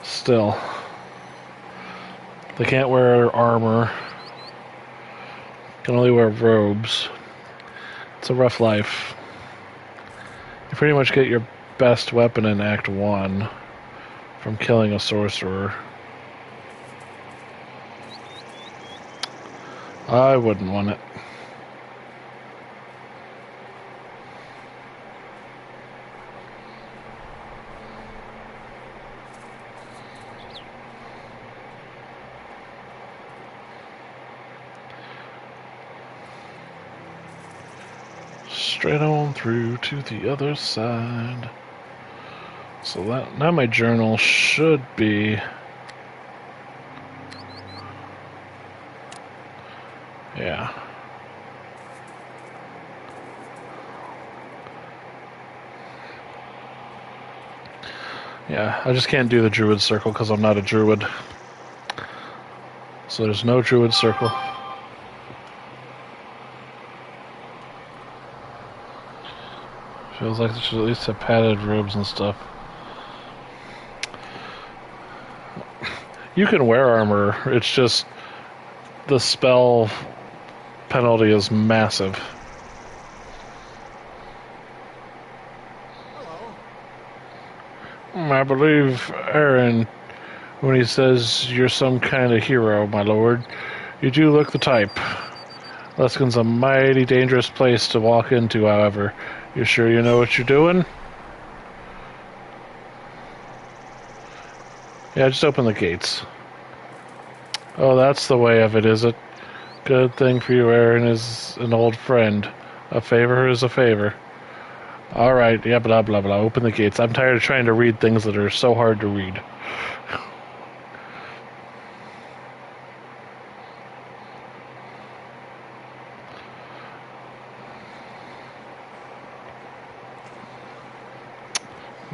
still. They can't wear armor. Can only wear robes. It's a rough life. You pretty much get your best weapon in Act 1 from killing a sorcerer. I wouldn't want it. straight on through to the other side. So that now my journal should be... Yeah. Yeah, I just can't do the druid circle because I'm not a druid. So there's no druid circle. Feels like they should at least have padded robes and stuff. You can wear armor, it's just the spell penalty is massive. I believe Aaron, when he says you're some kind of hero, my lord, you do look the type. Luskin's a mighty dangerous place to walk into, however. You sure you know what you're doing? Yeah, just open the gates. Oh, that's the way of it, is it? Good thing for you, Aaron is an old friend. A favor is a favor. Alright, yeah, blah, blah, blah. Open the gates. I'm tired of trying to read things that are so hard to read.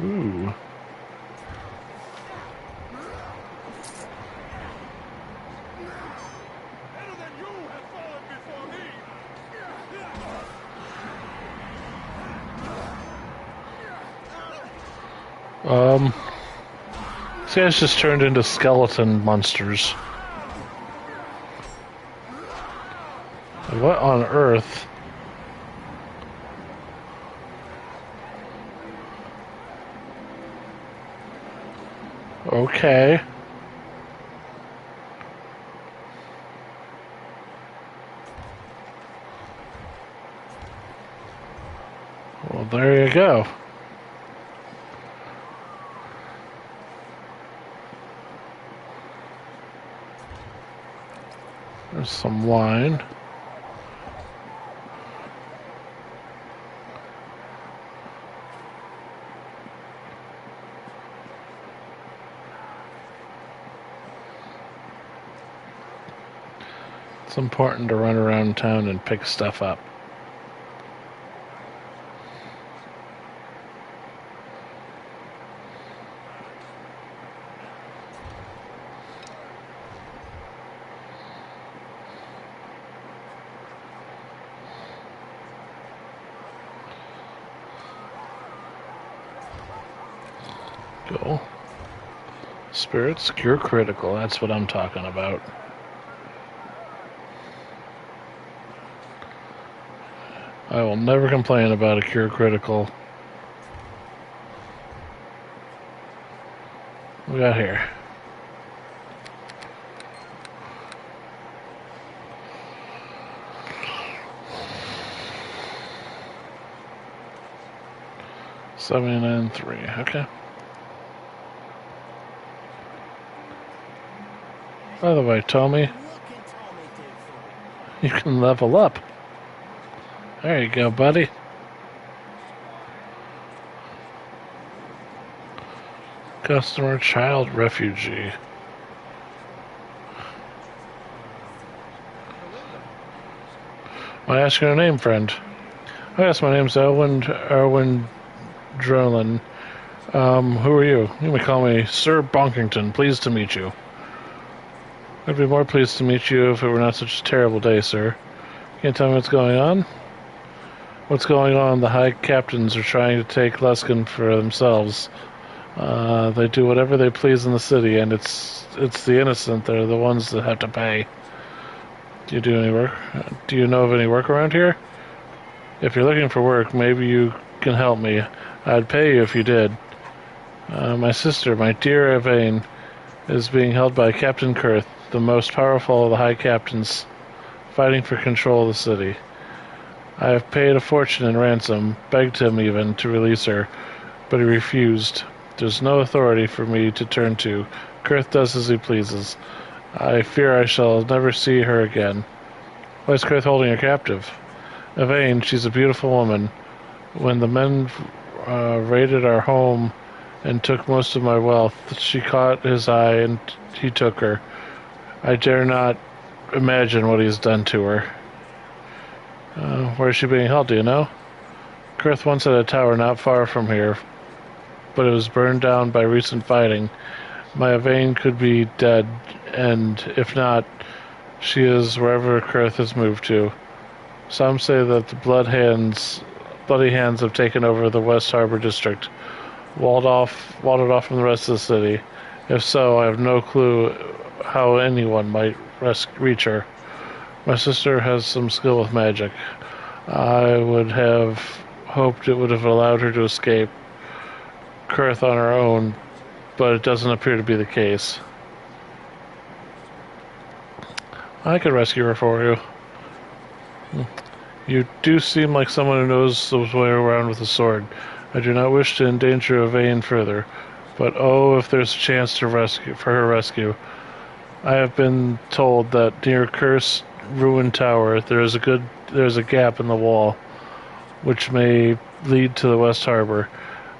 Ooh.
Better than you have fallen before me!
These guys just turned into skeleton monsters. What on earth? Okay. Well, there you go. There's some wine. It's important to run around town and pick stuff up. Go. Spirits, cure critical. That's what I'm talking about. I will never complain about a cure critical. What we got here? $79.3. Okay. By the way, Tommy, you can level up. There you go, buddy. Customer child refugee. I ask your name, friend. Oh, yes, my name's Erwin Drolin. Who are you? You may call me Sir Bonkington. Pleased to meet you. I'd be more pleased to meet you if it were not such a terrible day, sir. Can you tell me what's going on? What's going on? The high captains are trying to take Luskin for themselves. They do whatever they please in the city, and it's the innocent that are the ones that have to pay. Do you do any work? Do you know of any work around here? If you're looking for work, maybe you can help me. I'd pay you if you did. My sister, my dear Evane, is being held by Captain Kurth, the most powerful of the high captains, fighting for control of the city. I have paid a fortune in ransom, begged him even to release her, but he refused. There's no authority for me to turn to. Kurth does as he pleases. I fear I shall never see her again. Why is Kurth holding her captive? Yvain, she's a beautiful woman. When the men raided our home and took most of my wealth, she caught his eye and he took her. I dare not imagine what he's done to her. Where is she being held, do you know? Kurth once had a tower not far from here, but it was burned down by recent fighting. My Yvain could be dead, and if not, she is wherever Kurth has moved to. Some say that the bloody hands have taken over the West Harbor district, walled it off from the rest of the city. If so, I have no clue how anyone might reach her. My sister has some skill with magic. I would have hoped it would have allowed her to escape Kurth on her own, but it doesn't appear to be the case. I could rescue her for you. You do seem like someone who knows his way around with a sword. I do not wish to endanger Yvain further, but oh, if there's a chance for her rescue. I have been told that near Cursed Ruined Tower there is a gap in the wall, which may lead to the West Harbor.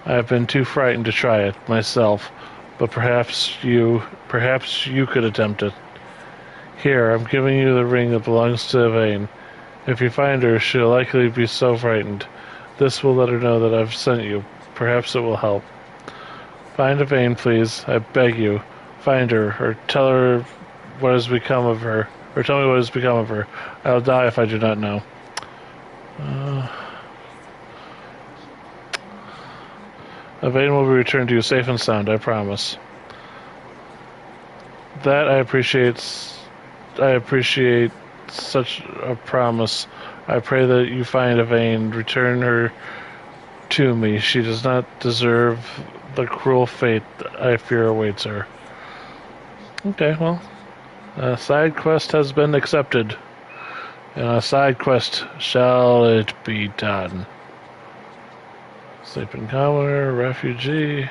I have been too frightened to try it myself, but perhaps you could attempt it. Here, I'm giving you the ring that belongs to Yvain. If you find her, she'll likely be so frightened. This will let her know that I've sent you. Perhaps it will help. Find Yvain, please. I beg you. Find her, or tell her what has become of her. Or tell me what has become of her. I'll die if I do not know. Yvain will be returned to you safe and sound, I promise. That I appreciate such a promise. I pray that you find Yvain, return her to me. She does not deserve the cruel fate I fear awaits her. Okay, well, a side quest has been accepted. And a side quest shall it be done. Sleeping commoner, refugee.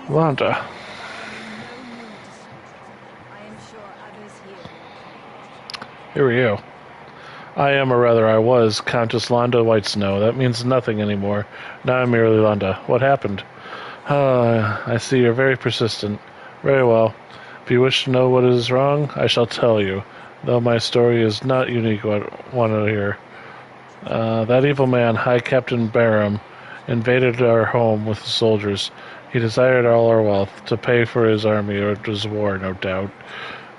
Londa.
No mood to speak. I am sure others here.
Here we go. I was Countess Londa Whitesnow. That means nothing anymore. Now I'm merely Londa. What happened? I see you're very persistent. Very well. If you wish to know what is wrong, I shall tell you, though my story is not unique one here. That evil man, High Captain Barham, invaded our home with the soldiers. He desired all our wealth, to pay for his army or his war, no doubt.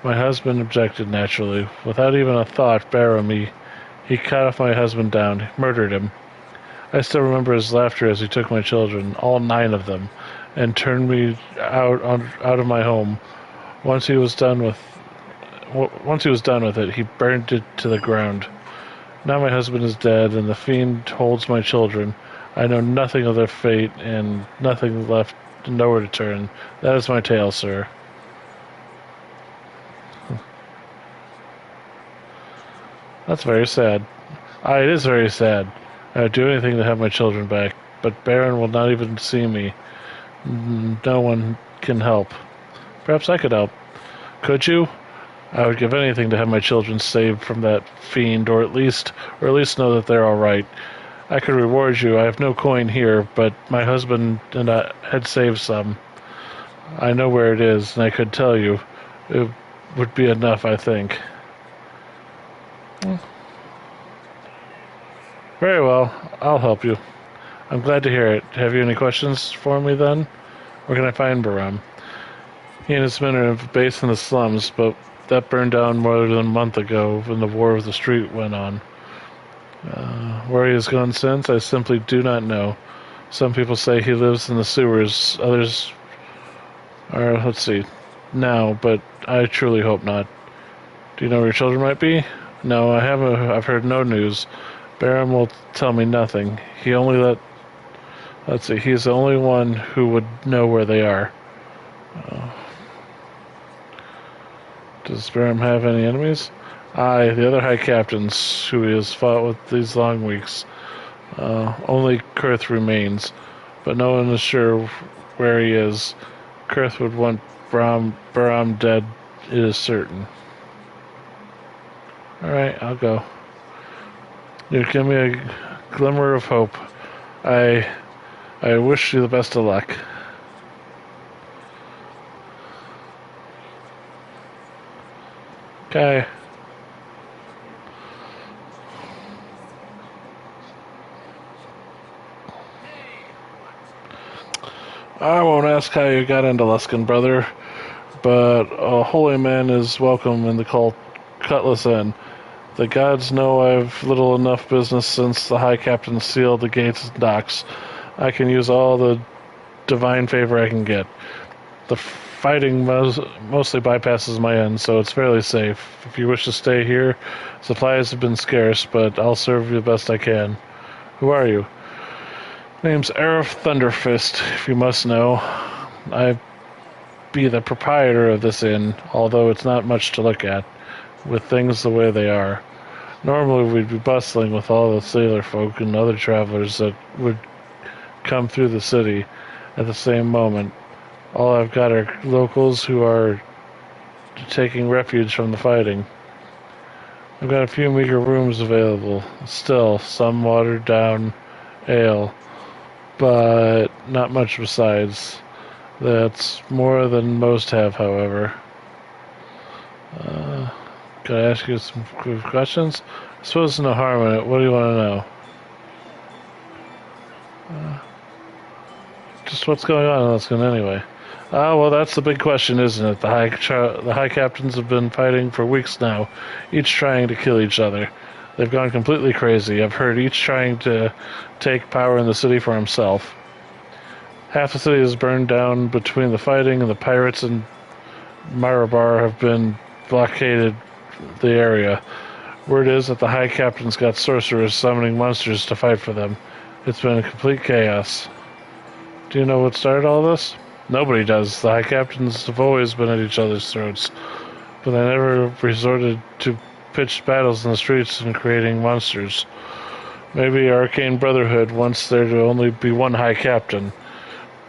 My husband objected, naturally. Without even a thought, Barham, he cut off my husband down, murdered him. I still remember his laughter as he took my children, all 9 of them, and turned me out of my home. Once he was done with it, he burned it to the ground. Now my husband is dead, and the fiend holds my children. I know nothing of their fate, and nothing left, nowhere to turn. That is my tale, sir. That's very sad. It is very sad. I would do anything to have my children back, but Baron will not even see me. No one can help. Perhaps I could help. Could you? I would give anything to have my children saved from that fiend, or at least know that they're all right. I could reward you. I have no coin here, but my husband and I had saved some. I know where it is, and I could tell you. It would be enough, I think. Very well. I'll help you. I'm glad to hear it. Have you any questions for me, then? Where can I find Baram? He and his men are based in the slums, but that burned down more than a month ago when the War of the Street went on. Where he has gone since, I simply do not know. Some people say he lives in the sewers. Others are, now, but I truly hope not. Do you know where your children might be? No, I haven't. I've heard no news. Baron will tell me nothing. He's the only one who would know where they are. Does Baron have any enemies? Aye, the other high captains who he has fought with these long weeks. Only Kurth remains, but no one is sure where he is. Kurth would want Baram dead, it is certain. Alright, I'll go. You give me a glimmer of hope. I I wish you the best of luck. Okay. I won't ask how you got into Luskin, brother, but a holy man is welcome in the Cutlass Inn. The gods know I've little enough business since the High Captain sealed the gates and docks. I can use all the divine favor I can get. The fighting mostly bypasses my end, so it's fairly safe. If you wish to stay here, supplies have been scarce, but I'll serve you the best I can. Who are you? Name's Aerith Thunderfist, if you must know. I be the proprietor of this inn, although it's not much to look at, with things the way they are. Normally we'd be bustling with all the sailor folk and other travelers that would come through the city at the same moment. All I've got are locals who are taking refuge from the fighting. I've got a few meager rooms available. Still, some watered down ale, but not much besides. That's more than most have, however. Can I ask you some quick questions? I suppose there's no harm in it. What do you want to know? Just what's going on in Luskin anyway? Well, that's the big question, isn't it? The High Captains have been fighting for weeks now, each trying to kill each other. They've gone completely crazy. I've heard each trying to take power in the city for himself. Half the city is burned down between the fighting, and the pirates and Marabar have been blockaded the area. Word is that the High Captain's got sorcerers summoning monsters to fight for them. It's been a complete chaos. Do you know what started all this? Nobody does. The High Captains have always been at each other's throats, but they never resorted to pitched battles in the streets and creating monsters. Maybe Arcane Brotherhood wants there to only be one High Captain.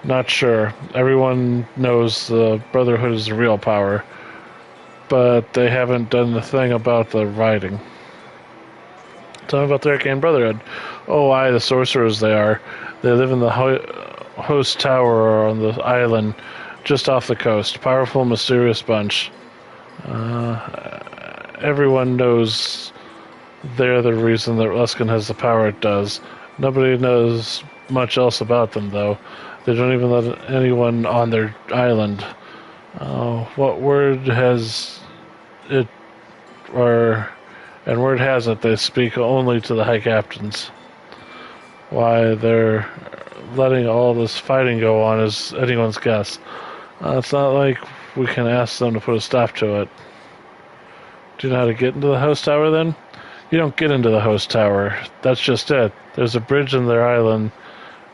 Not sure. Everyone knows the Brotherhood is the real power, but they haven't done the thing about the writing. Tell me about the Arcane Brotherhood. Oh, aye, the sorcerers they are. They live in the host tower on the island just off the coast. Powerful, mysterious bunch. Everyone knows they're the reason that Luskin has the power it does. Nobody knows much else about them, though. They don't even let anyone on their island. What word has it, and word has it they speak only to the High Captains. Why they're letting all this fighting go on is anyone's guess. It's not like we can ask them to put a stop to it. Do you know how to get into the host tower, then? You don't get into the host tower. That's just it. There's a bridge in their island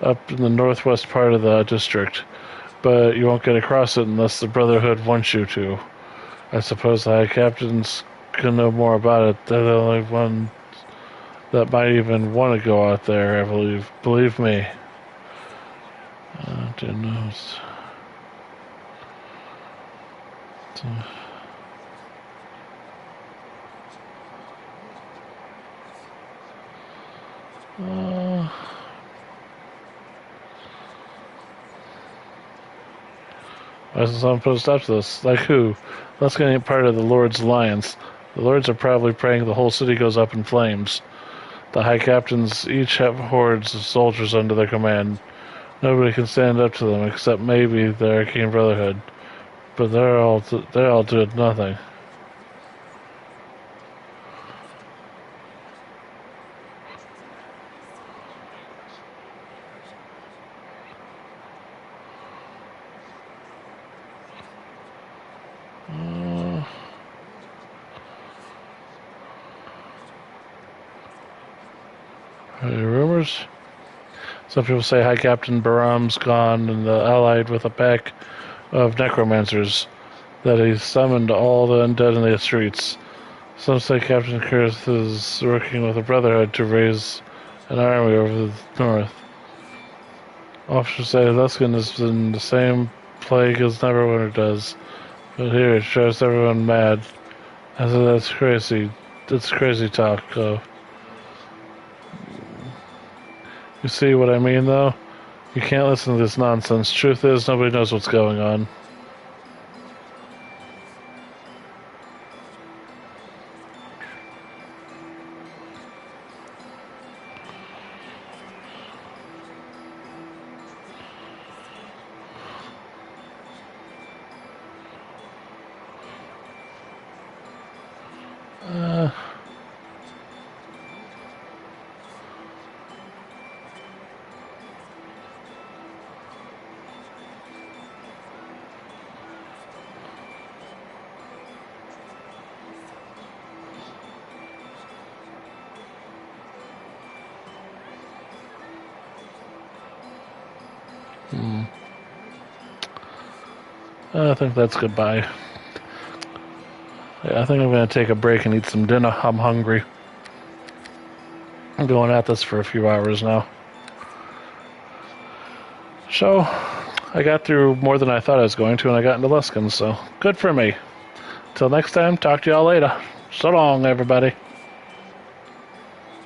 up in the northwest part of the district, but you won't get across it unless the Brotherhood wants you to. I suppose the High Captains can know more about it. They're the only one that might even want to go out there, I believe. Believe me. Didn't know. Why doesn't someone put a stop to this? Like who? That's going to be part of the Lord's alliance. The Lords are probably praying the whole city goes up in flames. The High Captains each have hordes of soldiers under their command. Nobody can stand up to them except maybe the Arcane Brotherhood. But they all did nothing. Any rumors? Some people say High Captain Baram's gone and allied with a pack of necromancers, that he summoned all the undead in the streets. Some say Captain Kurth is working with the Brotherhood to raise an army over the north. Officers say Luskin is in the same plague as Neverwinter does, but here it drives everyone mad. I said that's crazy. That's crazy talk. You see what I mean, though? You can't listen to this nonsense. Truth is, nobody knows what's going on. I think that's goodbye. Yeah, I think I'm going to take a break and eat some dinner. I'm hungry. I'm going at this for a few hours now. So, I got through more than I thought I was going to, and I got into Luskin, so good for me. Till next time, talk to y'all later. So long, everybody.